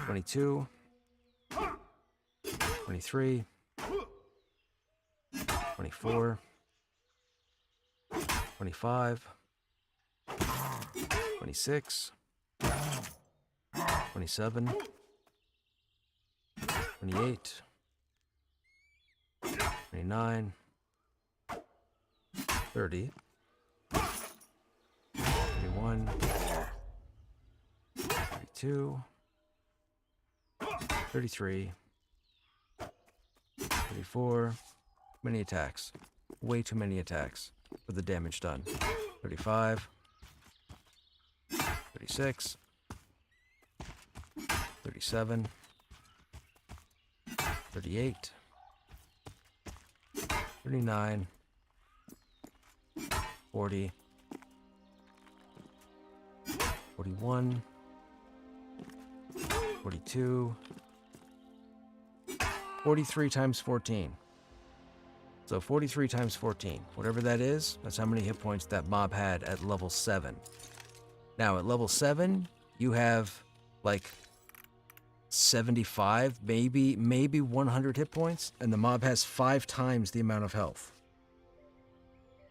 22. 23. 24. 25. 26. 27, 28, 29, 30, 31, 32, 33, 34. Many attacks. Way too many attacks for the damage done. 35, 36, 37, 38, 39, 40, 41, 42, 43 times 14. So 43 times 14, whatever that is, that's how many hit points that mob had at level 7. Now at level 7, you have like 75, maybe 100 hit points, and the mob has 5 times the amount of health.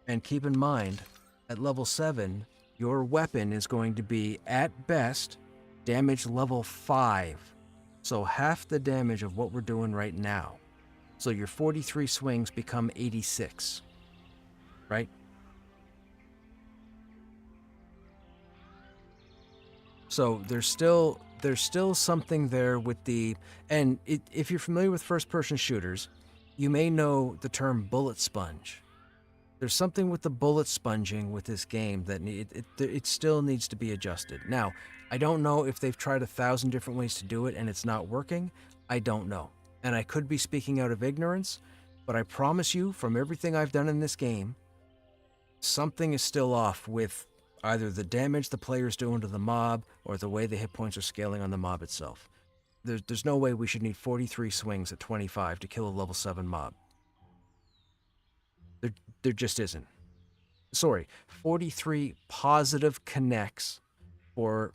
And keep in mind, at level 7, your weapon is going to be, at best, damage level 5. So half the damage of what we're doing right now. So your 43 swings become 86, right? So there's still something there with the, and if you're familiar with first-person shooters, you may know the term bullet sponge. There's something with the bullet sponging with this game that it still needs to be adjusted. Now, I don't know if they've tried 1,000 different ways to do it and it's not working. I don't know. And I could be speaking out of ignorance, but I promise you, from everything I've done in this game, something is still off with either the damage the player's doing to the mob or the way the hit points are scaling on the mob itself. There's no way we should need 43 swings at 25 to kill a level 7 mob. There just isn't. Sorry, 43 positive connects for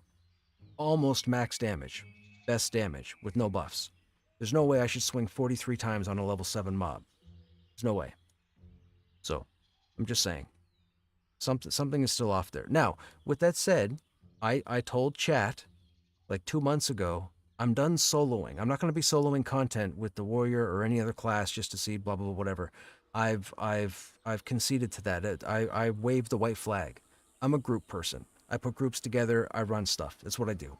almost max damage, best damage, with no buffs. There's no way I should swing 43 times on a level 7 mob. There's no way. So, I'm just saying. Something is still off there. Now, with that said, I told chat like 2 months ago, I'm done soloing. I'm not going to be soloing content with the warrior or any other class just to see blah blah blah whatever. I've conceded to that. I waved the white flag. I'm a group person. I put groups together. I run stuff. That's what I do.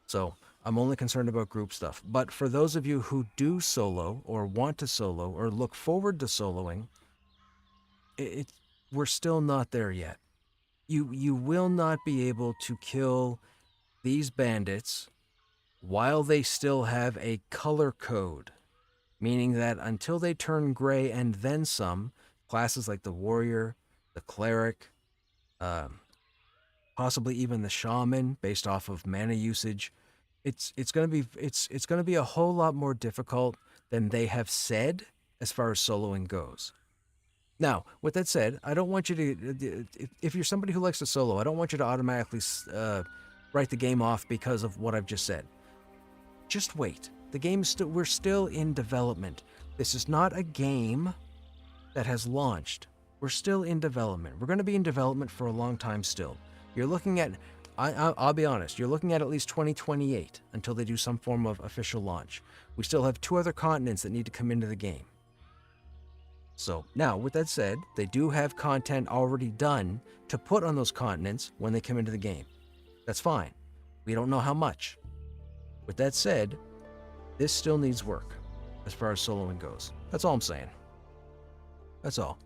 So I'm only concerned about group stuff. But for those of you who do solo or want to solo or look forward to soloing, we're still not there yet. You will not be able to kill these bandits while they still have a color code, meaning that until they turn gray and then some, classes like the warrior, the cleric, possibly even the shaman, based off of mana usage, it's gonna be a whole lot more difficult than they have said as far as soloing goes. Now, with that said, I don't want you to, if you're somebody who likes to solo, I don't want you to automatically write the game off because of what I've just said. Just wait. The game is we're still in development. This is not a game that has launched. We're still in development. We're going to be in development for a long time still. You're looking at, I'll be honest, you're looking at least 2028 until they do some form of official launch. We still have 2 other continents that need to come into the game. So now, with that said, they do have content already done to put on those continents when they come into the game. That's fine. We don't know how much. With that said, this still needs work as far as soloing goes. That's all I'm saying. That's all.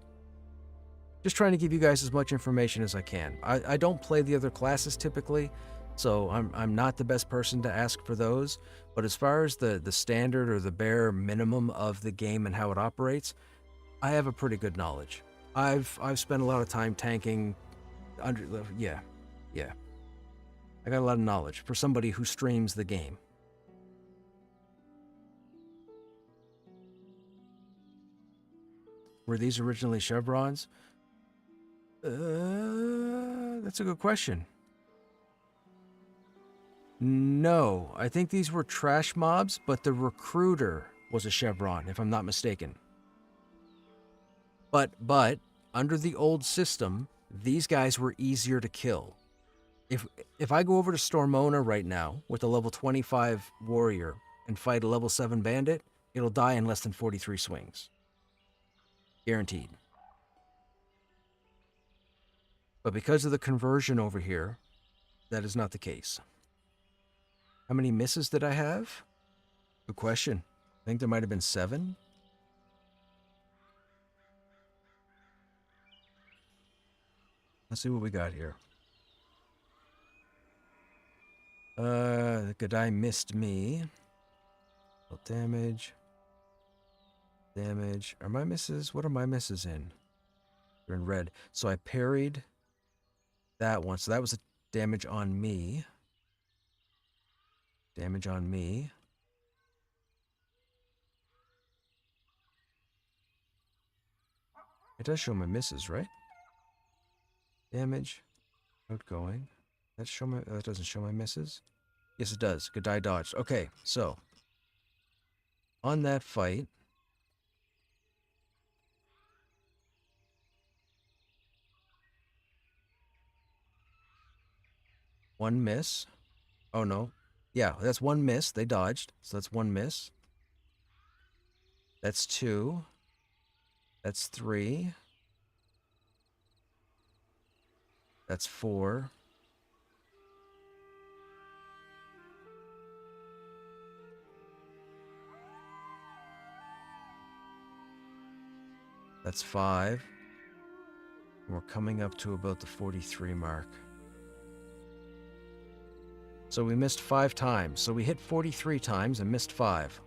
Just trying to give you guys as much information as I can. I don't play the other classes typically, so I'm not the best person to ask for those. But as far as the standard or the bare minimum of the game and how it operates, I have a pretty good knowledge. I've spent a lot of time tanking yeah. I got a lot of knowledge for somebody who streams the game. Were these originally chevrons? That's a good question. No, I think these were trash mobs, but the recruiter was a chevron, if I'm not mistaken. But under the old system, these guys were easier to kill. If I go over to Stormona right now with a level 25 warrior and fight a level 7 bandit, it'll die in less than 43 swings. Guaranteed. But because of the conversion over here, that is not the case. How many misses did I have? Good question. I think there might have been 7. Let's see what we got here. The Gadai missed me. Well, damage. Are my misses? What are my misses in? They're in red. So I parried that one. So that was a damage on me. Damage on me. It does show my misses, right? Damage. Outgoing. That doesn't show my misses? Yes, it does. Gadai dodged. Okay, so on that fight, one miss. Oh no. Yeah, that's one miss. They dodged. So that's one miss. That's 2. That's 3. That's 4. That's 5. And we're coming up to about the 43 mark. So we missed 5 times. So we hit 43 times and missed 5.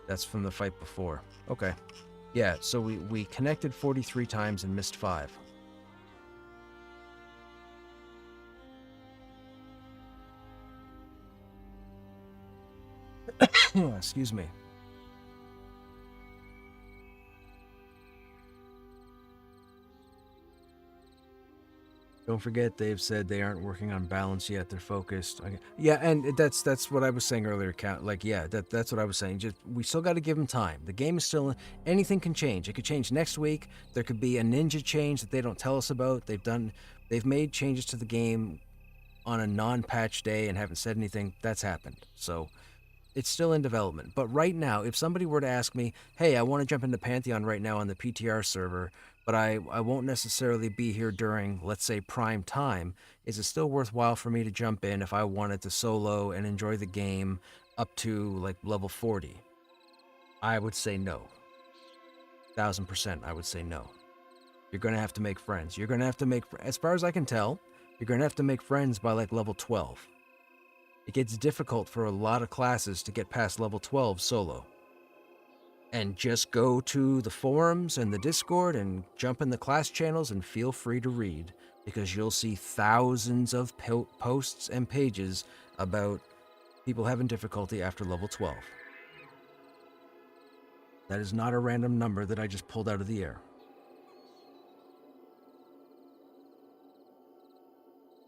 That's from the fight before. Okay. Yeah, so we connected 43 times and missed 5. Excuse me. Don't forget, they've said they aren't working on balance yet. They're focused. Yeah, and that's what I was saying earlier. Like, yeah, that's what I was saying. Just we still got to give them time. The game is still. Anything can change. It could change next week. There could be a ninja change that they don't tell us about. They've made changes to the game on a non-patch day and haven't said anything. That's happened. So it's still in development. But right now, if somebody were to ask me, hey, I want to jump into Pantheon right now on the PTR server, but I won't necessarily be here during, let's say, prime time, is it still worthwhile for me to jump in if I wanted to solo and enjoy the game up to like level 40? I would say no. 1000% I would say no. You're going to have to make friends. You're going to have to make, as far as I can tell, you're going to have to make friends by like level 12. It gets difficult for a lot of classes to get past level 12 solo. And just go to the forums and the Discord and jump in the class channels and feel free to read, because you'll see thousands of posts and pages about people having difficulty after level 12. That is not a random number that I just pulled out of the air.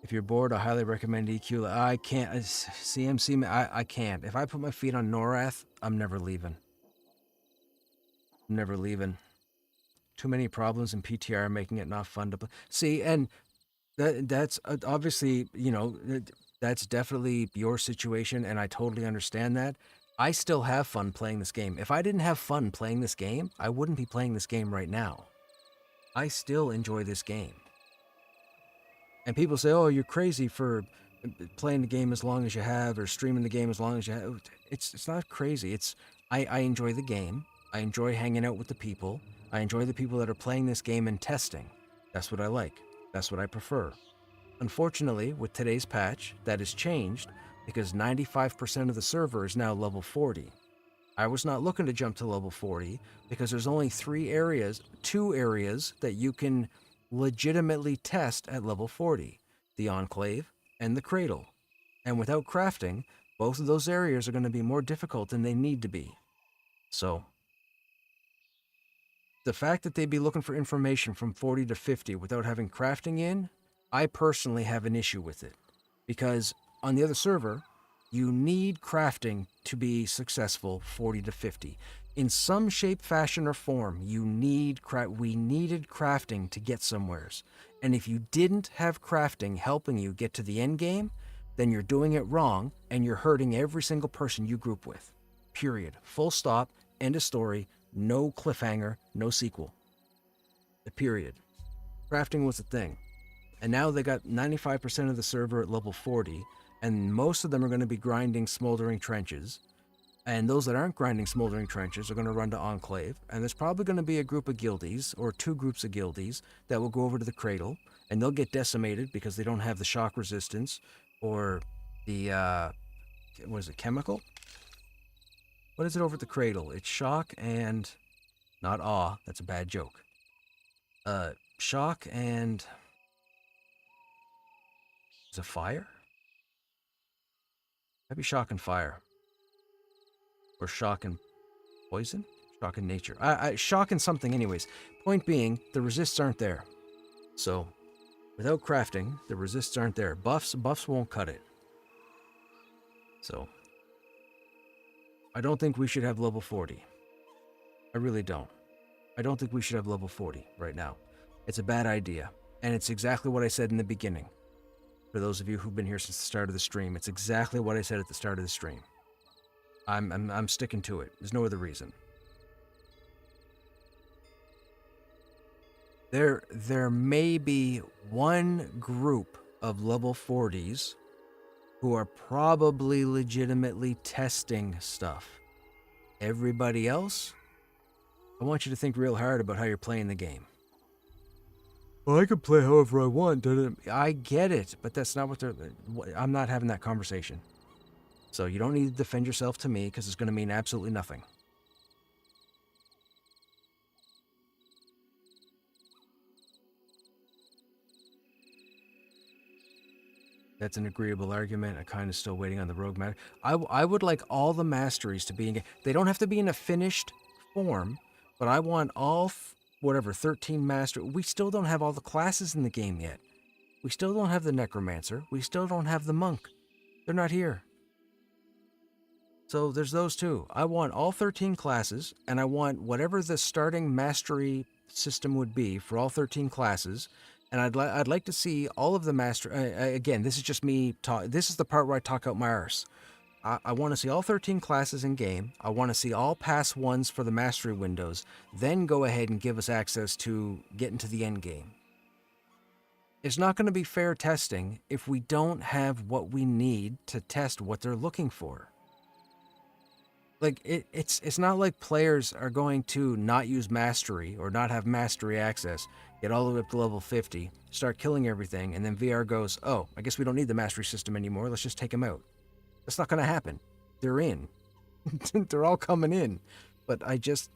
If you're bored, I highly recommend EQ. I can't. CMC, I can't. If I put my feet on Norath, I'm never leaving. I'm never leaving. Too many problems in PTR making it not fun to play. See, and that's obviously, that's definitely your situation, and I totally understand that. I still have fun playing this game. If I didn't have fun playing this game, I wouldn't be playing this game right now. I still enjoy this game. And people say, oh, you're crazy for playing the game as long as you have, or streaming the game as long as you have. It's not crazy. I enjoy the game. I enjoy hanging out with the people. I enjoy the people that are playing this game and testing. That's what I like. That's what I prefer. Unfortunately, with today's patch, that has changed because 95% of the server is now level 40. I was not looking to jump to level 40 because there's only 2 areas that you can legitimately test at level 40, the Enclave and the Cradle. And without crafting, both of those areas are going to be more difficult than they need to be. So, the fact that they'd be looking for information from 40 to 50 without having crafting in, I personally have an issue with it. Because on the other server, you need crafting to be successful 40 to 50. In some shape, fashion, or form, we needed crafting to get somewheres. And if you didn't have crafting helping you get to the end game, then you're doing it wrong and you're hurting every single person you group with. Period. Full stop. End of story. No cliffhanger. No sequel. Period. Crafting was the thing. And now they got 95% of the server at level 40, and most of them are going to be grinding Smoldering Trenches. And those that aren't grinding Smoldering Trenches are going to run to Enclave, and there's probably going to be a group of guildies, or 2 groups of guildies, that will go over to the Cradle, and they'll get decimated because they don't have the shock resistance, or the, what is it, chemical? What is it over at the Cradle? It's shock and, not awe, that's a bad joke. Shock and, is it fire? Maybe shock and fire. Or shock and poison? Shock and nature. Shock and something anyways. Point being, the resists aren't there. So, without crafting, the resists aren't there. Buffs won't cut it. So, I don't think we should have level 40. I really don't. I don't think we should have level 40 right now. It's a bad idea. And it's exactly what I said in the beginning. For those of you who've been here since the start of the stream, it's exactly what I said at the start of the stream. I'm sticking to it. There's no other reason. There may be one group of level 40s who are probably legitimately testing stuff. Everybody else, I want you to think real hard about how you're playing the game. Well, I can play however I want. I get it, but that's not what they're... I'm not having that conversation. So you don't need to defend yourself to me because it's going to mean absolutely nothing. That's an agreeable argument. I'm kind of still waiting on the rogue master. I would like all the masteries to be in game. They don't have to be in a finished form, but I want all, whatever, 13 master. We still don't have all the classes in the game yet. We still don't have the necromancer. We still don't have the monk. They're not here. So there's those two. I want all 13 classes, and I want whatever the starting mastery system would be for all 13 classes. And I'd like to see all of the master. Again, this is just me talk. This is the part where I talk out my arse. I want to see all 13 classes in game. I want to see all pass ones for the mastery windows. Then go ahead and give us access to get into the end game. It's not going to be fair testing if we don't have what we need to test what they're looking for. Like, it's not like players are going to not use mastery or not have mastery access, get all the way up to level 50, start killing everything, and then VR goes, oh, I guess we don't need the mastery system anymore, let's just take them out. That's not going to happen. They're in. They're all coming in. But I just...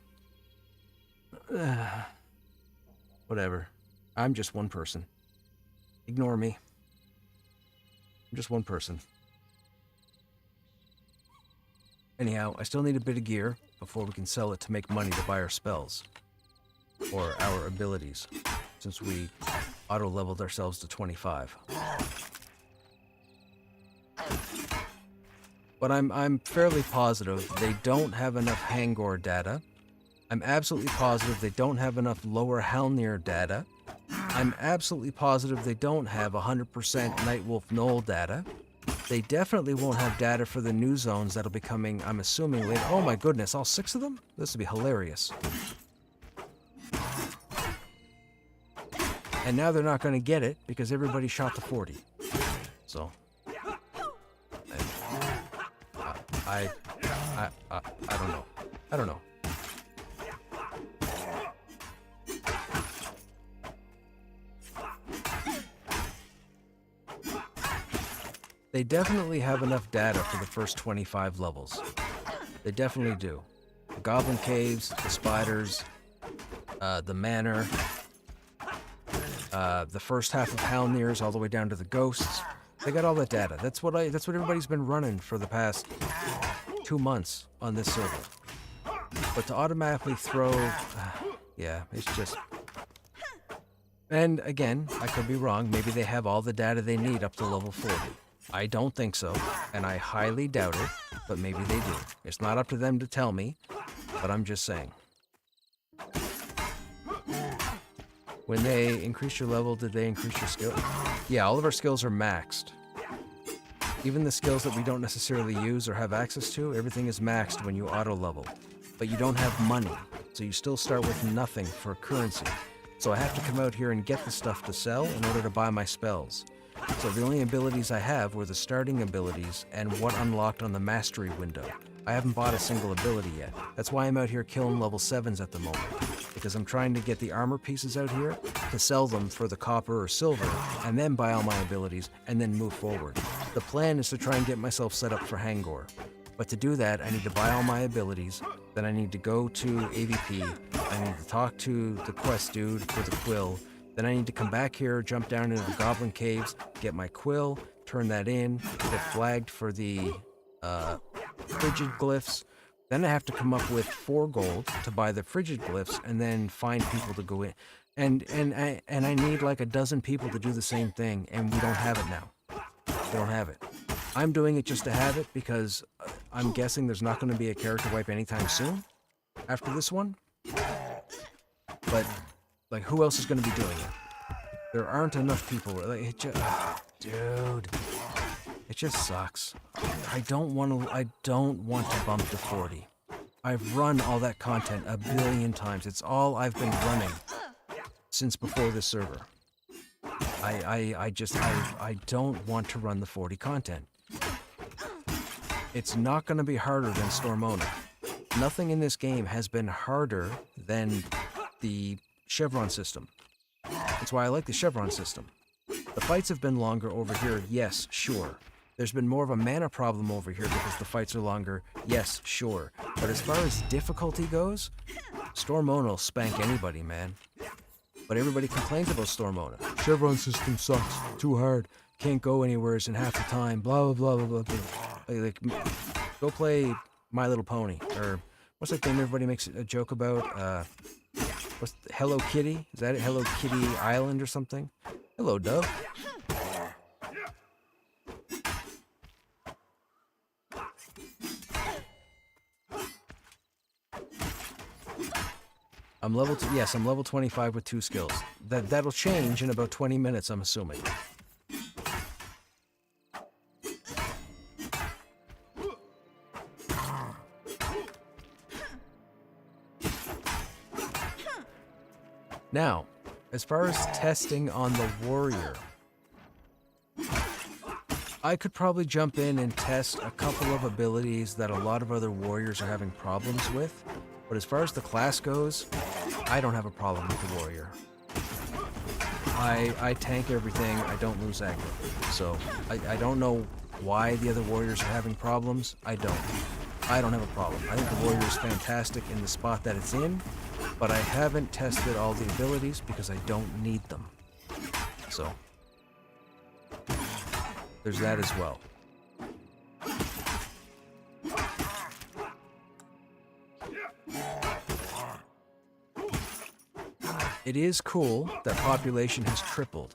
whatever. I'm just one person. Ignore me. I'm just one person. Anyhow, I still need a bit of gear before we can sell it to make money to buy our spells. Or our abilities, since we auto-leveled ourselves to 25. But I'm fairly positive they don't have enough Hangor data. I'm absolutely positive they don't have enough Lower Halnir data. I'm absolutely positive they don't have 100% Nightwolf Knoll data. They definitely won't have data for the new zones that'll be coming, I'm assuming, later. Oh my goodness, all 6 of them? This would be hilarious. And now they're not going to get it because everybody shot the 40. So... I don't know. I don't know. They definitely have enough data for the first 25 levels. They definitely do. The Goblin Caves, the Spiders, the Manor, the first half of Halnir's all the way down to the Ghosts. They got all that data. That's what everybody's been running for the past 2 months on this server. But to automatically throw... yeah, it's just... And again, I could be wrong. Maybe they have all the data they need up to level 40. I don't think so, and I highly doubt it, but maybe they do. It's not up to them to tell me, but I'm just saying. When they increase your level, did they increase your skill? Yeah, all of our skills are maxed. Even the skills that we don't necessarily use or have access to, everything is maxed when you auto-level. But you don't have money, so you still start with nothing for currency. So I have to come out here and get the stuff to sell in order to buy my spells. So the only abilities I have were the starting abilities and what unlocked on the mastery window. I haven't bought a single ability yet. That's why I'm out here killing level 7s at the moment. Because I'm trying to get the armor pieces out here to sell them for the copper or silver, and then buy all my abilities, and then move forward. The plan is to try and get myself set up for Hangor. But to do that, I need to buy all my abilities, then I need to go to AVP, I need to talk to the quest dude for the quill, then I need to come back here, jump down into the Goblin Caves, get my quill, turn that in, get flagged for the frigid glyphs. Then I have to come up with 4 gold to buy the frigid glyphs, and then find people to go in. And I need like a dozen people to do the same thing, and we don't have it now. We don't have it. I'm doing it just to have it because I'm guessing there's not going to be a character wipe anytime soon after this one. But like, who else is going to be doing it? There aren't enough people. Like, it just, dude, it just sucks. I don't want to bump to 40. I've run all that content a billion times. It's all I've been running since before this server. I don't want to run the 40 content. It's not going to be harder than Stormona. Nothing in this game has been harder than the Chevron system. That's why I like the Chevron system. The fights have been longer over here, yes, sure. There's been more of a mana problem over here because the fights are longer, yes, sure. But as far as difficulty goes, Stormona will spank anybody, man. But everybody complains about Stormona. Chevron system sucks, too hard, can't go anywhere in half the time. Blah blah blah blah blah. Like, go play My Little Pony, or what's that game everybody makes a joke about? What's Hello Kitty? Is that it? Hello Kitty Island or something? Hello, Dove. I'm level yes, I'm level 25 with 2 skills. That'll change in about 20 minutes, I'm assuming. Now, as far as testing on the warrior, I could probably jump in and test a couple of abilities that a lot of other warriors are having problems with. But as far as the class goes, I don't have a problem with the warrior. I tank everything, I don't lose aggro. So, I don't know why the other warriors are having problems. I don't have a problem. I think the warrior is fantastic in the spot that it's in, but I haven't tested all the abilities because I don't need them. So, there's that as well. It is cool that population has tripled.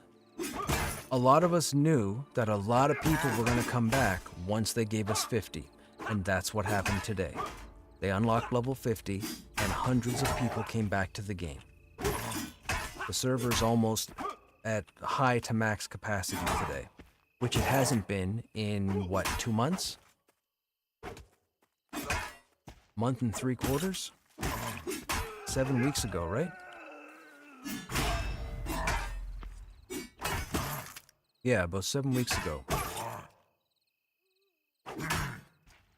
A lot of us knew that a lot of people were going to come back once they gave us 50, and that's what happened today. They unlocked level 50, and hundreds of people came back to the game. The server's almost at high to max capacity today, which it hasn't been in, what, 2 months? Month and 3 quarters? 7 weeks ago, right? Yeah, about 7 weeks ago.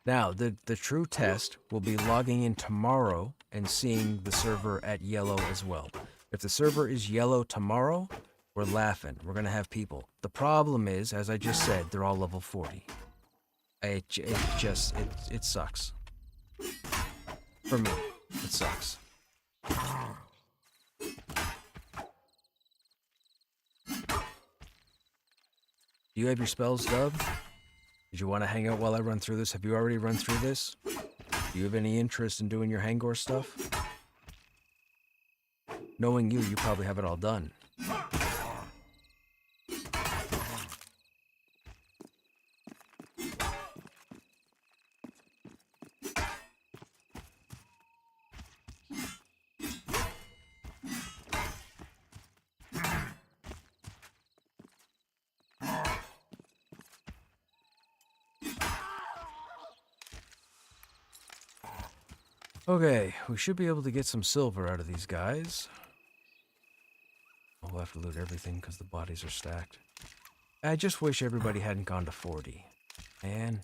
Now, the true test will be logging in tomorrow and seeing the server at yellow as well. If the server is yellow tomorrow, we're laughing. We're going to have people. The problem is, as I just said, they're all level 40. It sucks. For me, it sucks. Do you have your spells, Dub? Did you want to hang out while I run through this? Have you already run through this? Do you have any interest in doing your Hangor stuff? Knowing you, you probably have it all done. Okay, we should be able to get some silver out of these guys. We'll have to loot everything because the bodies are stacked. I just wish everybody hadn't gone to 40. Man.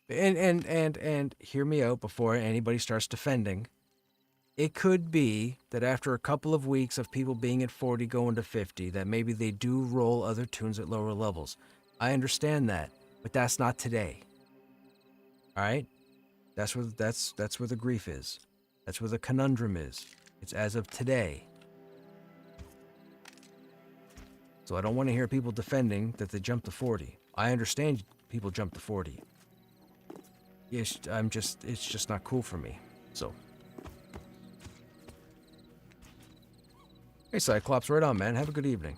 And hear me out before anybody starts defending. It could be that after a couple of weeks of people being at 40 going to 50, that maybe they do roll other tunes at lower levels. I understand that, but that's not today. Alright? That's where the grief is. That's where the conundrum is. It's as of today. So I don't want to hear people defending that they jumped to 40. I understand people jump to 40. Yes, it's just not cool for me. So. Hey Cyclops, right on, man. Have a good evening.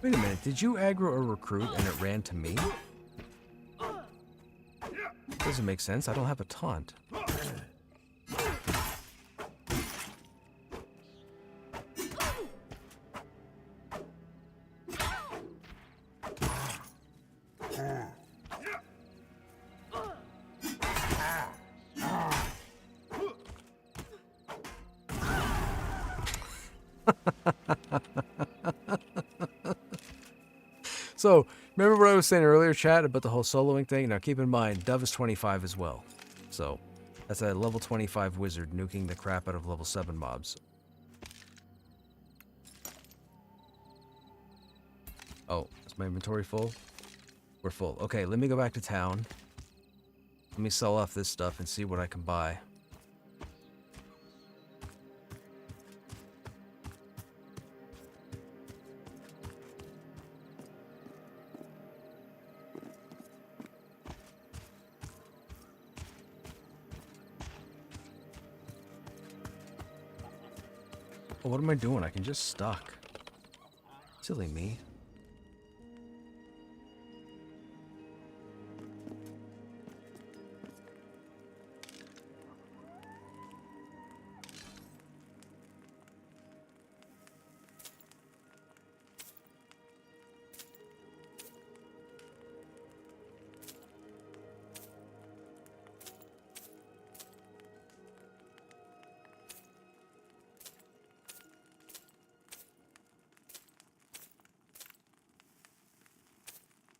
Wait a minute, did you aggro a recruit and it ran to me? Doesn't make sense, I don't have a taunt. So, remember what I was saying earlier, chat, about the whole soloing thing? Now, keep in mind, Dove is 25 as well. So, that's a level 25 wizard nuking the crap out of level 7 mobs. Oh, is my inventory full? We're full. Okay, let me go back to town. Let me sell off this stuff and see what I can buy. Oh, what am I doing? I can just stock. Silly me.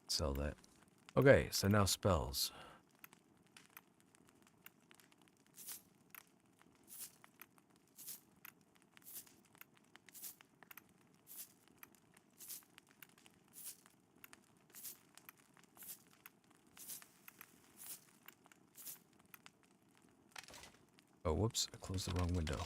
Sell that. Okay, so now spells. Oh, whoops, I closed the wrong window.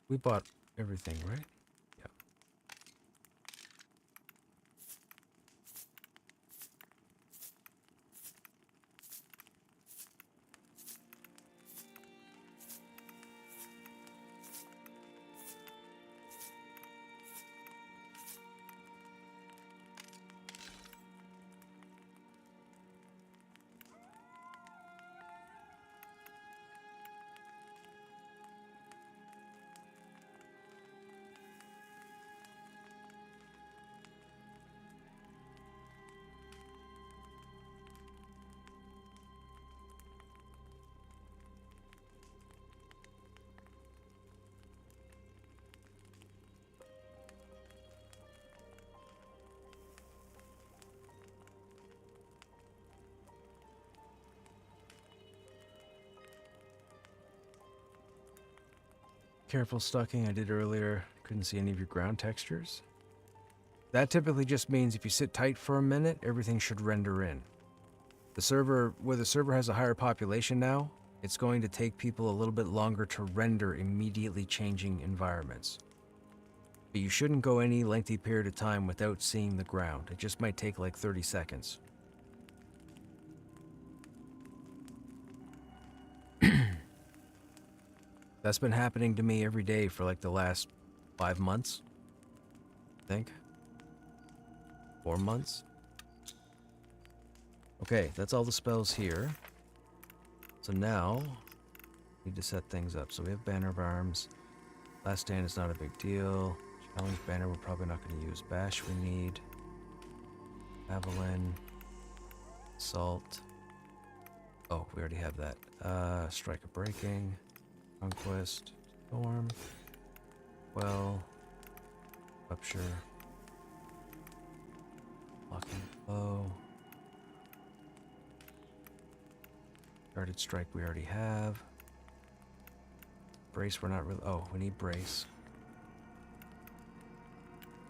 We bought everything, right? Yeah. Careful stocking I did earlier. Couldn't see any of your ground textures. That typically just means if you sit tight for a minute, everything should render in. Where the server has a higher population now, it's going to take people a little bit longer to render immediately changing environments. But you shouldn't go any lengthy period of time without seeing the ground. It just might take like 30 seconds. That's been happening to me every day for like the last 5 months, I think. 4 months. Okay, that's all the spells here. So now, we need to set things up. So we have Banner of Arms. Last Stand is not a big deal. Challenge Banner we're probably not going to use. Bash we need. Javelin. Assault. Oh, we already have that. Strike of Breaking. Conquest. Storm. Well. Rupture. Locking Blow. Guarded Strike we already have. Brace we're not really... Oh, we need Brace.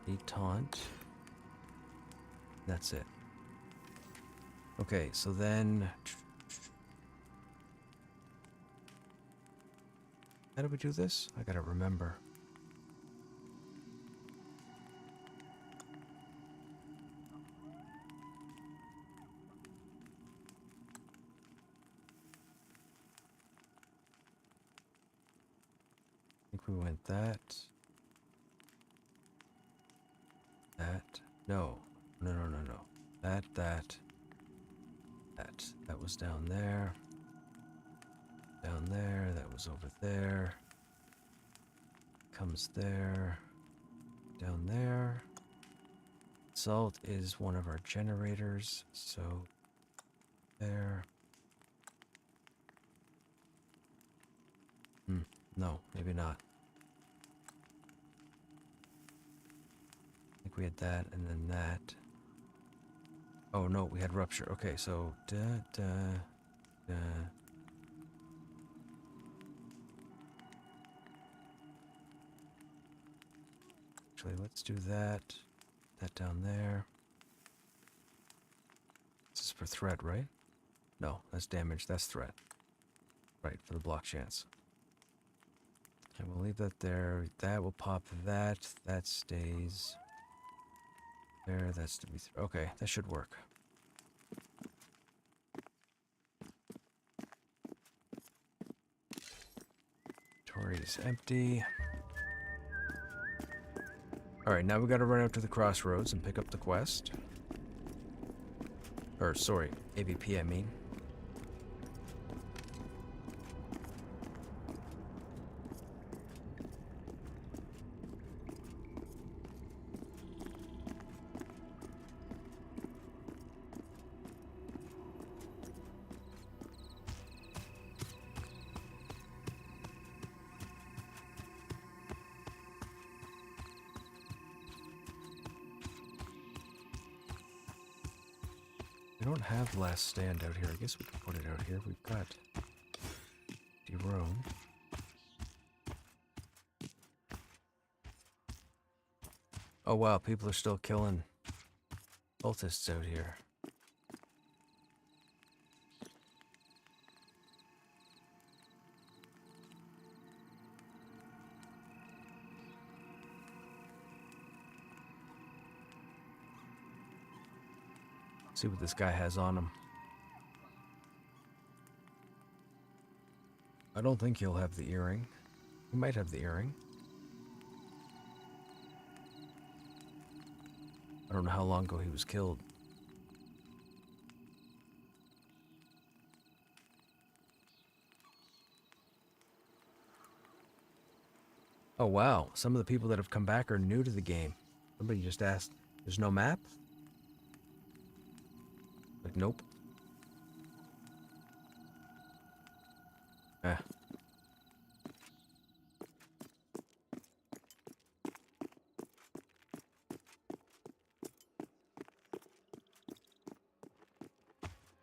Need Taunt. That's it. Okay, so then... How do we do this? I gotta remember. think we went that. That. No. No. That. That was down there. Down there. That was over there. Comes there. Down there. Salt is one of our generators, so there. No, maybe not. I think we had that and then that. Oh no, we had rupture. Okay, so Actually, let's do that. That down there. This is for threat, right? No, that's damage. That's threat. Right, for the block chance. Okay, we'll leave that there. That will pop that. That stays there. That's to be... Okay, that should work. Inventory is empty. Alright, now we gotta run out to the crossroads and pick up the quest. Or, sorry, AVP, I mean. We don't have Last Stand out here. I guess we can put it out here. We've got Derone. Oh wow, people are still killing cultists out here. See what this guy has on him. I don't think he'll have the earring. He might have the earring. I don't know how long ago he was killed. Oh wow, some of the people that have come back are new to the game. Somebody just asked, there's no map? Like, nope. Ah.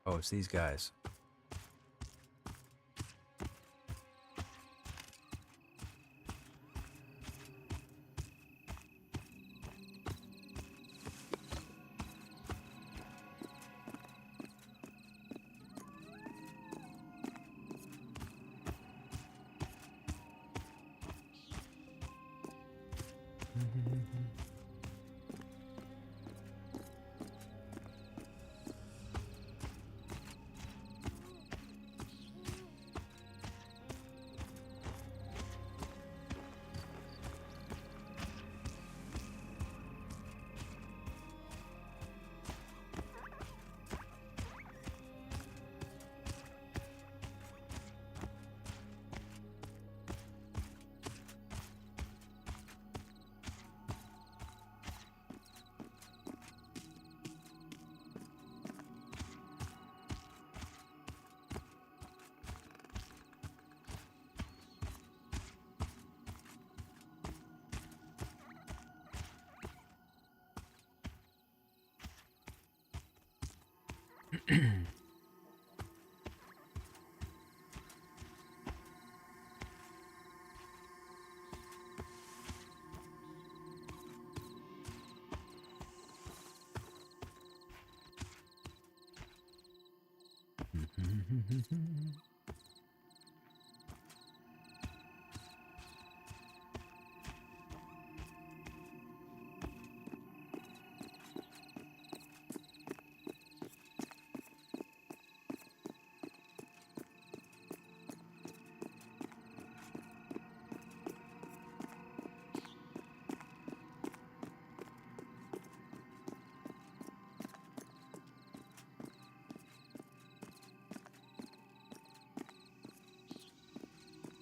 Oh, it's these guys.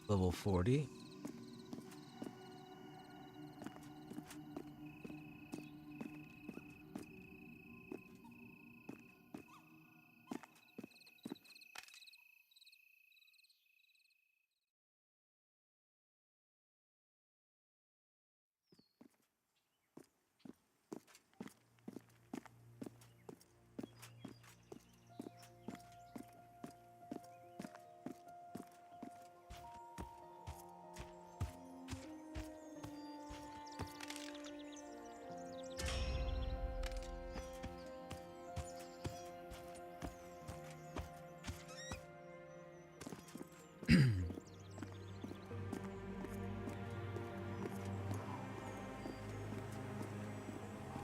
Level 40.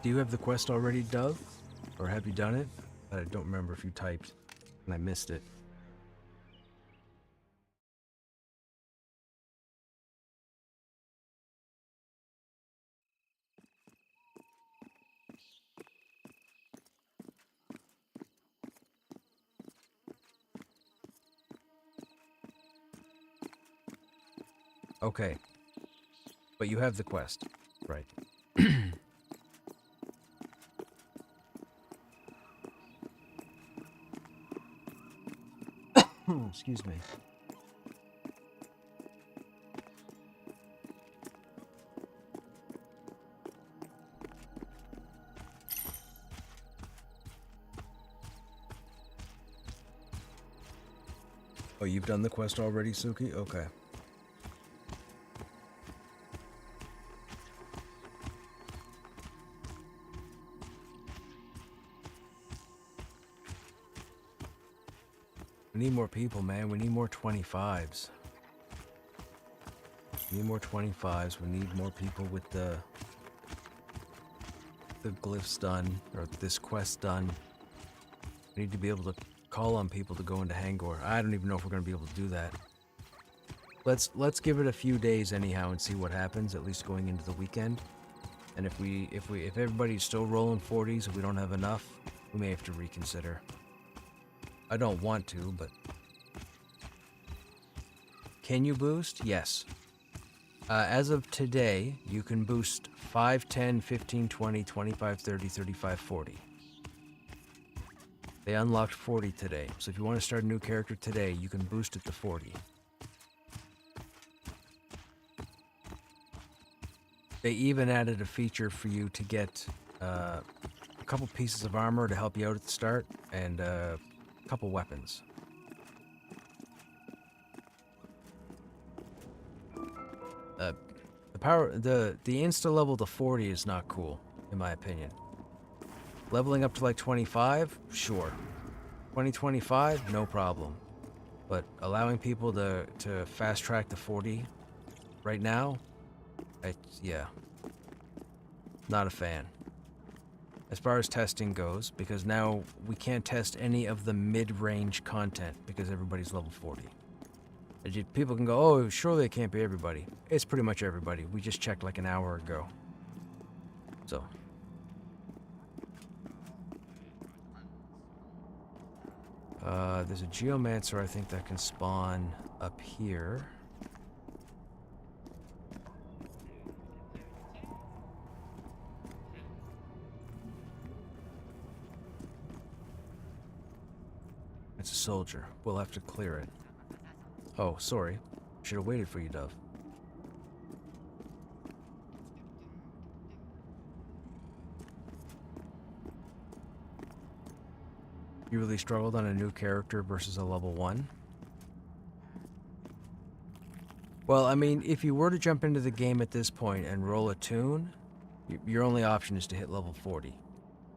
Do you have the quest already, Dove? Or have you done it? I don't remember if you typed and I missed it. Okay. But you have the quest. Right. Excuse me. Oh, you've done the quest already, Suki? Okay. We need more people, man. We need more 25s. We need more 25s. We need more people with the glyphs done, or this quest done. We need to be able to call on people to go into Hangor. I don't even know if we're going to be able to do that. Let's give it a few days anyhow and see what happens, at least going into the weekend. And if everybody's still rolling 40s and we don't have enough, we may have to reconsider. I don't want to, but can you boost? Yes. As of today, you can boost 5, 10, 15, 20, 25, 30, 35, 40. They unlocked 40 today, so if you want to start a new character today, you can boost it to 40. They even added a feature for you to get a couple pieces of armor to help you out at the start, and a couple weapons. The insta level to 40 is not cool, in my opinion. Leveling up to like 25, sure. 2025, no problem. But allowing people to fast track to 40 right now, yeah, not a fan. As far as testing goes, because now we can't test any of the mid-range content because everybody's level 40. People can go, oh, surely it can't be everybody. It's pretty much everybody. We just checked like an hour ago. So. There's a geomancer, I think, that can spawn up here. It's a soldier. We'll have to clear it. Oh, sorry. Should have waited for you, Dove. You really struggled on a new character versus a level 1? Well, I mean, if you were to jump into the game at this point and roll a tune, your only option is to hit level 40.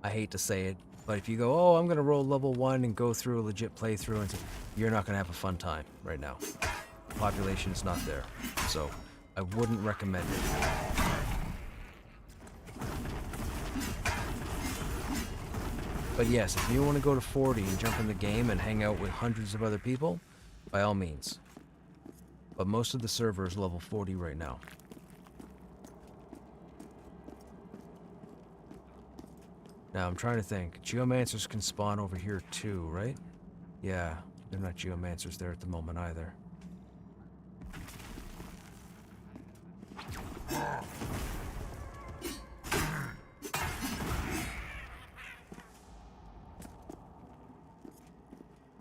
I hate to say it, but if you go, oh, I'm going to roll level 1 and go through a legit playthrough, and you're not going to have a fun time right now. Population is not there, so I wouldn't recommend it. But yes, if you want to go to 40 and jump in the game and hang out with hundreds of other people, by all means. But most of the server is level 40 right now. Now I'm trying to think. Geomancers can spawn over here too, right? Yeah, they're not geomancers there at the moment either.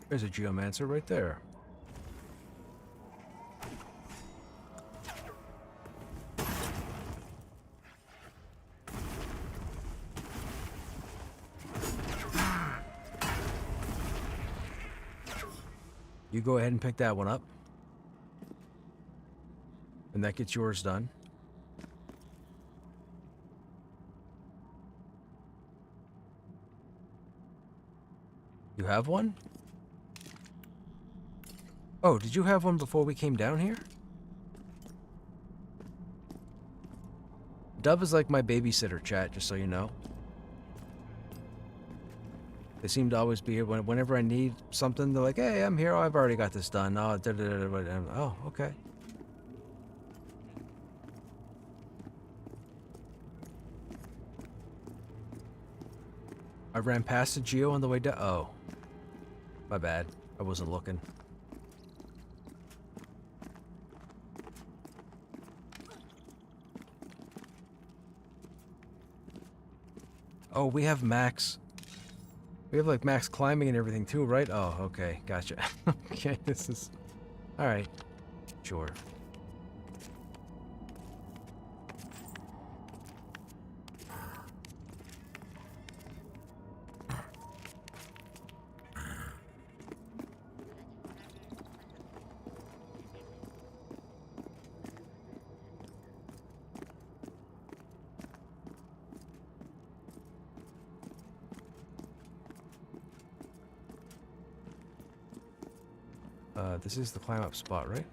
There's a geomancer right there. You go ahead and pick that one up. And that gets yours done. You have one? Oh, did you have one before we came down here? Dub is like my babysitter, chat, just so you know. They seem to always be here whenever I need something. They're like, "Hey, I'm here. Oh, I've already got this done." Oh, oh, okay. I ran past a geo on the way down. Oh, my bad. I wasn't looking. Oh, we have max. We have like max climbing and everything too, right? Oh, okay, gotcha. Okay, this is... Alright, sure. This is the climb up spot, right?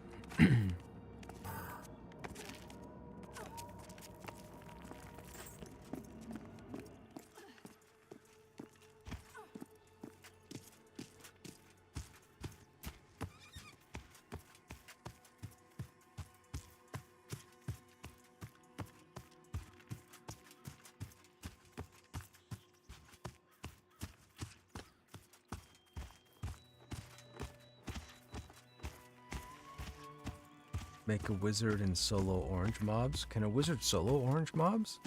Make a wizard and solo orange mobs. Can a wizard solo orange mobs?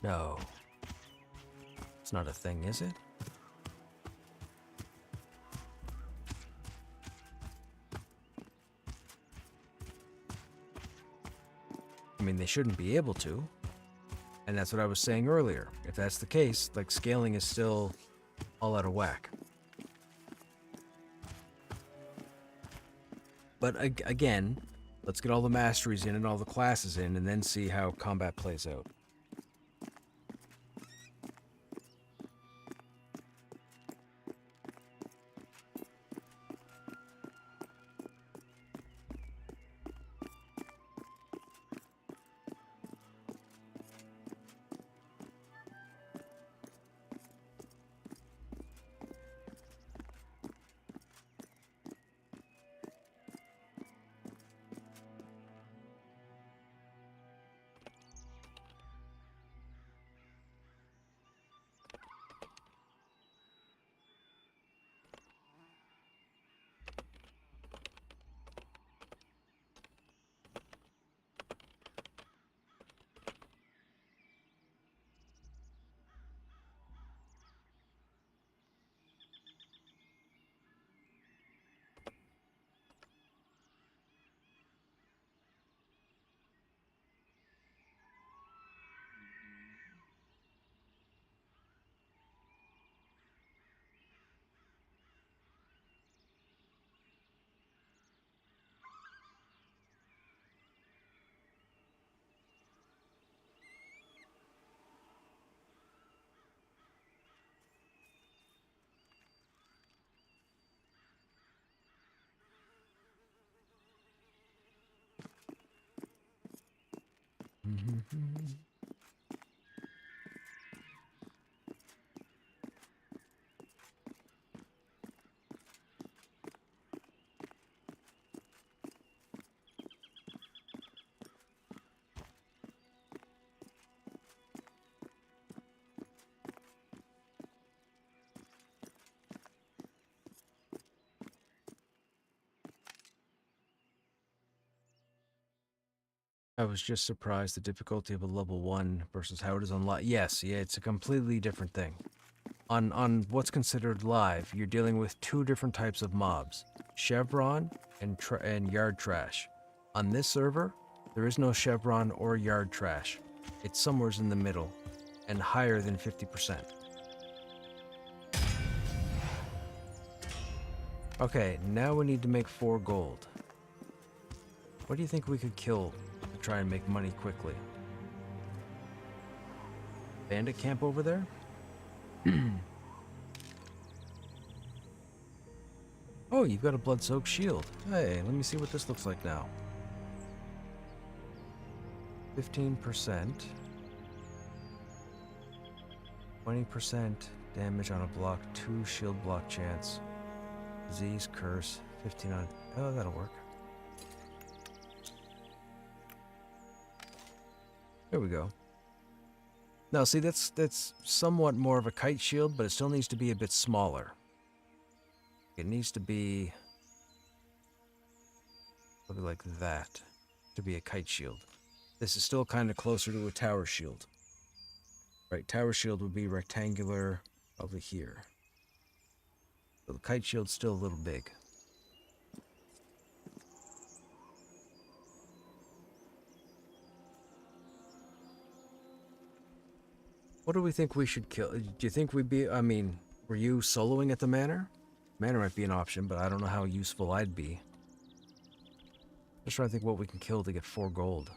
No. It's not a thing, is it? I mean, they shouldn't be able to. And that's what I was saying earlier. If that's the case, like, scaling is still all out of whack. But again, let's get all the masteries in and all the classes in and then see how combat plays out. I was just surprised the difficulty of a level 1 versus how it is on live. Yes, yeah, it's a completely different thing. On what's considered live, you're dealing with two different types of mobs, Chevron and Yard Trash. On this server, there is no Chevron or Yard Trash. It's somewhere in the middle and higher than 50%. Okay, now we need to make 4 gold. What do you think we could kill to try and make money quickly? Bandit camp over there? Oh, you've got a blood-soaked shield. Hey, let me see what this looks like now. 15%. 20% damage on a block, 2 shield block chance. Disease, curse, 15 on... Oh, that'll work. There we go. Now, see, that's somewhat more of a kite shield, but it still needs to be a bit smaller. It needs to be probably like that to be a kite shield. This is still kind of closer to a tower shield. Right, tower shield would be rectangular over here. So the kite shield's still a little big. What do we think we should kill? Do you think we'd be, I mean, were you soloing at the manor? Manor might be an option, but I don't know how useful I'd be. Just trying to think what we can kill to get 4 gold.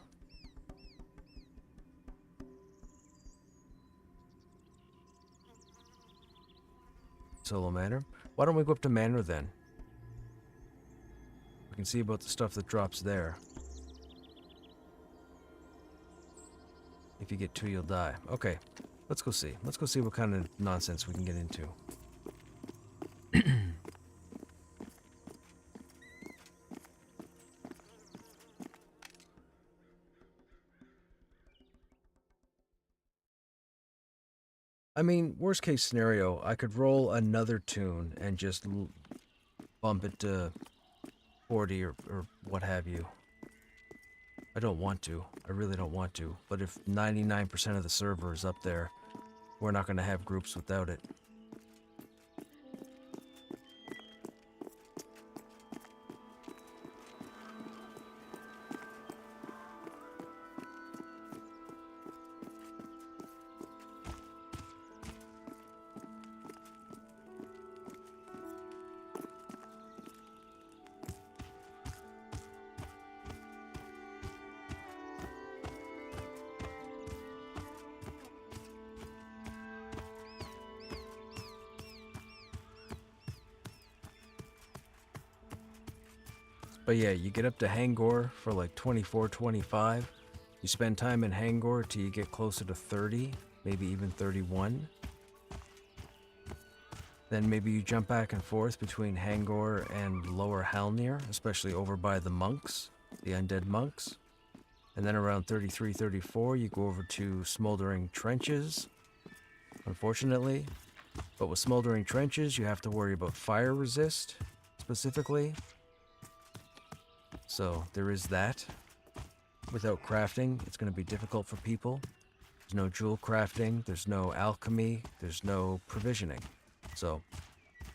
Solo manor? Why don't we go up to manor then? We can see about the stuff that drops there. If you get 2, you'll die. Okay, let's go see. Let's go see what kind of nonsense we can get into. I mean, worst case scenario, I could roll another tune and just bump it to 40 or what have you. I don't want to. I really don't want to. But if 99% of the server is up there, we're not going to have groups without it. But yeah, you get up to Hangor for like 24, 25. You spend time in Hangor till you get closer to 30, maybe even 31. Then maybe you jump back and forth between Hangor and Lower Halnir, especially over by the monks, the undead monks. And then around 33, 34, you go over to Smoldering Trenches, unfortunately. But with Smoldering Trenches, you have to worry about fire resist, specifically. So there is that. Without crafting, it's going to be difficult for people. There's no jewel crafting, there's no alchemy, there's no provisioning. So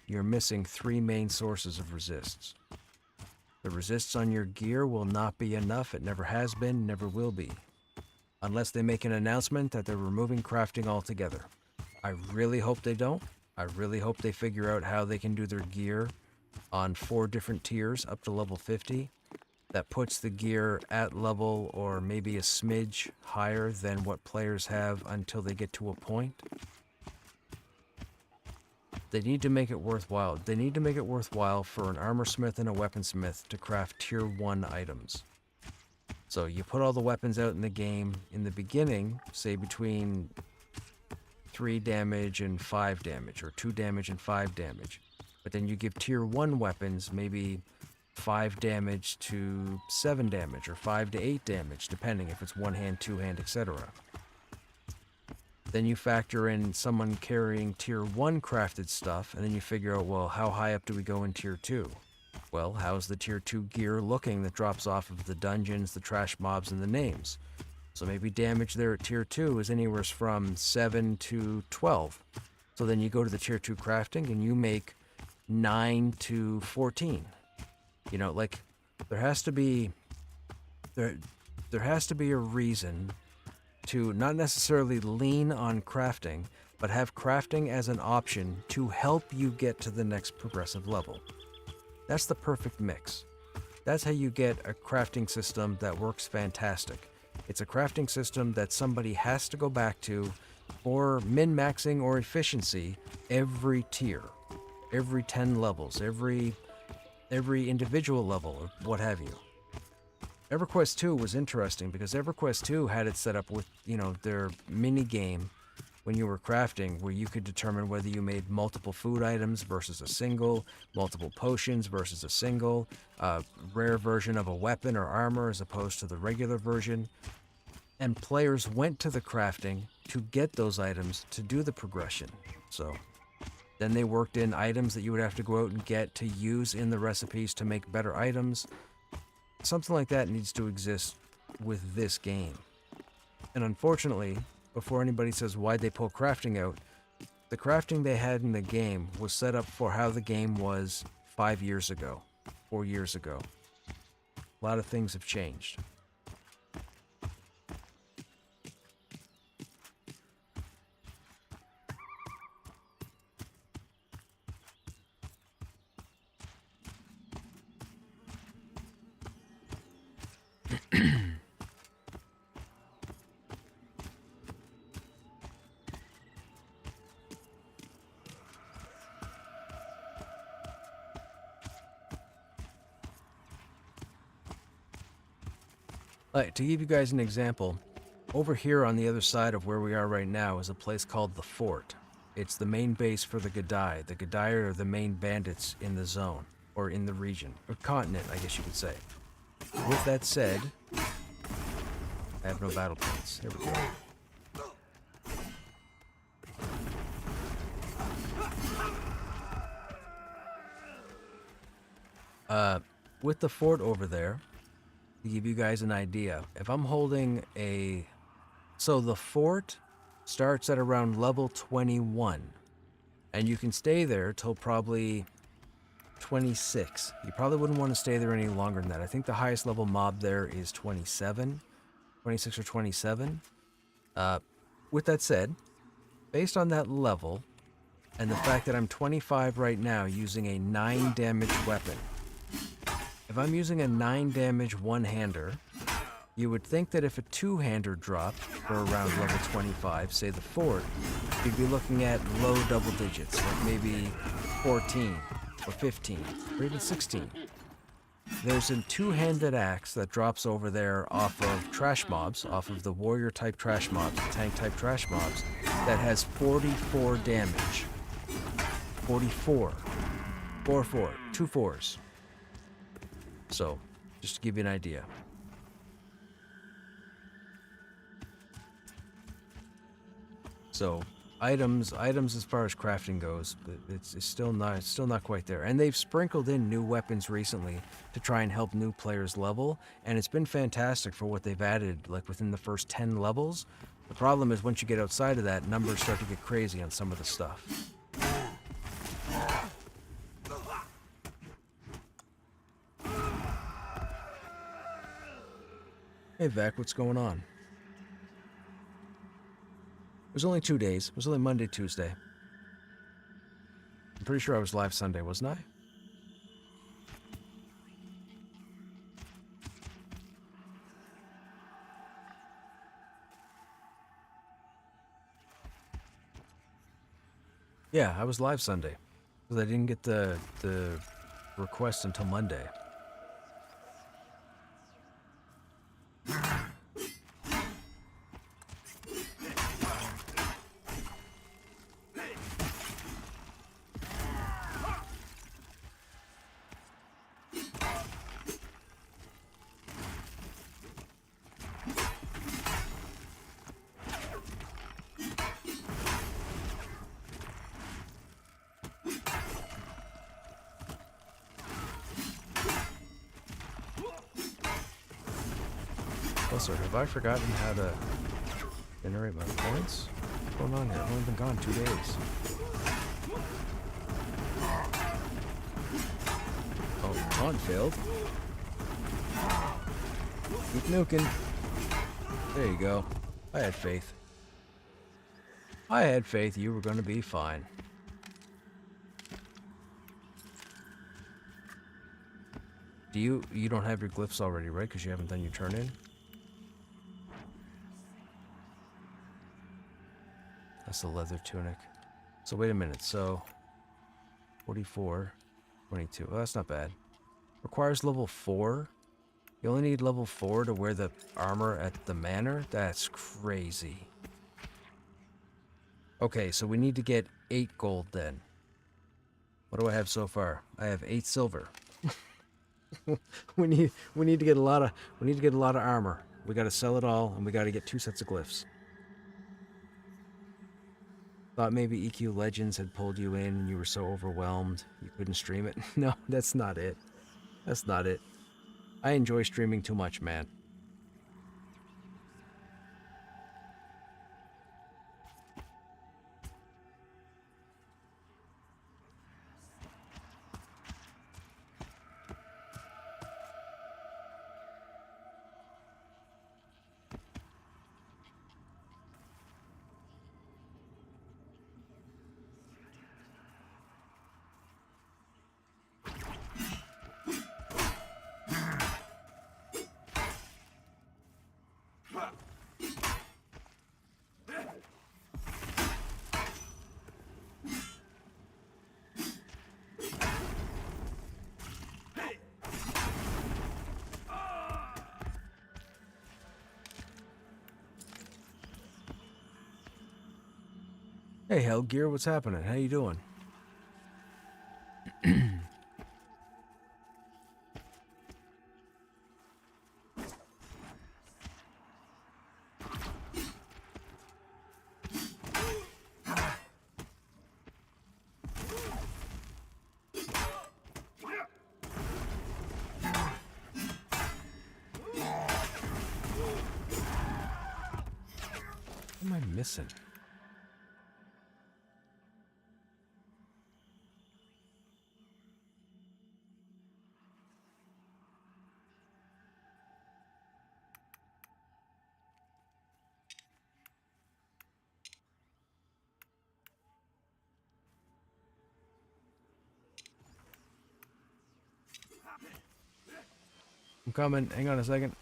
you're missing 3 main sources of resists. The resists on your gear will not be enough. It never has been, never will be. Unless they make an announcement that they're removing crafting altogether. I really hope they don't. I really hope they figure out how they can do their gear on 4 different tiers up to level 50. That puts the gear at level or maybe a smidge higher than what players have until they get to a point. They need to make it worthwhile. They need to make it worthwhile for an armorsmith and a weaponsmith to craft tier 1 items. So you put all the weapons out in the game in the beginning, say between 3 damage and 5 damage, or 2 damage and 5 damage. But then you give tier 1 weapons maybe 5 damage to 7 damage, or 5 to 8 damage, depending if it's 1 hand, 2 hand, etc. Then you factor in someone carrying tier 1 crafted stuff, and then you figure out, well, how high up do we go in tier 2? Well, how's the tier 2 gear looking that drops off of the dungeons, the trash mobs, and the names? So maybe damage there at tier 2 is anywhere from 7 to 12. So then you go to the tier 2 crafting and you make 9 to 14. You know, like there has to be a reason to not necessarily lean on crafting, but have crafting as an option to help you get to the next progressive level. That's the perfect mix. That's how you get a crafting system that works fantastic. It's a crafting system that somebody has to go back to for min-maxing or efficiency every tier, every 10 levels, every individual level, or what have you. EverQuest 2 was interesting because EverQuest 2 had it set up with, their mini game when you were crafting where you could determine whether you made multiple food items versus a single, multiple potions versus a single, rare version of a weapon or armor as opposed to the regular version. And players went to the crafting to get those items to do the progression. So then they worked in items that you would have to go out and get to use in the recipes to make better items. Something like that needs to exist with this game. And unfortunately, before anybody says why'd they pull crafting out, the crafting they had in the game was set up for how the game was 5 years ago, 4 years ago. A lot of things have changed. To give you guys an example, over here on the other side of where we are right now is a place called the Fort. It's the main base for the Gadai. The Gadai are the main bandits in the zone, or in the region, or continent, I guess you could say. With that said, I have no battle points. Here we go. With the fort over there, to give you guys an idea, if I'm holding a... So the fort starts at around level 21, and you can stay there till probably 26. You probably wouldn't want to stay there any longer than that. I think the highest level mob there is 26 or 27. With that said, based on that level, and the fact that I'm 25 right now using a 9 damage weapon, if I'm using a 9 damage one-hander, you would think that if a two-hander dropped for around level 25, say the fort, you'd be looking at low double digits, like maybe 14 or 15 or even 16. There's a two-handed axe that drops over there off of trash mobs, off of the warrior type trash mobs, the tank type trash mobs, that has 44 damage. 44. 4-4. 2 4s. So, just to give you an idea. So, items as far as crafting goes, it's still not quite there. And they've sprinkled in new weapons recently to try and help new players level, and it's been fantastic for what they've added, like within the first 10 levels. The problem is once you get outside of that, numbers start to get crazy on some of the stuff. Hey Vec, what's going on? It was only 2 days. It was only Monday, Tuesday. I'm pretty sure I was live Sunday, wasn't I? Yeah, I was live Sunday. Because I didn't get the request until Monday. Also, have I forgotten how to generate my points? What's going on here? I've only been gone 2 days. Oh, taunt failed. Keep nuking. There you go. I had faith. I had faith you were going to be fine. You don't have your glyphs already, right? Because you haven't done your turn in? That's the leather tunic. So wait a minute. So 44, 22. Well, that's not bad. Requires level 4. You only need level 4 to wear the armor at the manor? That's crazy. Okay, so we need to get 8 gold then. What do I have so far? I have 8 silver. we need to get a lot of armor. We got to sell it all, and we got to get 2 sets of glyphs. Thought maybe EQ Legends had pulled you in and you were so overwhelmed you couldn't stream it. No, that's not it. That's not it. I enjoy streaming too much, man. Hey, Hellgear, what's happening? How you doing? What am I missing? I'm coming. Hang on a second.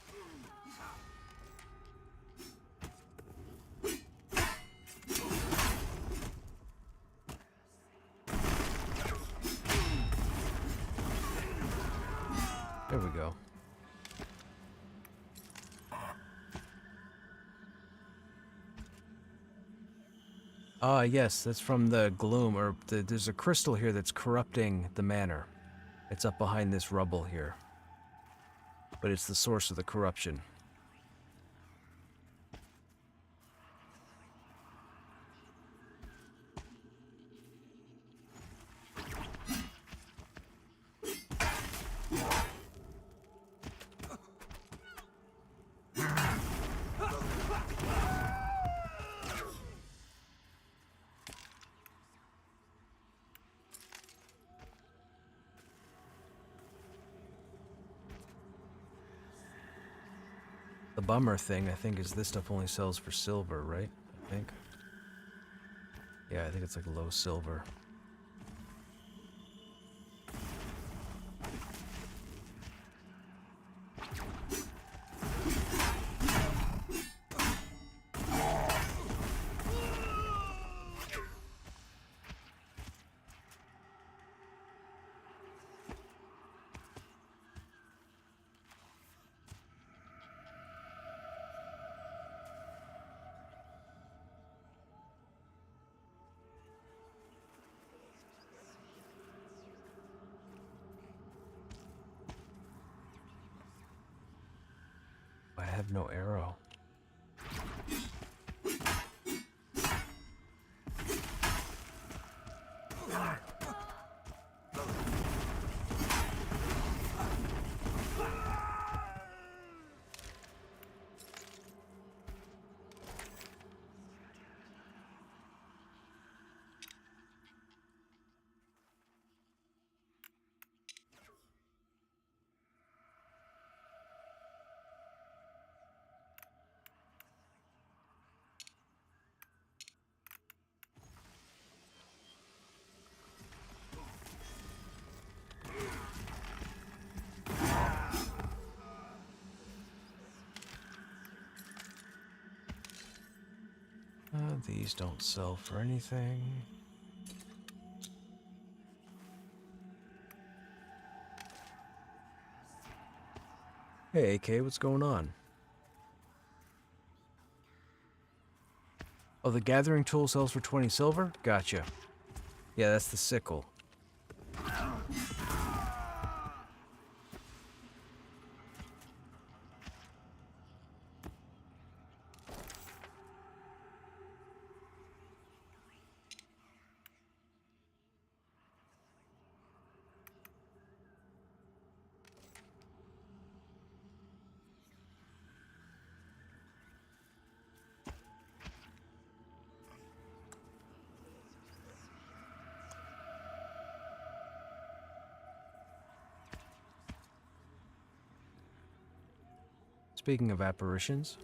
There we go. Ah, yes, that's from the gloom, or there's a crystal here that's corrupting the manor. It's up behind this rubble here. But it's the source of the corruption. The bummer thing, I think, is this stuff only sells for silver, right? I think. Yeah, I think it's like low silver. I have no arrow. These don't sell for anything. Hey, AK, what's going on? Oh, the gathering tool sells for 20 silver? Gotcha. Yeah, that's the sickle. Speaking of apparitions.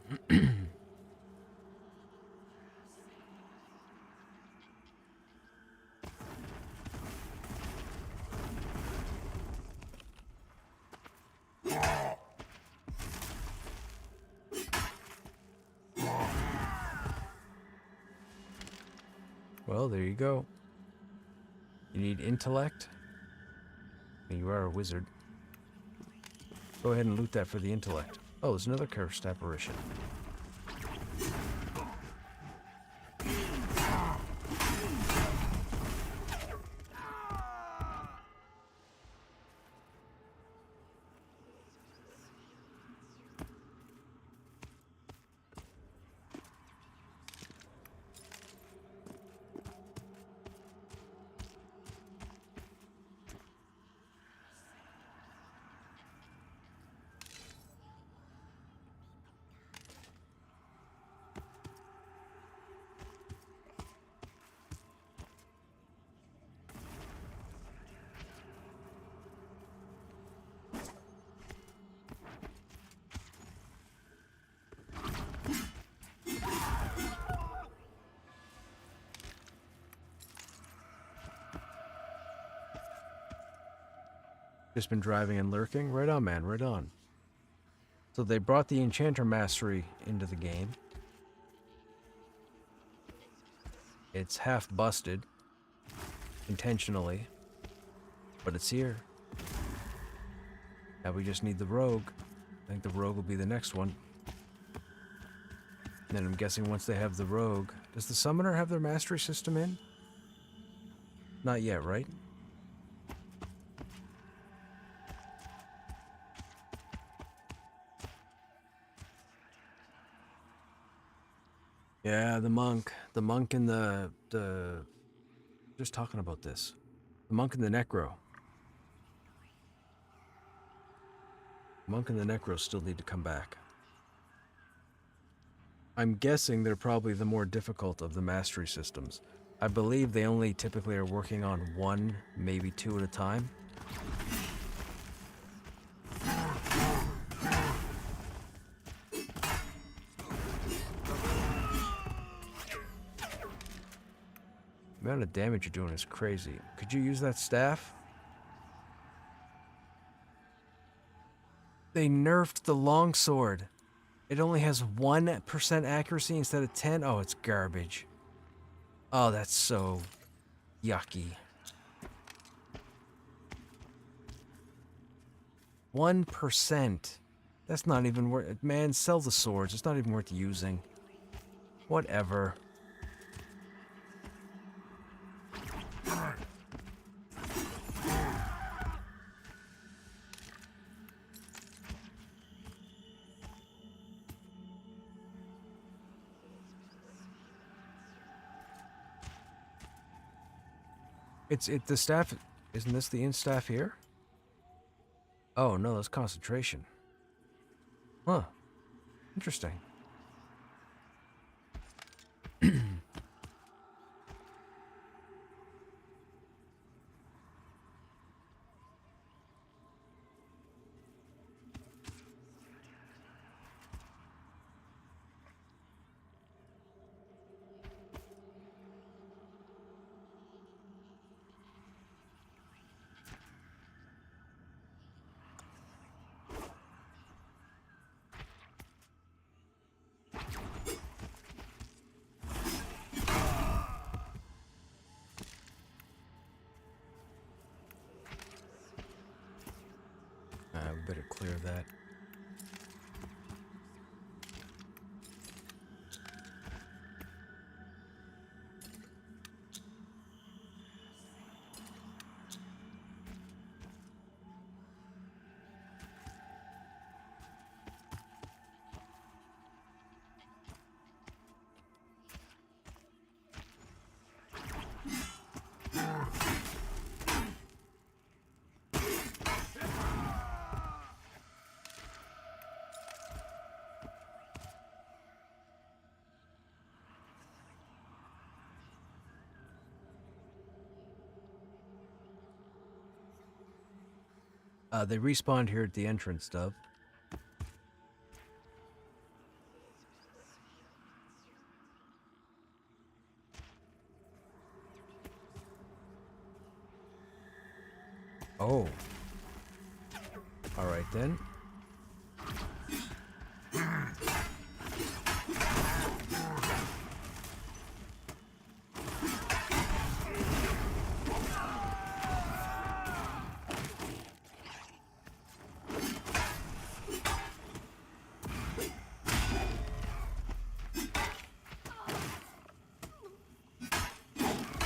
Well, there you go. You need intellect? You are a wizard. Go ahead and loot that for the intellect. Oh, there's another cursed apparition. Just been driving and lurking? Right on, man, right on. So they brought the Enchanter Mastery into the game. It's half busted. Intentionally. But it's here. Now we just need the Rogue. I think the Rogue will be the next one. And then I'm guessing once they have the Rogue... Does the Summoner have their Mastery system in? Not yet, right? Yeah, the monk. The monk and the... Just talking about this. The monk and the Necro. The monk and the Necro still need to come back. I'm guessing they're probably the more difficult of the mastery systems. I believe they only typically are working on one, maybe two at a time. The amount of damage you're doing is crazy. Could you use that staff? They nerfed the longsword. It only has 1% accuracy instead of 10. Oh, it's garbage. Oh, that's so yucky. 1%. That's not even worth it. Man, sell the swords. It's not even worth using. Whatever. The staff. Isn't this the staff here? Oh no, that's concentration. Huh. Interesting. better clear that. They respawned here at the entrance, Dove. Oh. Alright then.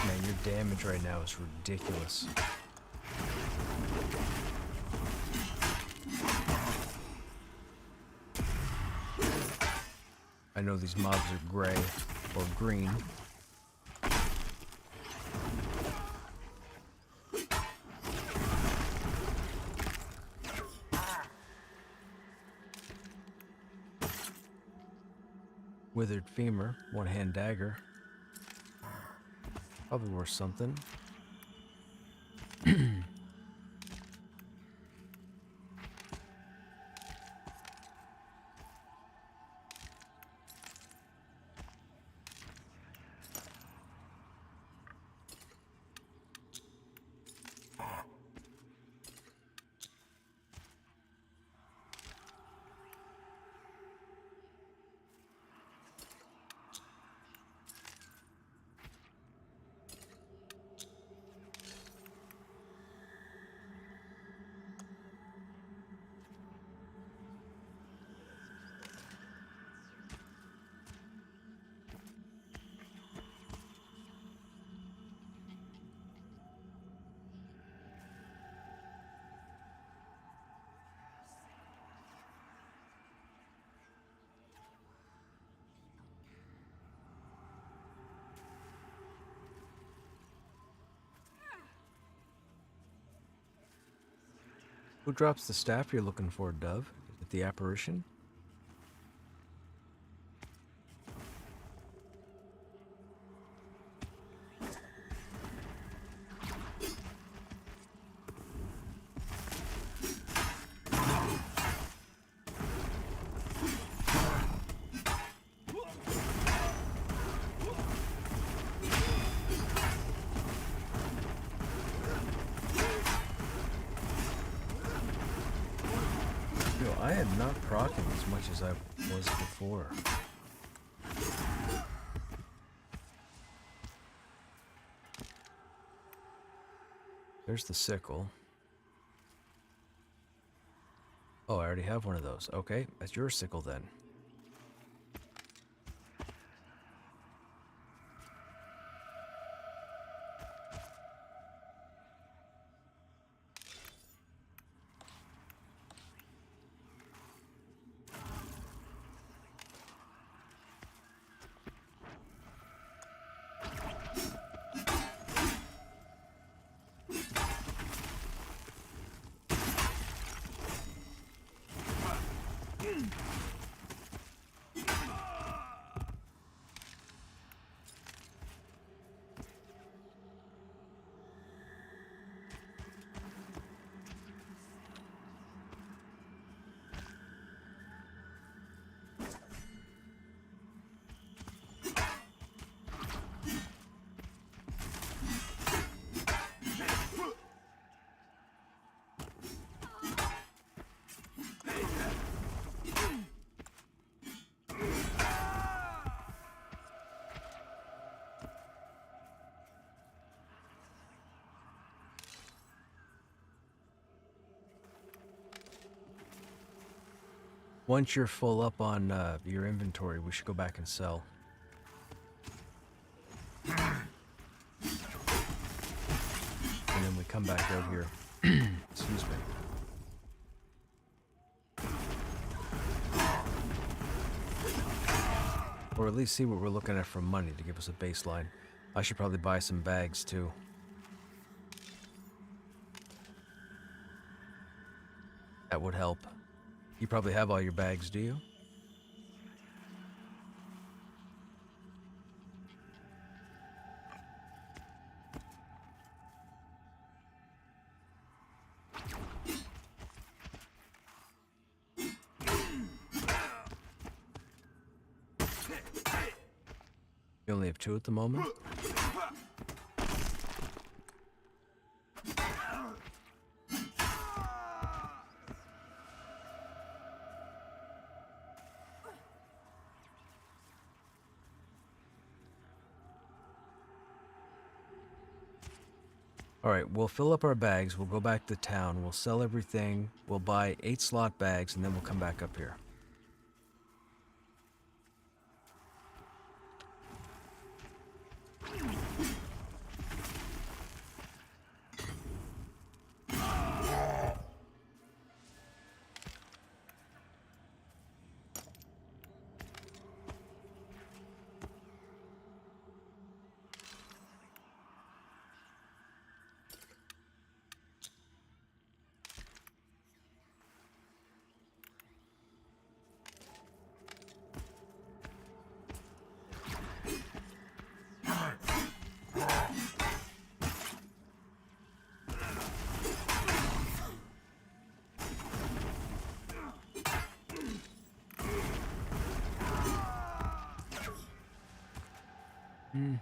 Man, your damage right now is ridiculous. I know these mobs are gray or green. Withered femur, one-hand dagger. Probably worth something. Who drops the staff you're looking for, Dove? Is it the apparition? I am not proccing as much as I was before. There's the sickle. Oh, I already have one of those. Okay, that's your sickle then. Once you're full up on your inventory, we should go back and sell. And then we come back out here. Excuse me. Or at least see what we're looking at for money to give us a baseline. I should probably buy some bags too. That would help. You probably have all your bags, do you? You only have 2 at the moment? Alright, we'll fill up our bags, we'll go back to town, we'll sell everything, we'll buy 8 slot bags, and then we'll come back up here.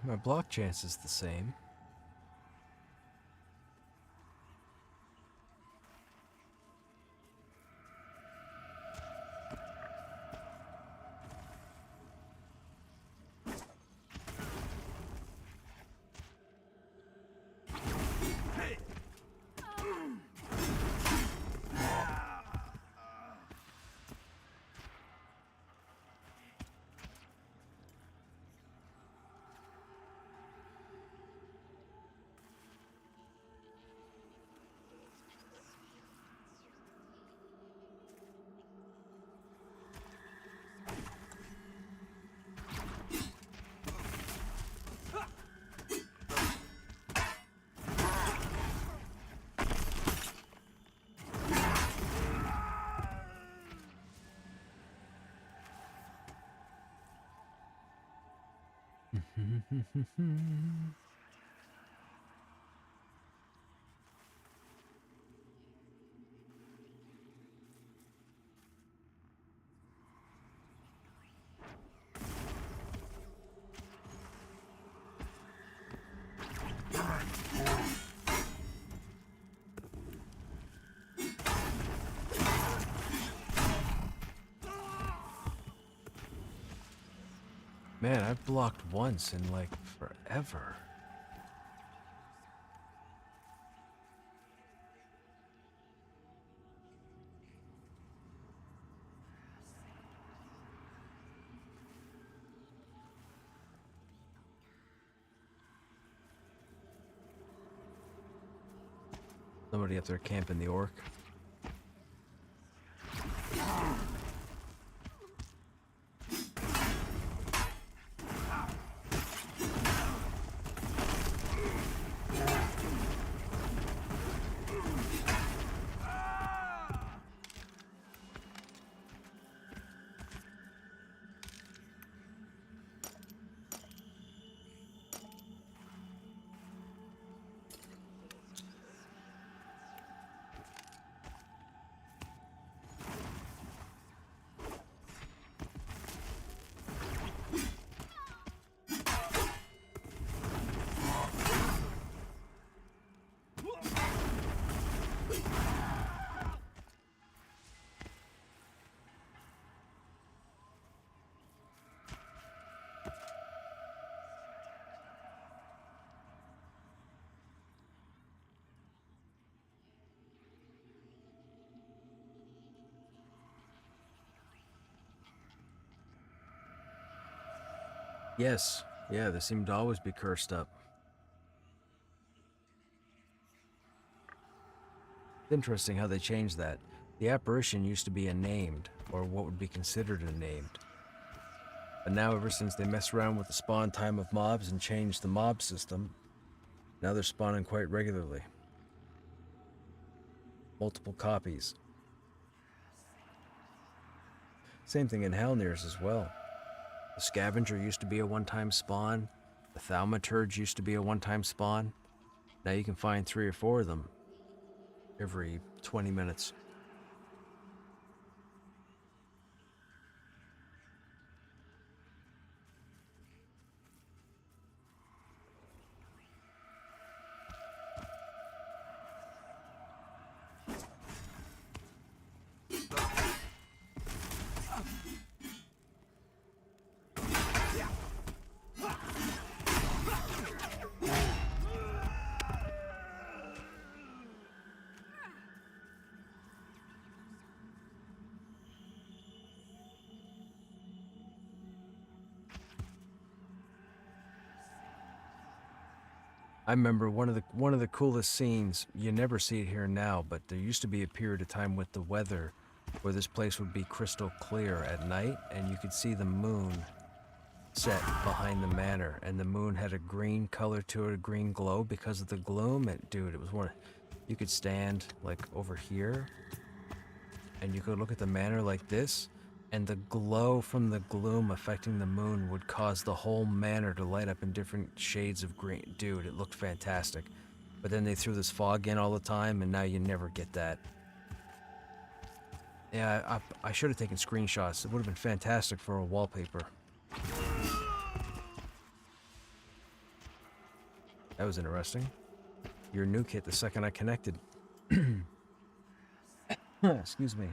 My block chance is the same. Man, I've blocked once in like forever. Somebody up there camping the orc. Yes, yeah, they seem to always be cursed up. It's interesting how they changed that. The apparition used to be a named, or what would be considered a named. But now, ever since they messed around with the spawn time of mobs and changed the mob system, now they're spawning quite regularly. Multiple copies. Same thing in Hellnears as well. The Scavenger used to be a one-time spawn. The Thaumaturge used to be a one-time spawn. Now you can find 3 or 4 of them every 20 minutes. I remember one of the coolest scenes. You never see it here now, but there used to be a period of time with the weather where this place would be crystal clear at night, and you could see the moon set behind the manor, and the moon had a green color to it, a green glow because of the gloom. And dude, it was one. You could stand like over here, and you could look at the manor like this, and the glow from the gloom affecting the moon would cause the whole manor to light up in different shades of green. Dude, it looked fantastic. But then they threw this fog in all the time, and now you never get that. Yeah, I should have taken screenshots. It would have been fantastic for a wallpaper. That was interesting. Your nuke hit the second I connected. Excuse me.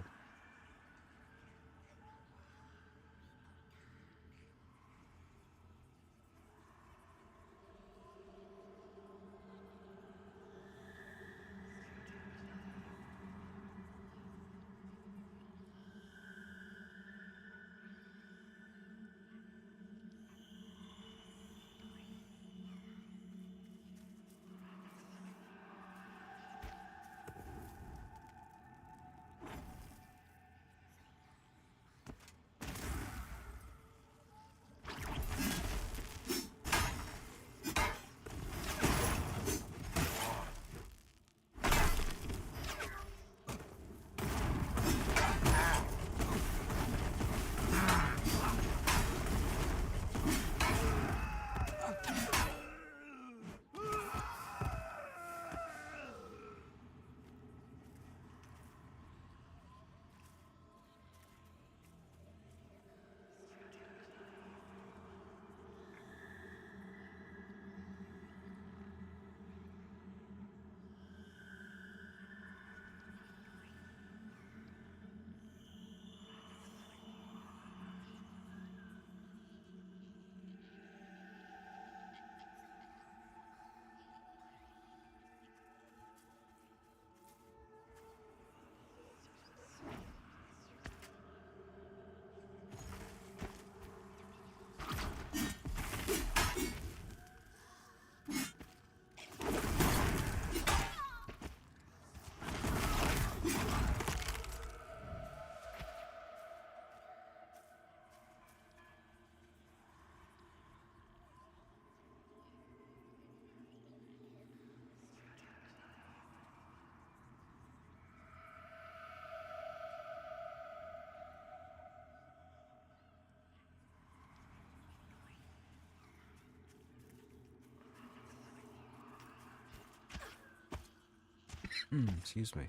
Excuse me.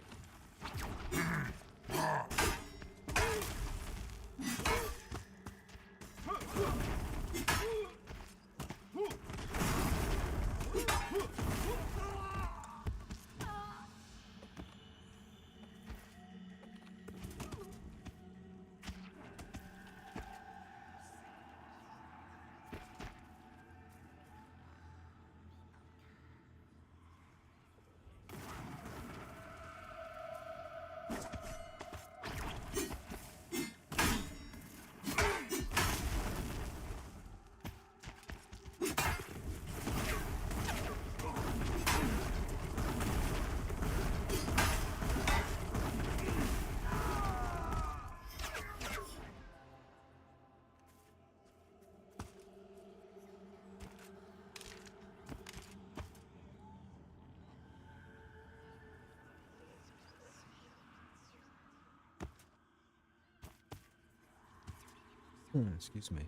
Excuse me.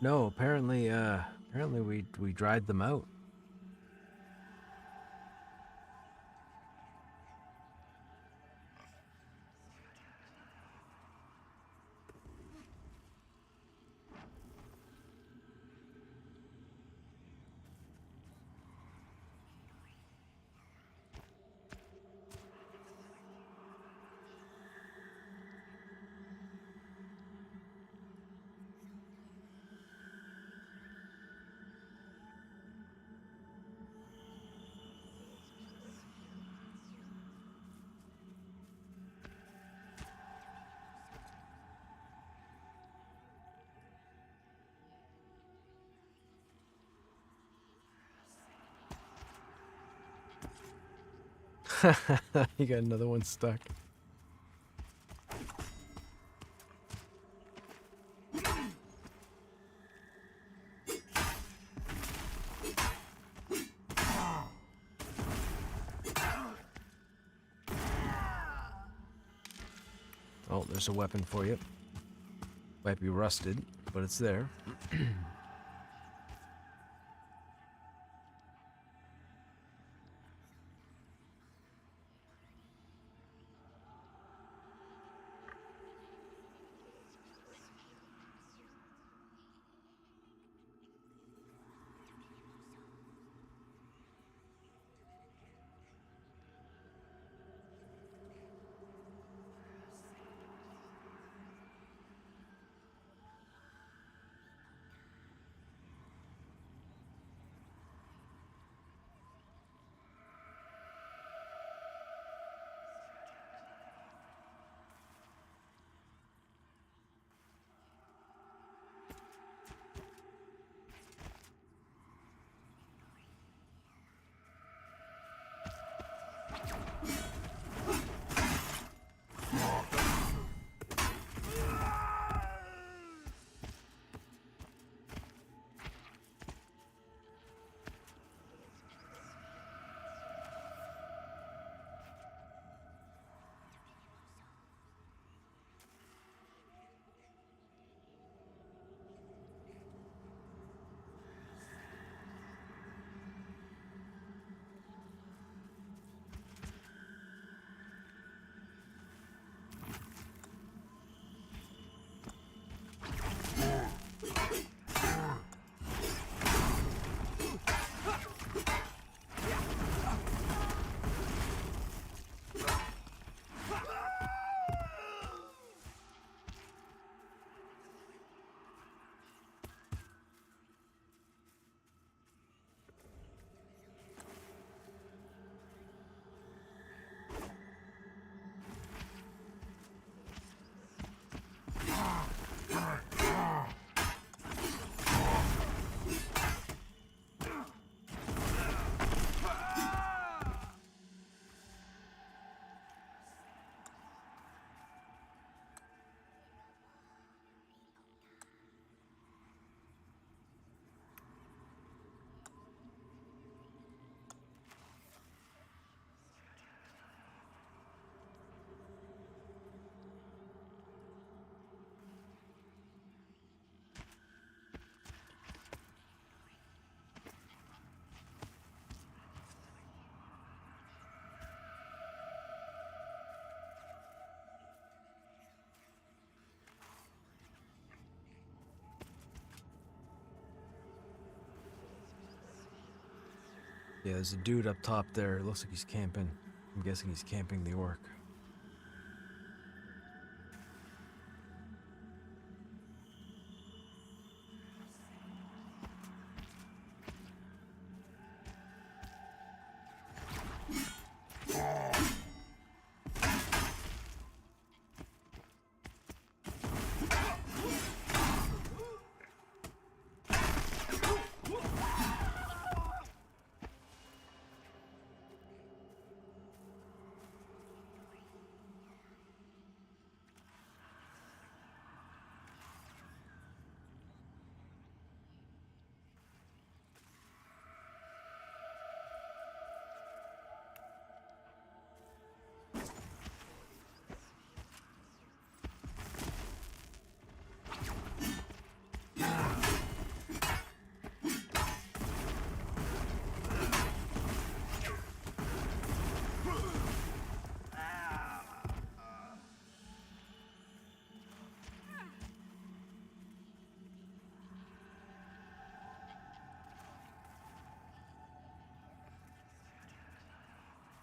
No, apparently we dried them out. You got another one stuck. Oh, there's a weapon for you. Might be rusted, but it's there. Yeah, there's a dude up top there. It looks like he's camping. I'm guessing he's camping the orc.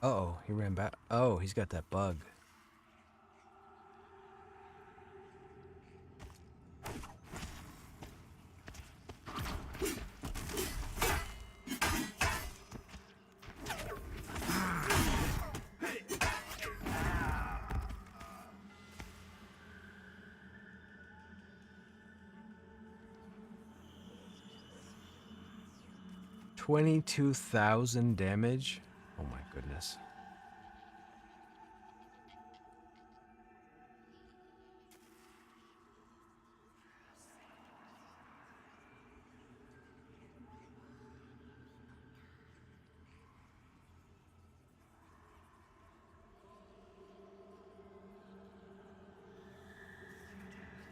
Uh-oh, he ran back. Oh, he's got that bug. $22,000 damage? Oh my goodness.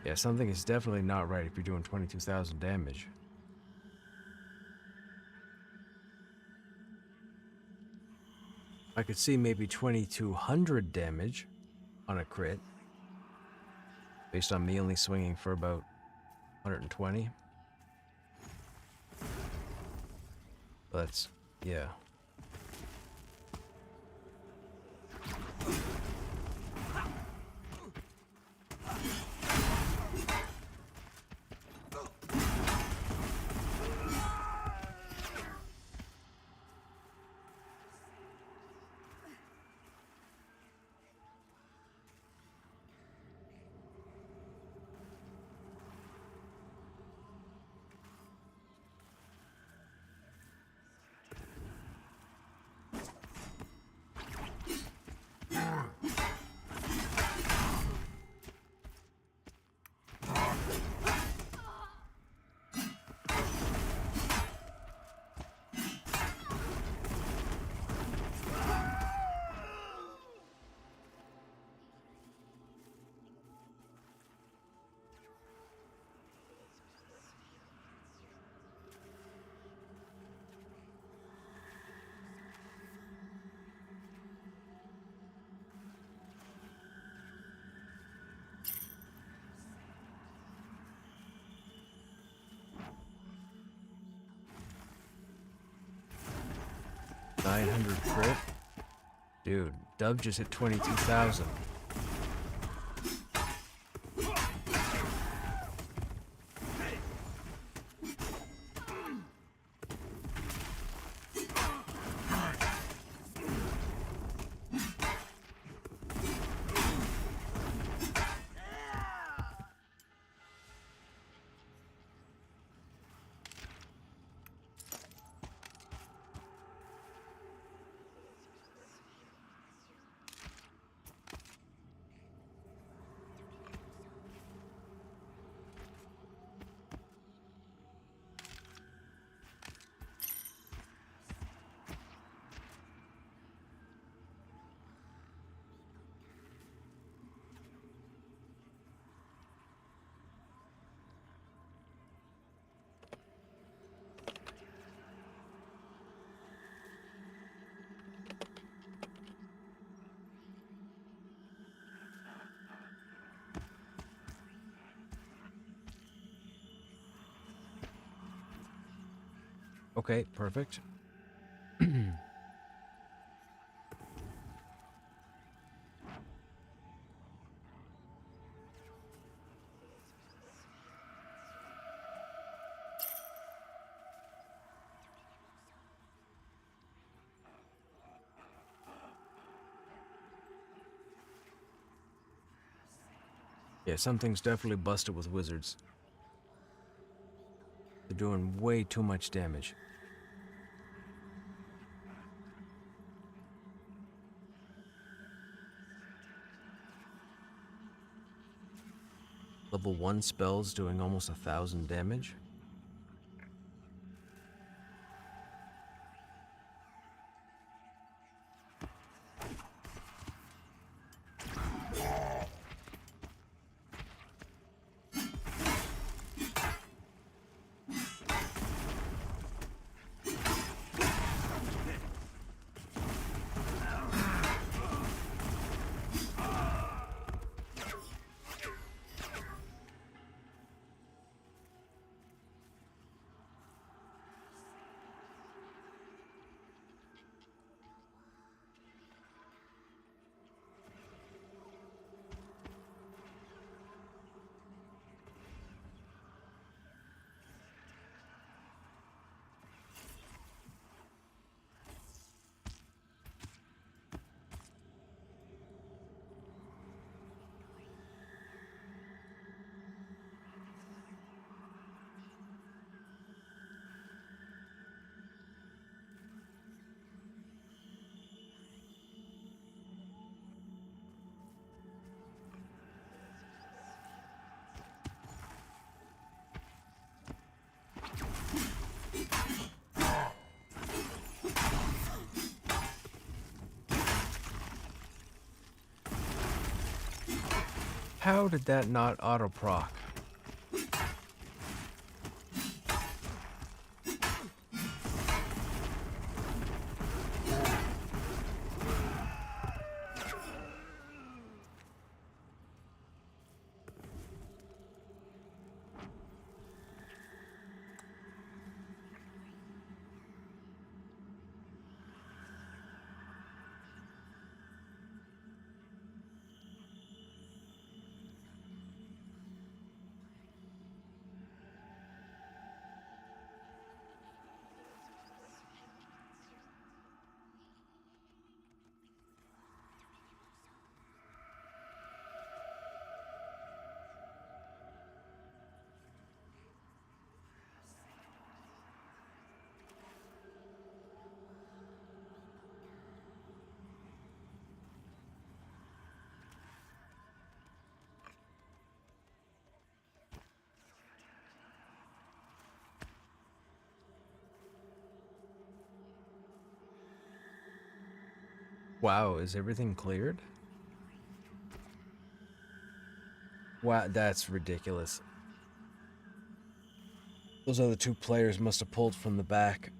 Yeah, something is definitely not right if you're doing 22,000 damage. I could see maybe 2,200 damage on a crit, based on me only swinging for about 120. But that's, yeah. $900 crit? Dude, Dub just hit 22,000. Okay, perfect. Yeah, something's definitely busted with wizards. They're doing way too much damage. Level 1 spells doing almost 1,000 damage. How did that not auto-proc? Wow, is everything cleared? Wow, that's ridiculous. Those other two players must have pulled from the back.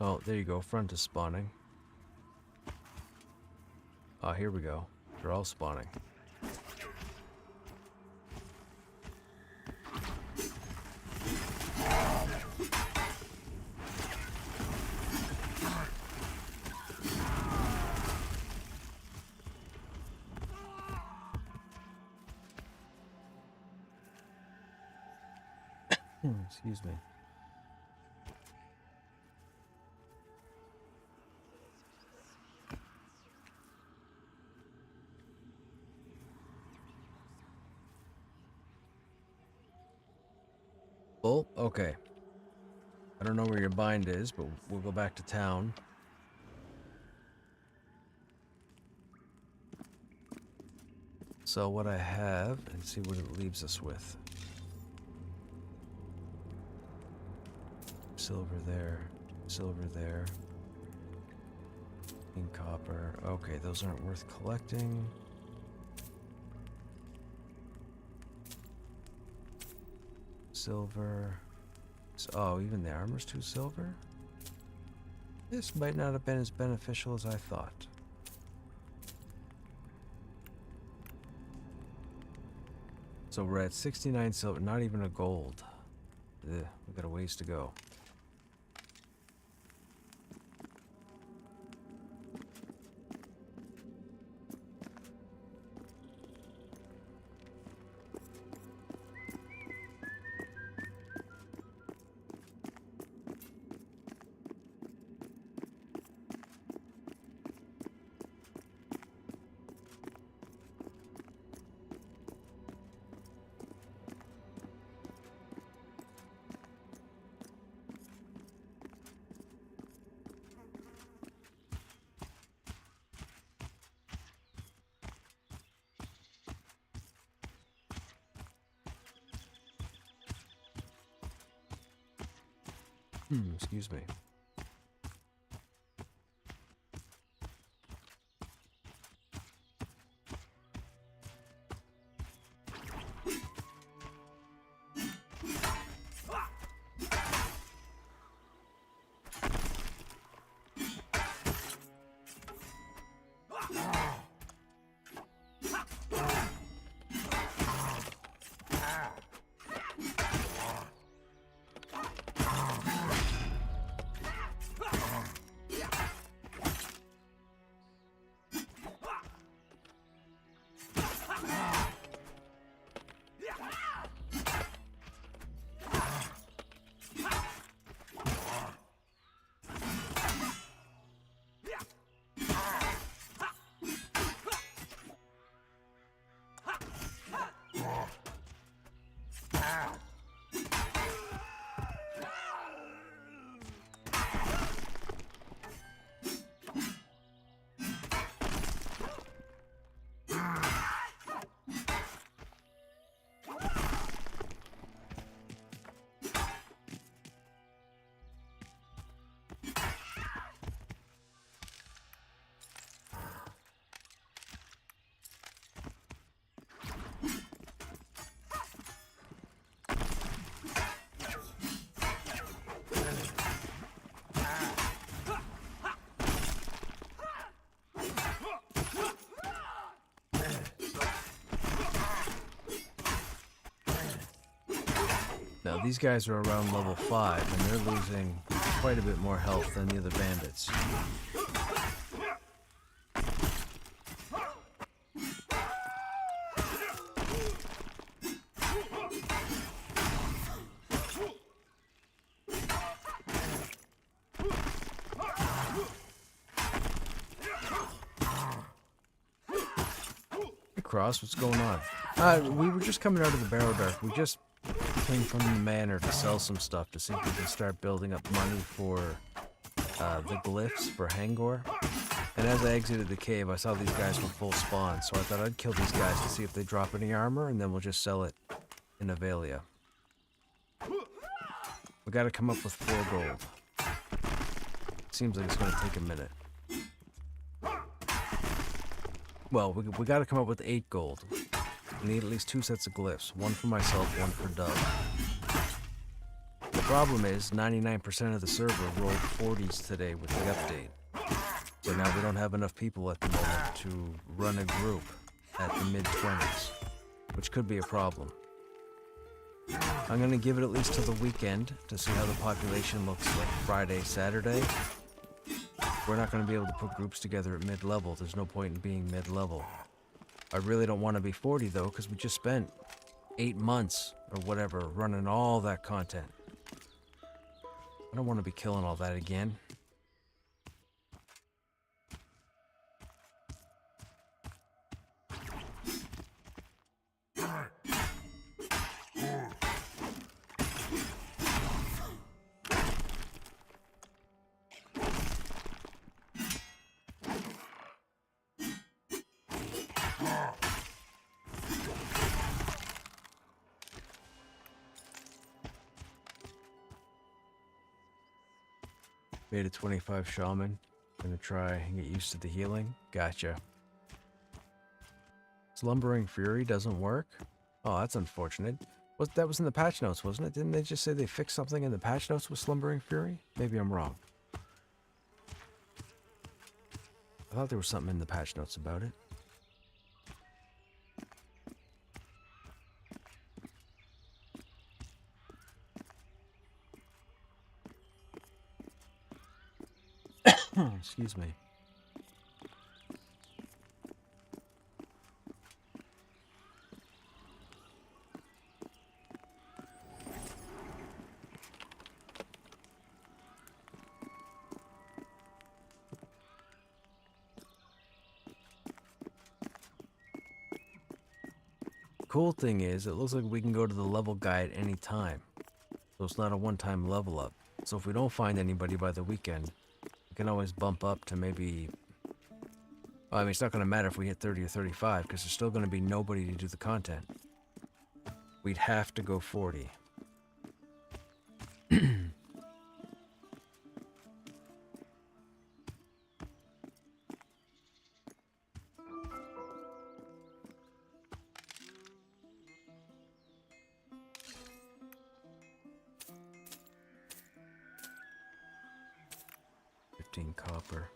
Oh, there you go. Front is spawning. Oh, here we go. They're all spawning. Excuse me. Oh, okay. I don't know where your bind is, but we'll go back to town. Sell what I have and see what it leaves us with. Silver there, silver there. In copper. Okay, those aren't worth collecting. Silver. Oh, even the armor's 2 silver? This might not have been as beneficial as I thought. So we're at 69 silver, not even a gold. We got a ways to go. Excuse me. Now, these guys are around level 5, and they're losing quite a bit more health than the other bandits. Hey, Cross, what's going on? We were just coming out of the Barrow Dark. We just came from the manor to sell some stuff to see if we can start building up money for the glyphs for Hangor. And as I exited the cave, I saw these guys were full spawn, so I thought I'd kill these guys to see if they drop any armor, and then we'll just sell it in Avelia. We gotta come up with 4 gold. Seems like it's gonna take a minute. Well, we gotta come up with 8 gold. We need at least 2 sets of glyphs, one for myself, one for Doug. The problem is 99% of the server rolled 40s today with the update. So now we don't have enough people at the moment to run a group at the mid-20s, which could be a problem. I'm going to give it at least till the weekend to see how the population looks like Friday, Saturday. We're not going to be able to put groups together at mid-level. There's no point in being mid-level. I really don't want to be 40 though, because we just spent 8 months or whatever running all that content. I don't want to be killing all that again. Made a 25 shaman. Gonna try and get used to the healing. Gotcha. Slumbering Fury doesn't work? Oh, that's unfortunate. That was in the patch notes, wasn't it? Didn't they just say they fixed something in the patch notes with Slumbering Fury? Maybe I'm wrong. I thought there was something in the patch notes about it. Excuse me. Cool thing is, it looks like we can go to the level guy at any time. So it's not a one-time level up. So if we don't find anybody by the weekend, we can always bump up to maybe... Well, I mean, it's not going to matter if we hit 30 or 35, because there's still going to be nobody to do the content. We'd have to go 40. Copper.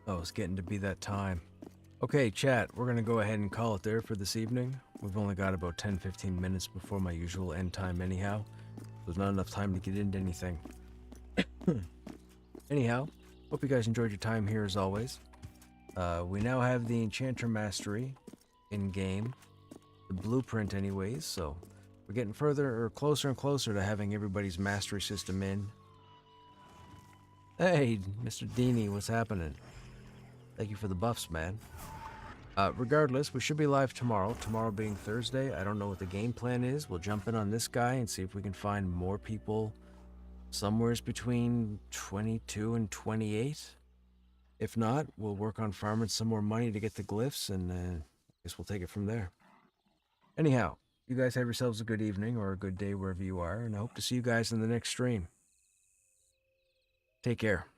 Oh, it's getting to be that time. Okay, chat, we're going to go ahead and call it there for this evening. We've only got about 10-15 minutes before my usual end time anyhow. There's not enough time to get into anything. Anyhow, hope you guys enjoyed your time here as always. We now have the Enchanter Mastery in-game. The blueprint anyways, so we're getting further or closer and closer to having everybody's mastery system in. Hey, Mr. Deanie, what's happening? Thank you for the buffs, man. Regardless, we should be live tomorrow. Tomorrow being Thursday. I don't know what the game plan is. We'll jump in on this guy and see if we can find more people somewheres between 22 and 28. If not, we'll work on farming some more money to get the glyphs, and I guess we'll take it from there. Anyhow, you guys have yourselves a good evening or a good day wherever you are, and I hope to see you guys in the next stream. Take care.